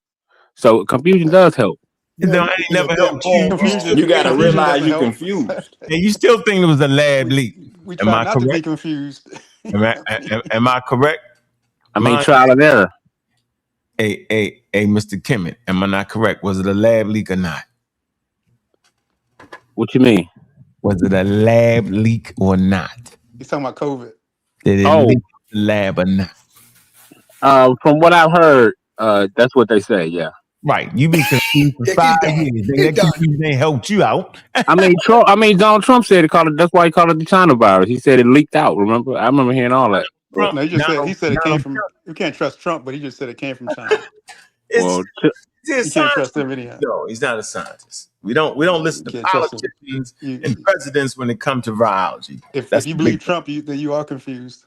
So confusion does help. It never helped you. You gotta realize you're confused. And you still think it was a lab leak. We try not to be confused. Am I correct? I mean, trial and error. Hey, Mr. Kimmett, am I not correct? Was it a lab leak or not? What you mean? Was it a lab leak or not? He's talking about COVID. Did it leak the lab or not? From what I've heard, that's what they say. Yeah. Right. You be confused for 5 years. That confusion ain't helped you out. I mean, Donald Trump said that's why he called it the China virus. He said it leaked out. Remember? I remember hearing all that. No, he said it came from. You can't trust Trump, but he just said it came from China. You can't trust him anyhow. No, he's not a scientist. We don't listen to politicians and presidents when it comes to virology. If you believe Trump, then you are confused.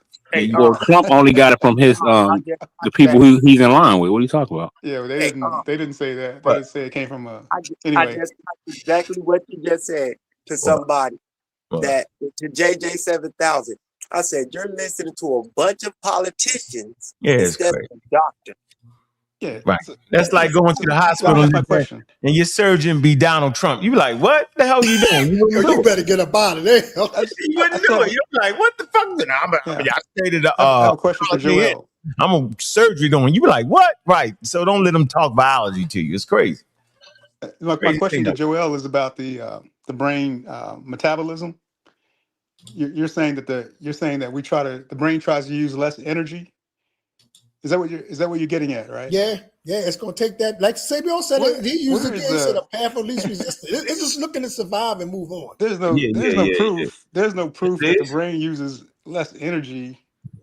Well, Trump only got it from his the people who he's in line with. What are you talking about? Yeah, well, they didn't say that. They didn't say it came from anyway. I just exactly what you just said to somebody that to JJ 7000. I said you're listening to a bunch of politicians instead of a doctor. Yeah, right. That's like going to the hospital and your surgeon be Donald Trump. You be like, what the hell are you doing? You better get up out of there. You wouldn't do it. You're like, what the fuck? I stated I have a question for Joel. I'm a surgery doing. You be like, what? Right. So don't let them talk biology to you. It's crazy. My question to Joel is about the brain metabolism. You're saying that the brain tries to use less energy. Is that what you're getting at, right? Yeah, it's gonna take that. Like Sabio said, he used a path of least resistance. It's just looking to survive and move on. There's no proof. There's no proof that the brain uses less energy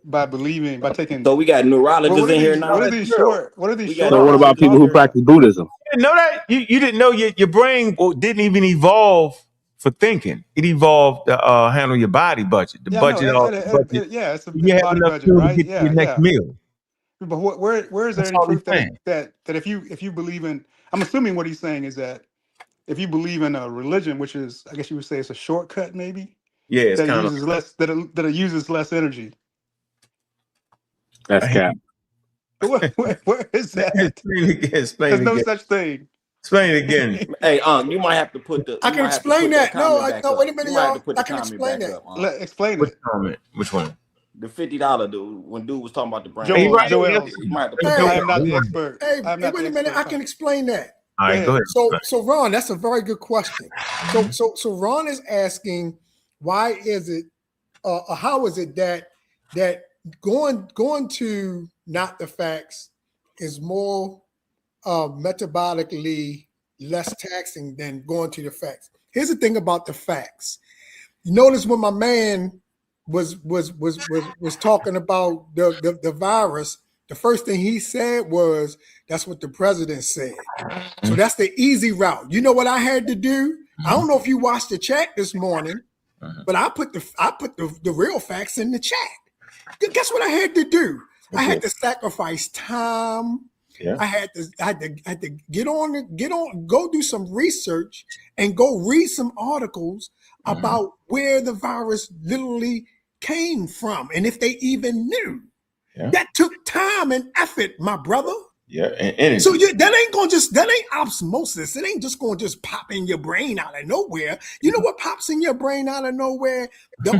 by believing, by taking. So we got neurologists in here now. What are these short? What are these short? So what about people who practice Buddhism? You didn't know that? You didn't know your brain didn't even evolve for thinking. It evolved to handle your body budget. The budget. It's a you have body enough budget, food right? to get to your next meal. But where is there any proof that if you believe in? I'm assuming what he's saying is that if you believe in a religion, which is, I guess you would say, it's a shortcut, maybe. Yeah, it's that uses less. That it uses less energy. That's cap. Where is that? There's no such thing. Explain it again. Hey, you might have to put the. I can explain that. No, wait a minute, y'all. I can explain that. Explain it. Comment? Which one? The $50 dude, when dude was talking about the brain. Joel, I am not the expert. Hey, wait a minute. I can explain that. All right, go ahead. So Ron, that's a very good question. So Ron is asking, why is it, how is it that going to not the facts is more metabolically less taxing than going to the facts? Here's the thing about the facts. You notice when my man was talking about the virus, the first thing he said was, that's what the president said. So that's the easy route. You know what I had to do? I don't know if you watched the chat this morning, but I put the real facts in the chat. Guess what I had to do? I had to sacrifice time. Yeah. I had to go do some research and go read some articles about where the virus literally came from and if they even knew. Yeah. That took time and effort, my brother. Yeah, and so that ain't osmosis. It ain't just going to just pop in your brain out of nowhere. You know what pops in your brain out of nowhere?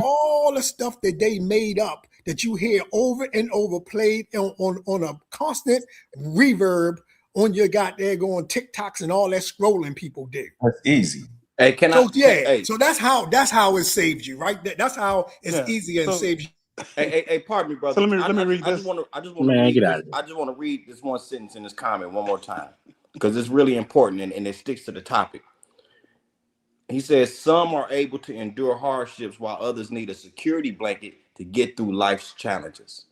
All the stuff that they made up that you hear over and over played on a constant reverb on your goddamn going TikToks and all that scrolling people do. That's easy. Hey, so that's how it saves you, right? That's how it's easy and saves you. Hey, pardon me, brother. So let me read this. I just want to read this one sentence in this comment one more time because it's really important and it sticks to the topic. He says, some are able to endure hardships while others need a security blanket to get through life's challenges.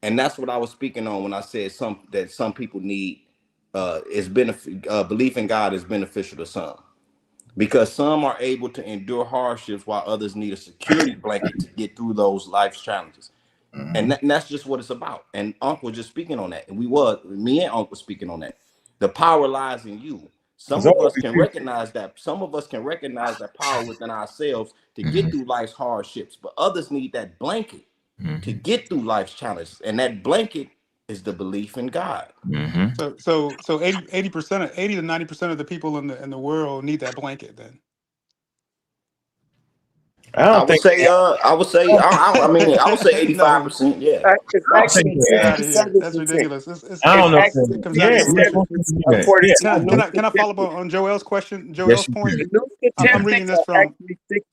And that's what I was speaking on when I said some people need belief in God is beneficial to some. Because some are able to endure hardships while others need a security blanket to get through those life's challenges. And that's just what it's about. And Uncle was just speaking on that. And me and Uncle speaking on that. The power lies in you. Some of us can recognize that. Some of us can recognize that power within ourselves to get through life's hardships. But others need that blanket to get through life's challenges. And that blanket is the belief in God. So 80% to 90% of the people in the world need that blanket then. I would say 85%. Yeah, that's ridiculous. I don't know. Can I follow up on Joel's question? Joel's point. I'm reading this from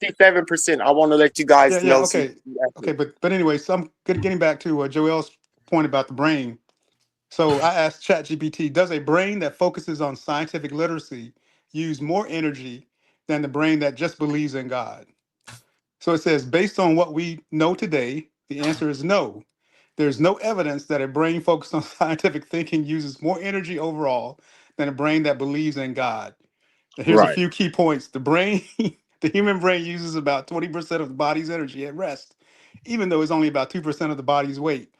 67%. I want to let you guys know. Okay, but anyway, so I'm getting back to Joel's point about the brain. So I asked ChatGPT, does a brain that focuses on scientific literacy use more energy than the brain that just believes in God? So it says, based on what we know today, the answer is no. There's no evidence that a brain focused on scientific thinking uses more energy overall than a brain that believes in God. And here's a few key points. The human brain uses about 20% of the body's energy at rest, even though it's only about 2% of the body's weight.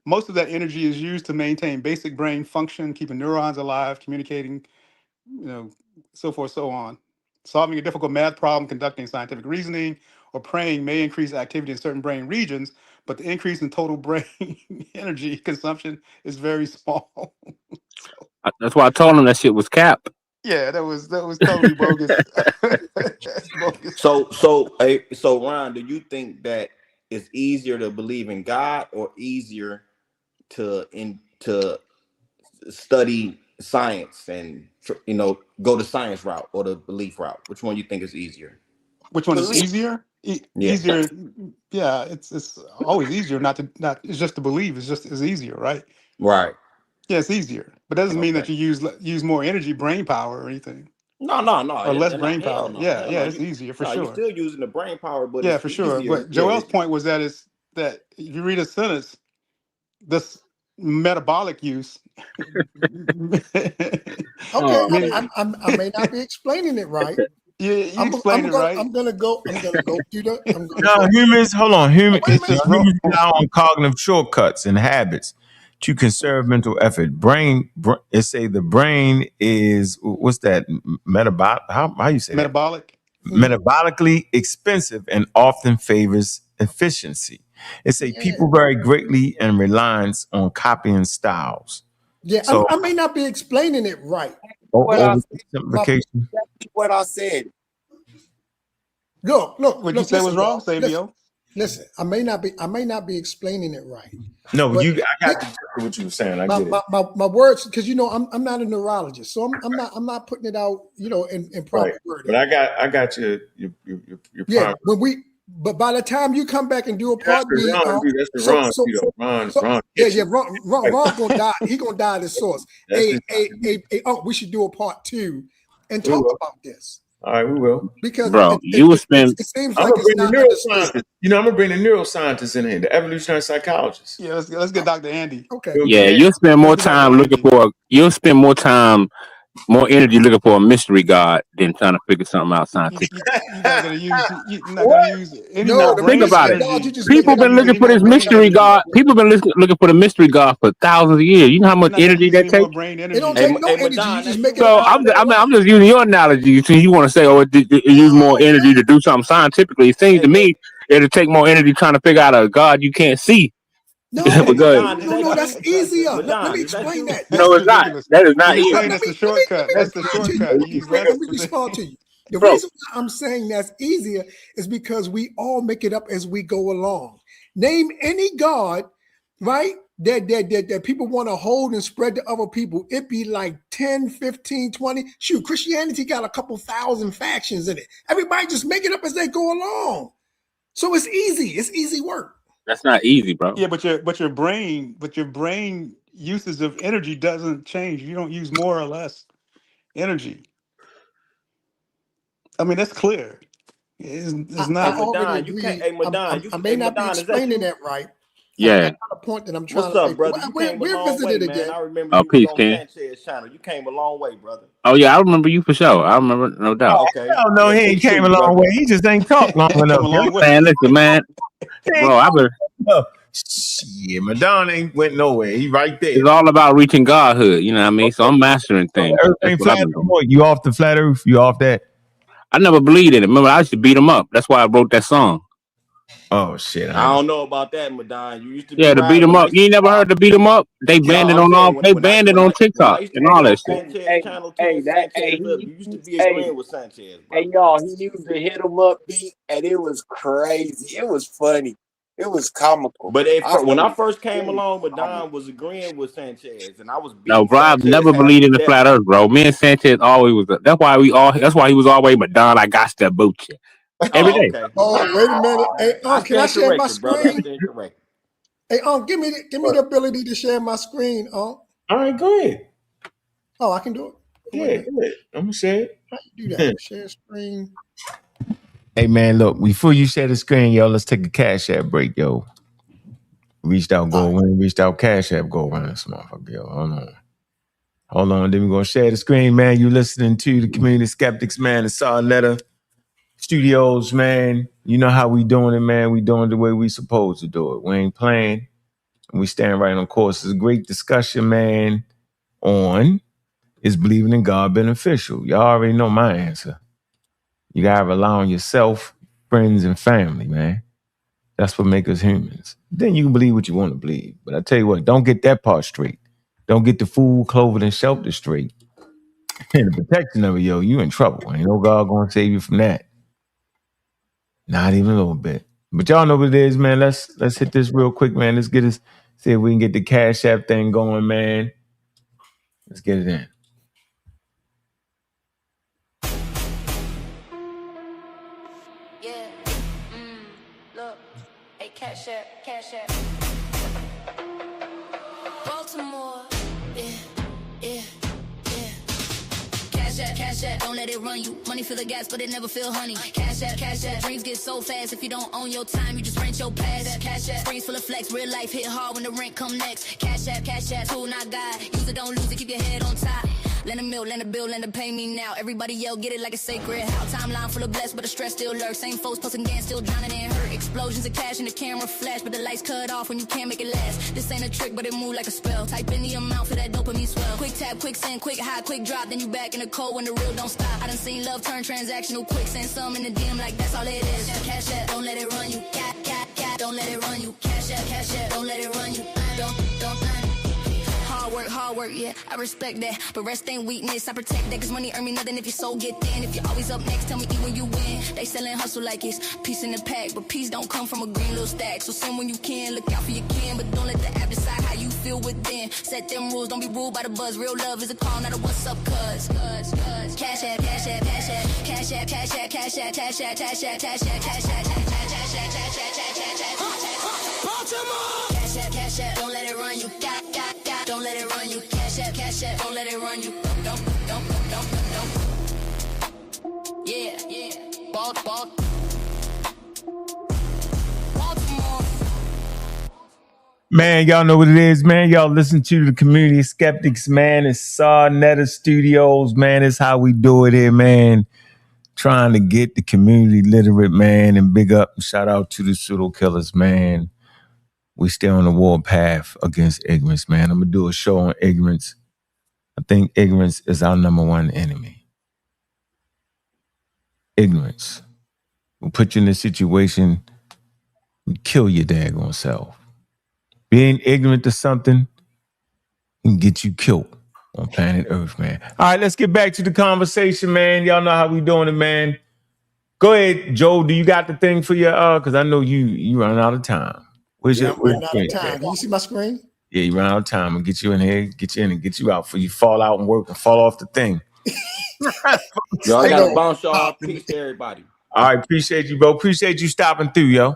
Most of that energy is used to maintain basic brain function, keeping neurons alive, communicating, so forth, so on. Solving a difficult math problem, conducting scientific reasoning, or praying may increase activity in certain brain regions, but the increase in total brain energy consumption is very small. That's why I told him that shit was cap. Yeah, that was totally bogus. Bogus. So Ron, do you think that it's easier to believe in God or easier to study science and go the science route or the belief route? Which one you think is easier? Which one is easier? Easier. Yeah, it's always easier it's just to believe. It's easier, right? Right. Yeah, it's easier, but that doesn't mean that you use more energy, brain power, or anything. No. Or less brain power. It's easier for sure. You're still using the brain power, but for sure. But Joel's point was that if you read a sentence this metabolic use. Okay, Meaning, I may not be explaining it right. you explained it right. I'm gonna go through the. No, humans. Hold on, humans. Wait a minute. Humans rely on cognitive shortcuts and habits to conserve mental effort. It say the brain is what's that? Metabolic. How you say that? Metabolic. Metabolically expensive and often favors efficiency. It say people vary greatly and reliance on copying styles. Yeah, So I may not be explaining it right. Oversimplification. Exactly what I said. Look. What you said was wrong, Savio. Listen, I may not be explaining it right. No, I got what you were saying. I get it. My words, because I'm not a neurologist, so I'm not putting it out, in proper wording. But I got your but by the time you come back and do a part B, Ron gonna die. He gonna die at the source. We should do a part 2 and talk about this. All right, we will. Because it seems like it's not understood. I'm gonna bring the neuroscientists in here, the evolutionary psychologists. Yeah, let's get Dr. Andy. Okay. Yeah, you'll spend more time more energy looking for a mystery God than trying to figure something out scientifically. You're not gonna use any more brain think about energy. it. People been looking for this mystery God. People been looking for the mystery God for thousands of years. You know how much energy that takes? It don't take no energy. You just make it. So I'm just using your analogy. Since you want to say, it use more energy to do something scientifically. It seems to me it'll take more energy trying to figure out a God you can't see. No, that's easier. Let me explain that. No, it's not. That is not easy. That's the shortcut. That's the shortcut. Let me respond to you. The reason why I'm saying that's easier is because we all make it up as we go along. Name any God, right, that people want to hold and spread to other people. It be like 10, 15, 20. Shoot, Christianity got a couple thousand factions in it. Everybody just make it up as they go along. So it's easy. It's easy work. That's not easy, bro. Yeah, but your brain usage of energy doesn't change. You don't use more or less energy. I mean, that's clear. It's not. Madon, you can't. Hey, Madon, I may not be explaining that right. Yeah. That's not the point that I'm trying to make. Brother? We're visited again. I remember you on Sanchez's channel. You came a long way, brother. Oh yeah, I remember you for sure. I remember, no doubt. Oh, okay. No, he ain't came a long way. He just ain't talked long enough. Man, listen, man. Bro, I've been. Shit, Madonna ain't went nowhere. He right there. It's all about reaching godhood. You know what I mean? So I'm mastering things. Everything flat. You off the flat earth? You off that? I never believed in it. Remember, I used to beat him up. That's why I wrote that song. Oh shit! I don't know about that, Madon. You used to to beat him up. You ain't never heard to beat him up? They banned it on all. They banned it on TikTok and all that shit. You used to be agreeing with Sanchez. Hey y'all, he used to hit him up beat, and it was crazy. It was funny. It was comical. But when I first came along, Madon was agreeing with Sanchez, and I was beating no, bro. I've Sanchez never believed in the flat earth, bro. Me and Sanchez always was. That's why he was always Madon. I got to boot you every day. Okay. Oh, wait a minute. Hey, can I share my screen? Hey, give me the ability to share my screen. All right, go ahead. Oh, I can do it. Yeah, go ahead. I'm gonna share it. How you do that? Share screen. Hey man, look, before you share the screen, yo, let's take a Cash App break, yo. Reached out, Cash App, go around this motherfucker, yo. Hold on, then we're gonna share the screen, man. You listening to the Community Skeptics, man, the sa.neter Studios, man. You know how we doing it, man. We doing it the way we supposed to do it. We ain't playing. And we stand right on course. It's a great discussion, man, on is believing in God beneficial? Y'all already know my answer. You gotta rely on yourself, friends, and family, man. That's what makes us humans. Then you can believe what you want to believe. But I tell you what, don't get that part straight. Don't get the food, clothing, and shelter straight. And the protection of it, yo, you in trouble. Ain't no God gonna save you from that. Not even a little bit. But y'all know what it is, man. Let's hit this real quick, man. Let's get us, see if we can get the Cash App thing going, man. Let's get it in. Cash App. Baltimore, yeah. Cash App, cash app, don't let it run you. Money fill the gas, but it never feel honey. Cash app, cash app. Dreams get so fast. If you don't own your time, you just rent your past. Cash app, springs full of flex. Real life hit hard when the rent come next. Cash app, tool not God. Use it, don't lose it, keep your head on top. Lend a mill, lend a bill, lend a pay me now. Everybody yell, get it like a sacred house. Timeline full of blessed, but the stress still lurks. Same folks posting again, still drowning in hurt. Explosions of cash in the camera flash, but the lights cut off when you can't make it last. This ain't a trick, but it move like a spell. Type in the amount for that dopamine swell. Quick tap, quick send, quick high, quick drop. Then you back in the cold when the real don't stop. I done seen love turn transactional quick. Send some in the DM like that's all it is. Cash app, don't let it run you. Cat, don't let it run you. Cash app, don't let it run you. Don't. Hard work, yeah, I respect that. But rest ain't weakness, I protect that. Cause money earn me nothing if your soul get thin. If you're always up next, tell me eat when you win. They sellin' hustle like it's peace in the pack. But peace don't come from a green little stack. So send when you can, look out for your kin. But don't let the app decide how you feel within. Set them rules, don't be ruled by the buzz. Real love is a call, not a what's up, cuz. Cash app, cash app, cash app, cash app, cash app, cash app, cash app, cash app, cash app, cash app, cash app, don't let it run you. Don't let it run you. Cash app, don't let it run you. Don't. Yeah. Baltimore. Man, y'all know what it is, man. Y'all listen to the Community Skeptics, man. It's sa.neter Studios, man. It's how we do it here, man. Trying to get the community literate, man. And big up, shout out to the pseudo killers, man. We stay on the warpath against ignorance, man. I'm going to do a show on ignorance. I think ignorance is our number one enemy. Ignorance will put you in a situation, will kill your daggone self. Being ignorant to something can get you killed on planet Earth, man. All right, let's get back to the conversation, man. Y'all know how we doing it, man. Go ahead, Joe. Do you got the thing for your, because I know you running out of time. Where's I'm running your out of time. Can you see my screen? Yeah, you run out of time. I'll get you in here, get you in and get you out before you fall out and work and fall off the thing. Y'all got to bounce y'all. Peace to everybody. All right, appreciate you, bro. Appreciate you stopping through, yo.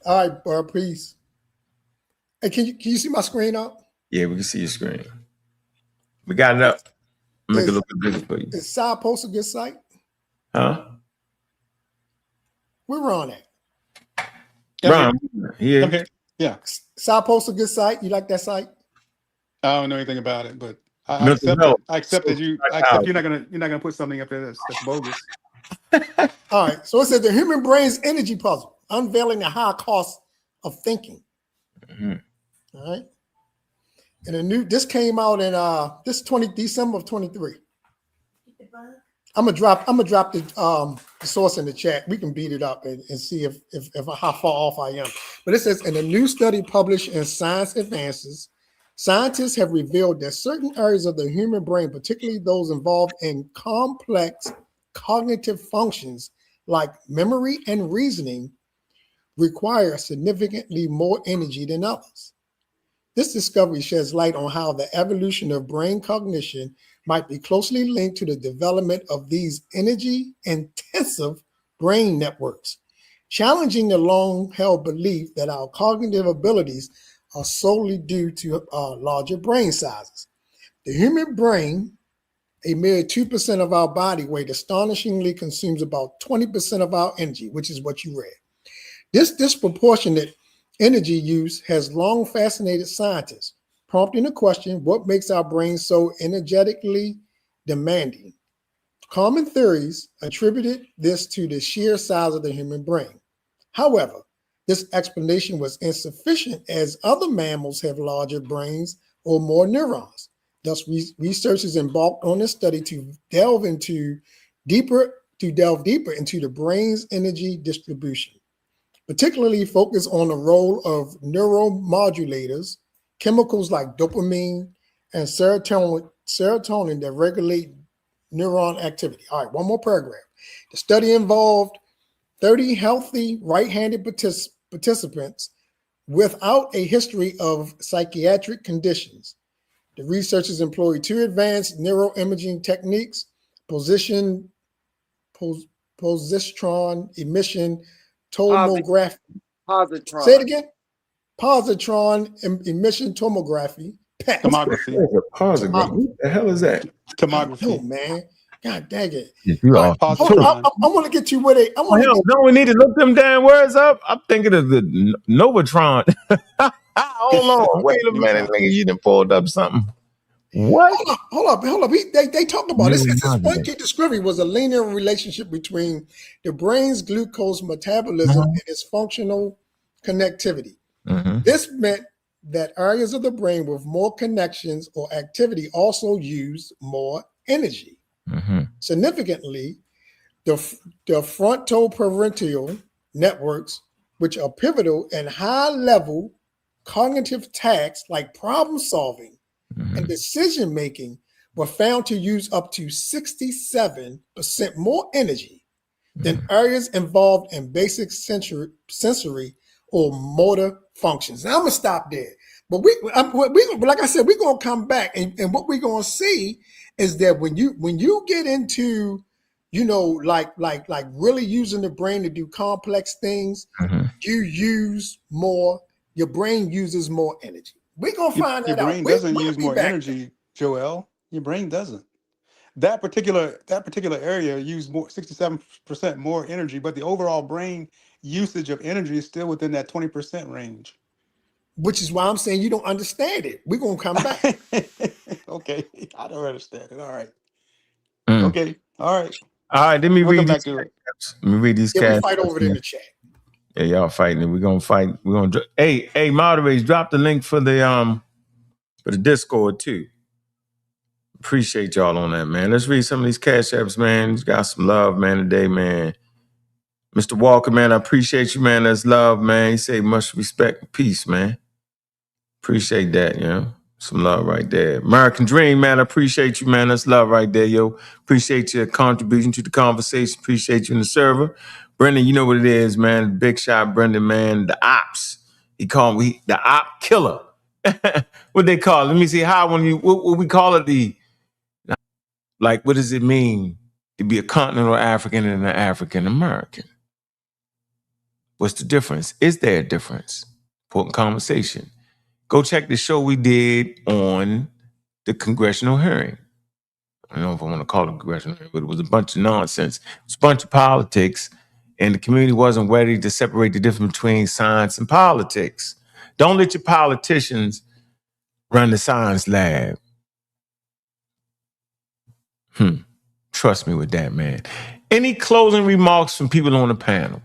All right, bro, peace. Hey, can you see my screen up? Yeah, we can see your screen. We got it up. Make it look bigger for you. Is Side Post a good site? Huh? Where Ron at? Ron, yeah. Okay. Yeah. Side Post a good site? You like that site? I don't know anything about it, but I accept it. I accept that you're not gonna put something up there that's bogus. All right. So it says the human brain's energy puzzle, unveiling the high cost of thinking. Mm-hmm. All right. And this came out in December of 23. I'm gonna drop the source in the chat. We can beat it up and see if how far off I am. But it says in a new study published in Science Advances, scientists have revealed that certain areas of the human brain, particularly those involved in complex cognitive functions like memory and reasoning, require significantly more energy than others. This discovery sheds light on how the evolution of brain cognition might be closely linked to the development of these energy-intensive brain networks, challenging the long-held belief that our cognitive abilities are solely due to larger brain sizes. The human brain, a mere 2% of our body weight, astonishingly consumes about 20% of our energy, which is what you read. This disproportionate energy use has long fascinated scientists, prompting the question, what makes our brains so energetically demanding? Common theories attributed this to the sheer size of the human brain. However, this explanation was insufficient as other mammals have larger brains or more neurons. Thus, researchers embarked on this study to delve deeper into the brain's energy distribution, particularly focus on the role of neuromodulators, chemicals like dopamine and serotonin that regulate neuron activity. All right, one more paragraph. The study involved 30 healthy right-handed participants without a history of psychiatric conditions. The researchers employed two advanced neuroimaging techniques, positron emission tomography. Positron. Say it again. Positron emission tomography. PET. Tomography. What the hell is that? Tomography. No, man. God dang it. You All are. right. I want to get you where they. I want to get. No, we need to look them damn words up. I'm thinking of the Novatron. Hold on. Wait a minute, nigga. You done pulled up something. What? Hold up. They talk about this. This one key discovery was a linear relationship between the brain's glucose metabolism and its functional connectivity. This meant that areas of the brain with more connections or activity also use more energy. Significantly, the frontoparental networks, which are pivotal in high-level cognitive tasks like problem solving and decision making, were found to use up to 67% more energy than areas involved in basic sensory or motor functions. Now I'm gonna stop there. But we like I said, we're gonna come back, and what we're gonna see is that when you get into, you know, like really using the brain to do complex things, you use more. Your brain uses more energy. We're gonna find your that out. brain doesn't use more energy, Joel. Your brain doesn't. That particular area used more 67% more energy, but the overall brain usage of energy is still within that 20% range. Which is why I'm saying you don't understand it. We're gonna come back. Okay, I don't understand it. All right. Okay. All right. All right. Let me read these. Let me read these. Yeah, we fight over it in the chat. Yeah, y'all fighting. We're gonna fight. We're gonna. Hey, moderators, drop the link for the Discord too. Appreciate y'all on that, man. Let's read some of these cash apps, man. You got some love, man, today, man. Mr. Walker, man, I appreciate you, man. That's love, man. He say much respect and peace, man. Appreciate that, you know. Some love right there. American Dream, man. I appreciate you, man. That's love right there, yo. Appreciate your contribution to the conversation. Appreciate you in the server. Brendan, you know what it is, man. Big shot, Brendan, man. The ops. He called me the op killer. What they call it? Let me see how what we call it, like, what does it mean to be a continental African and an African American? What's the difference? Is there a difference? Important conversation. Go check the show we did on the congressional hearing. I don't know if I want to call it a congressional hearing, but it was a bunch of nonsense. It was a bunch of politics, and the community wasn't ready to separate the difference between science and politics. Don't let your politicians run the science lab. Trust me with that, man. Any closing remarks from people on the panel?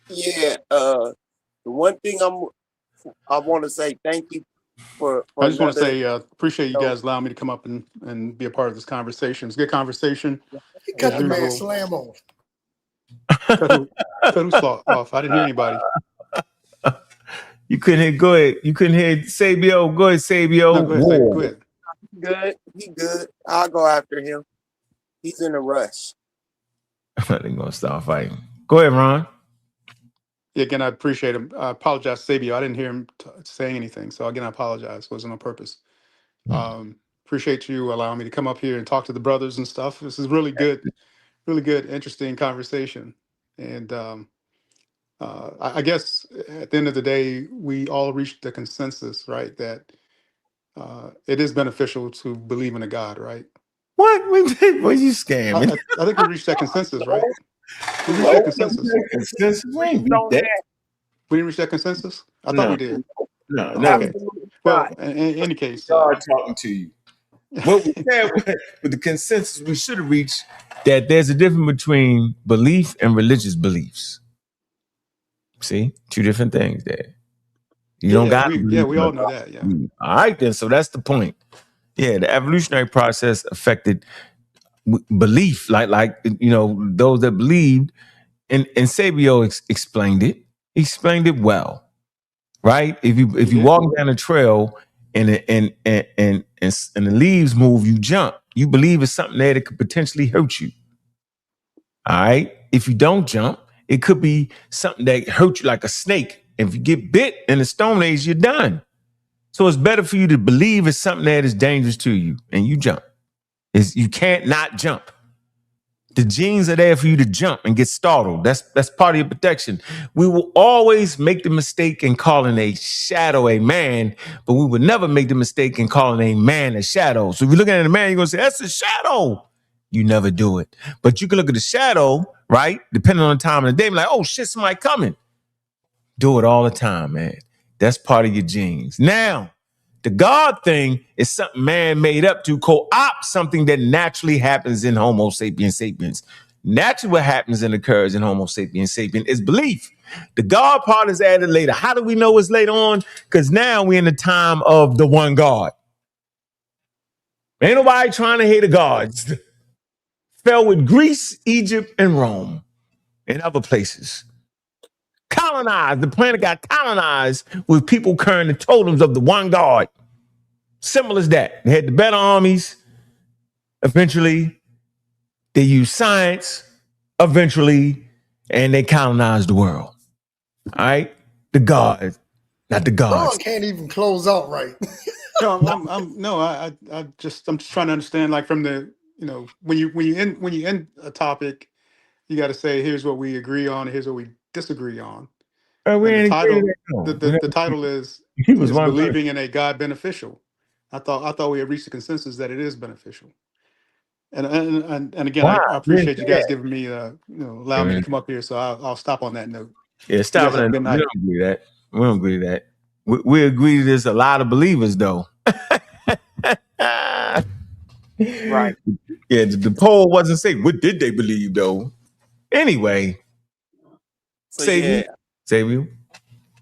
Yeah, the one thing I want to say thank you for I just want to say appreciate you guys allowing me to come up and be a part of this conversation. It's a good conversation. You cut the man slam off. Cut who off? I didn't hear anybody. You couldn't hear. Go ahead. You couldn't hear Sabio. Go ahead, Sabio. No, go ahead. Good. He good. I'll go after him. He's in a rush. They're gonna start fighting. Go ahead, Ron. Yeah, again, I appreciate him. I apologize, Sabio. I didn't hear him saying anything. So again, I apologize. It wasn't on purpose. Appreciate you allowing me to come up here and talk to the brothers and stuff. This is really good, interesting conversation. And I guess at the end of the day, we all reached the consensus, right, that it is beneficial to believe in a God, right? What? What you scamming? I think we reached that consensus, right? We reached that consensus. We didn't reach that consensus? I thought we did. No. Okay. Well, in any case, talking to you. What we said with the consensus we should have reached, that there's a difference between belief and religious beliefs. See, two different things there. You don't got. We all know that. Yeah. All right, then. So that's the point. Yeah, the evolutionary process affected belief, like you know, those that believed, and Sabio explained it. He explained it well, right? If you walk down a trail and the leaves move, you jump. You believe it's something there that could potentially hurt you. All right. If you don't jump, it could be something that hurt you, like a snake. If you get bit in the Stone Age, you're done. So it's better for you to believe it's something that is dangerous to you, and you jump. You can't not jump. The genes are there for you to jump and get startled. That's part of your protection. We will always make the mistake in calling a shadow a man, but we would never make the mistake in calling a man a shadow. So if you're looking at a man, you're gonna say, that's a shadow. You never do it. But you can look at the shadow, right? Depending on the time of the day, like, oh shit, somebody coming. Do it all the time, man. That's part of your genes. Now, the God thing is something man made up to co-opt something that naturally happens in Homo sapiens sapiens. Naturally, what happens and occurs in Homo sapiens sapiens is belief. The God part is added later. How do we know it's later on? Because now we're in the time of the one God. Ain't nobody trying to hate the gods. Fell with Greece, Egypt, and Rome, and other places. Colonized. The planet got colonized with people carrying the totems of the one God. Simple as that. They had the better armies. Eventually, they used science. Eventually, and they colonized the world. All right? The gods, not the gods. Ron can't even close out right. No, I'm just trying to understand, like, from the, you know, when you end a topic, you got to say, here's what we agree on, here's what we disagree on. We And ain't the the title is one believing in a God beneficial. I thought we had reached a consensus that it is beneficial. And again, wow. I appreciate you guys giving me allowing me to come up here. So I'll stop on that note. Yeah, You stop guys have a it. good We night. don't agree with that. We don't agree with that. We agree there's a lot of believers, though. Right. Yeah, the poll wasn't saying what did they believe, though. Anyway, So save you.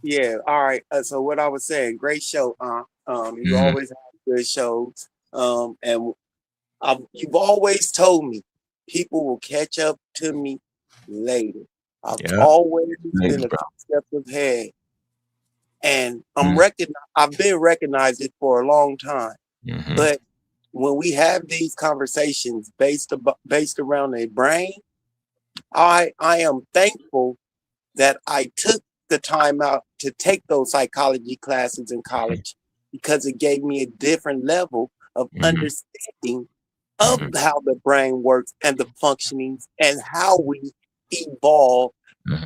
yeah. All right. So what I was saying, great show. You always have good shows. And you've always told me people will catch up to me later. I've always been a few steps ahead, and I've been recognized it for a long time. But when we have these conversations based around a brain, I am thankful that I took the time out to take those psychology classes in college, because it gave me a different level of understanding of how the brain works and the functionings and how we evolve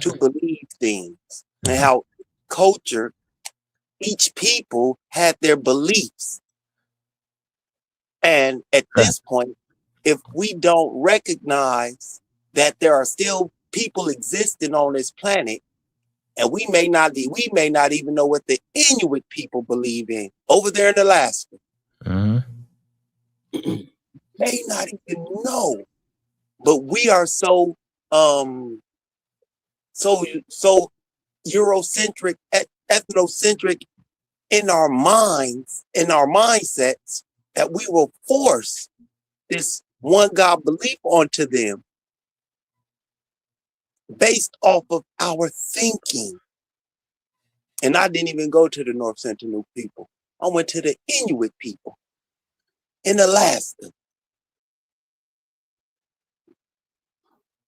to believe things, and how culture, each people had their beliefs. And at this point, if we don't recognize that there are still people existing on this planet, and we may not even know what the Inuit people believe in over there in Alaska. May not even know. But we are so Eurocentric, ethnocentric in our minds, in our mindsets, that we will force this one God belief onto them based off of our thinking. And I didn't even go to the North Sentinel people. I went to the Inuit people in Alaska.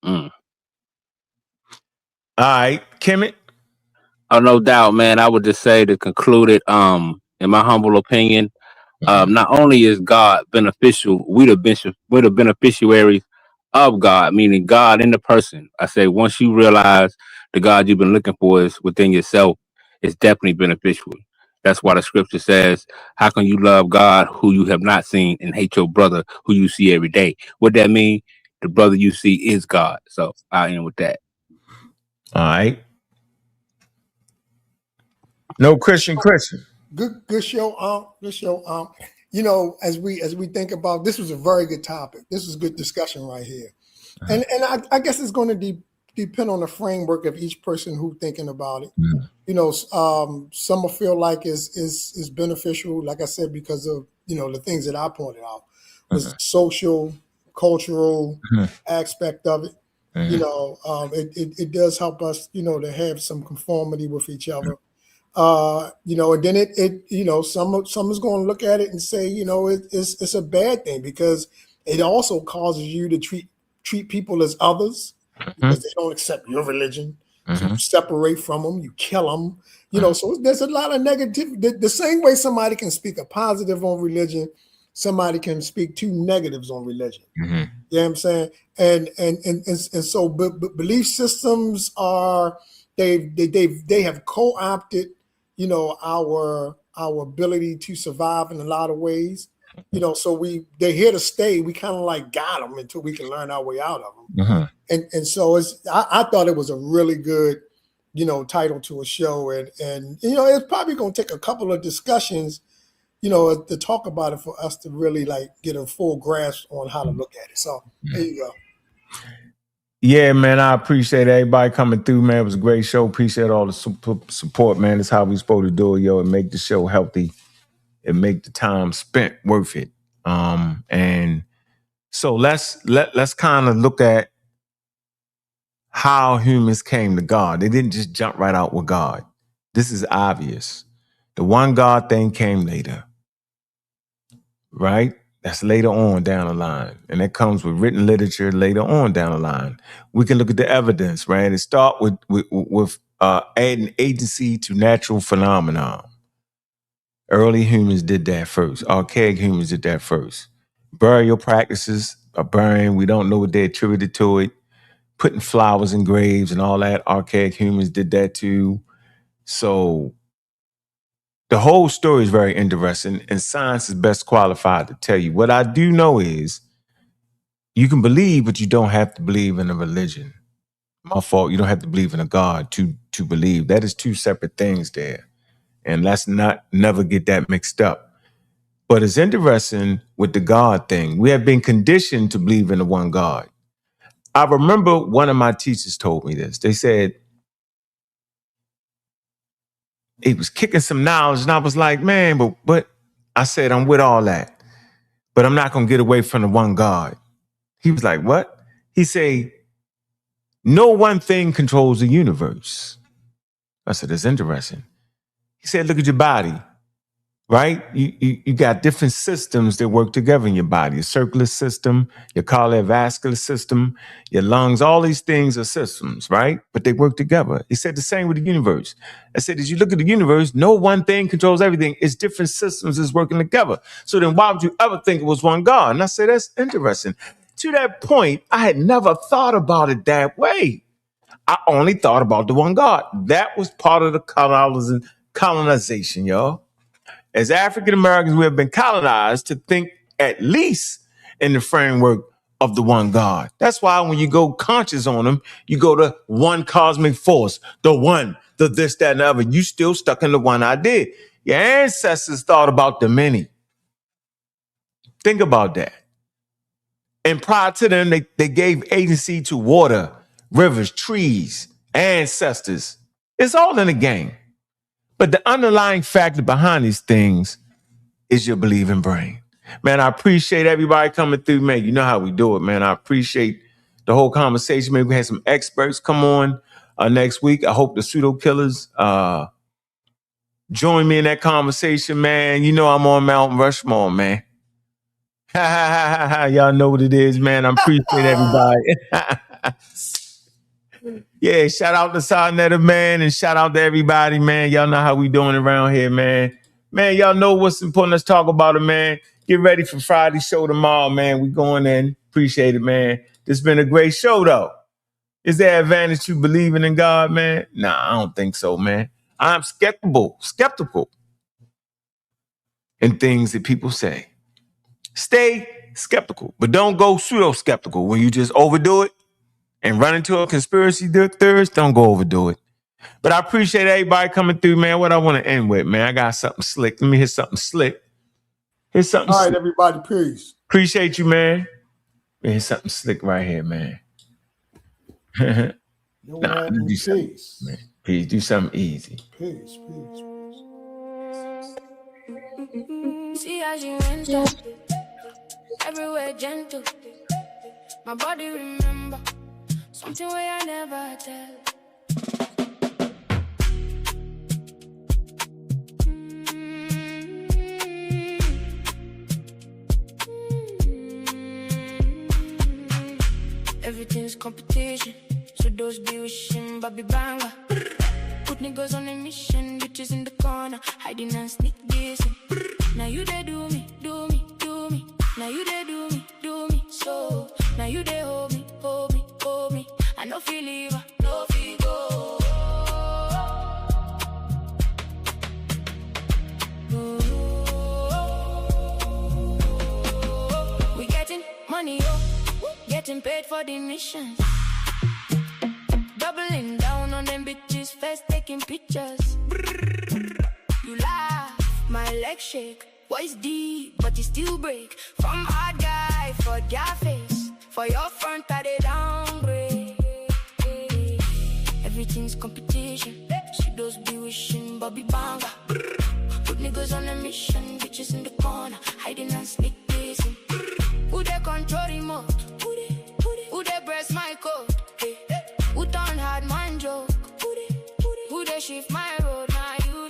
All right, Kemet. Oh, no doubt, man. I would just say to conclude it, in my humble opinion, not only is God beneficial, we're the beneficiaries of God, meaning God in the person. I say once you realize the God you've been looking for is within yourself, it's definitely beneficial. That's why the scripture says, how can you love God who you have not seen and hate your brother who you see every day? What that mean? The brother you see is God. So I'll end with that. All right. No Christian. Good show, good show. You know, as we think about, this was a very good topic. This was good discussion right here, and I guess it's going to depend on the framework of each person who thinking about it. You know, some will feel like is beneficial, like I said, because of the things that I pointed out was social, cultural aspect of it. It does help us, to have some conformity with each other. And then it some is going to look at it and say, it's a bad thing, because it also causes you to treat people as others because they don't accept your religion. So you separate from them, you kill them, so there's a lot of negativity. The same way somebody can speak a positive on religion, somebody can speak two negatives on religion. Mm-hmm. You know what I'm saying? And so belief systems are they have co-opted, you know, our ability to survive in a lot of ways. You know, so they're here to stay. We kind of like got them until we can learn our way out of them. Mm-hmm. And so I thought it was a really good, you know, title to a show, and you know, it's probably going to take a couple of discussions, you know, to talk about it for us to really like get a full grasp on how to look at it. So there you go. Yeah, man, I appreciate everybody coming through, man. It was a great show. Appreciate all the support, man. That's how we supposed to do it, yo, and make the show healthy and make the time spent worth it. And so let's kind of look at how humans came to God. They didn't just jump right out with God. This is obvious. The one God thing came later, right? That's later on down the line. And that comes with written literature later on down the line. We can look at the evidence, right? It start with adding agency to natural phenomena. Early humans did that first. Archaic humans did that first. Burial practices, a burying, we don't know what they attributed to it. Putting flowers in graves and all that. Archaic humans did that too. So the whole story is very interesting, and science is best qualified to tell you. What I do know is you can believe, but you don't have to believe in a religion. My fault. You don't have to believe in a God to believe. That is two separate things there. And let's never get that mixed up. But it's interesting with the God thing. We have been conditioned to believe in the one God. I remember one of my teachers told me this. They said, he was kicking some knowledge, and I was like, man, but I said, I'm with all that, but I'm not going to get away from the one God. He was like, what? He said, no one thing controls the universe. I said, that's interesting. He said, look at your body, right? You got different systems that work together in your body. Your circular system, your cardiovascular system, your lungs, all these things are systems, right? But they work together. He said the same with the universe. I said, as you look at the universe, no one thing controls everything. It's different systems that's working together. So then why would you ever think it was one God? And I said, that's interesting. To that point, I had never thought about it that way. I only thought about the one God. That was part of the colonization, y'all. As African Americans, we have been colonized to think at least in the framework of the one God. That's why when you go conscious on them, you go to one cosmic force, the one, the this, that, and the other. You still stuck in the one idea. Your ancestors thought about the many. Think about that. And prior to them, they gave agency to water, rivers, trees, ancestors. It's all in the game. But the underlying factor behind these things is your believing brain. Man, I appreciate everybody coming through, man. You know how we do it, man. I appreciate the whole conversation. Maybe we had some experts come on next week. I hope the pseudo killers join me in that conversation, man. You know I'm on Mount Rushmore, man. Y'all know what it is, man. I appreciate everybody. Yeah, shout out to sa.neter, man, and shout out to everybody, man. Y'all know how we doing around here, man. Man, y'all know what's important. Let's talk about it, man. Get ready for Friday's show tomorrow, man. We going in. Appreciate it, man. This has been a great show, though. Is there advantage to believing in God, man? Nah, I don't think so, man. I'm skeptical in things that people say. Stay skeptical, but don't go pseudo-skeptical. When you just overdo it and run into a conspiracy theorist, don't go overdo it. But I appreciate everybody coming through, man. What I want to end with, man, I got something slick. Let me hit something slick. Here's something All right, slick. everybody, peace. Appreciate you, man. Here's something slick right here, man. Do something, man. Please do something easy. Peace. See how she went up, everywhere gentle. My body remember something where I never tell. Everything's competition, so those be wishing Bobby Banger. Put niggas on a mission, bitches in the corner, hiding and sneak dissing. Now you they do me. you they do me, so. Now you they hold me. I no feel leave, no feel go. We getting money, getting paid for the mission. Doubling down on them bitches, first taking pictures. You laugh, my legs shake. Voice deep, but you still break. From hard guy for their face. For your front, I they downgrade. Everything's competition. She does be wishing, Bobby Banga. Put niggas on a mission, bitches in the corner, hiding and sneak pacing. Who they control remote? Who they press my code? Who turn hard man joke? Who they shift my road? Now you.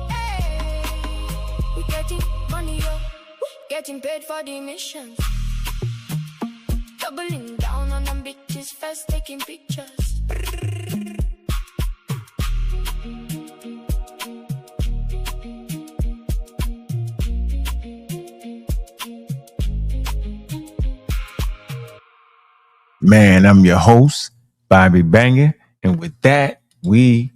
Hey, we getting money, getting paid for the missions. Doubling down on them bitches, first taking pictures. Man, I'm your host, Bobby Banger. And with that, we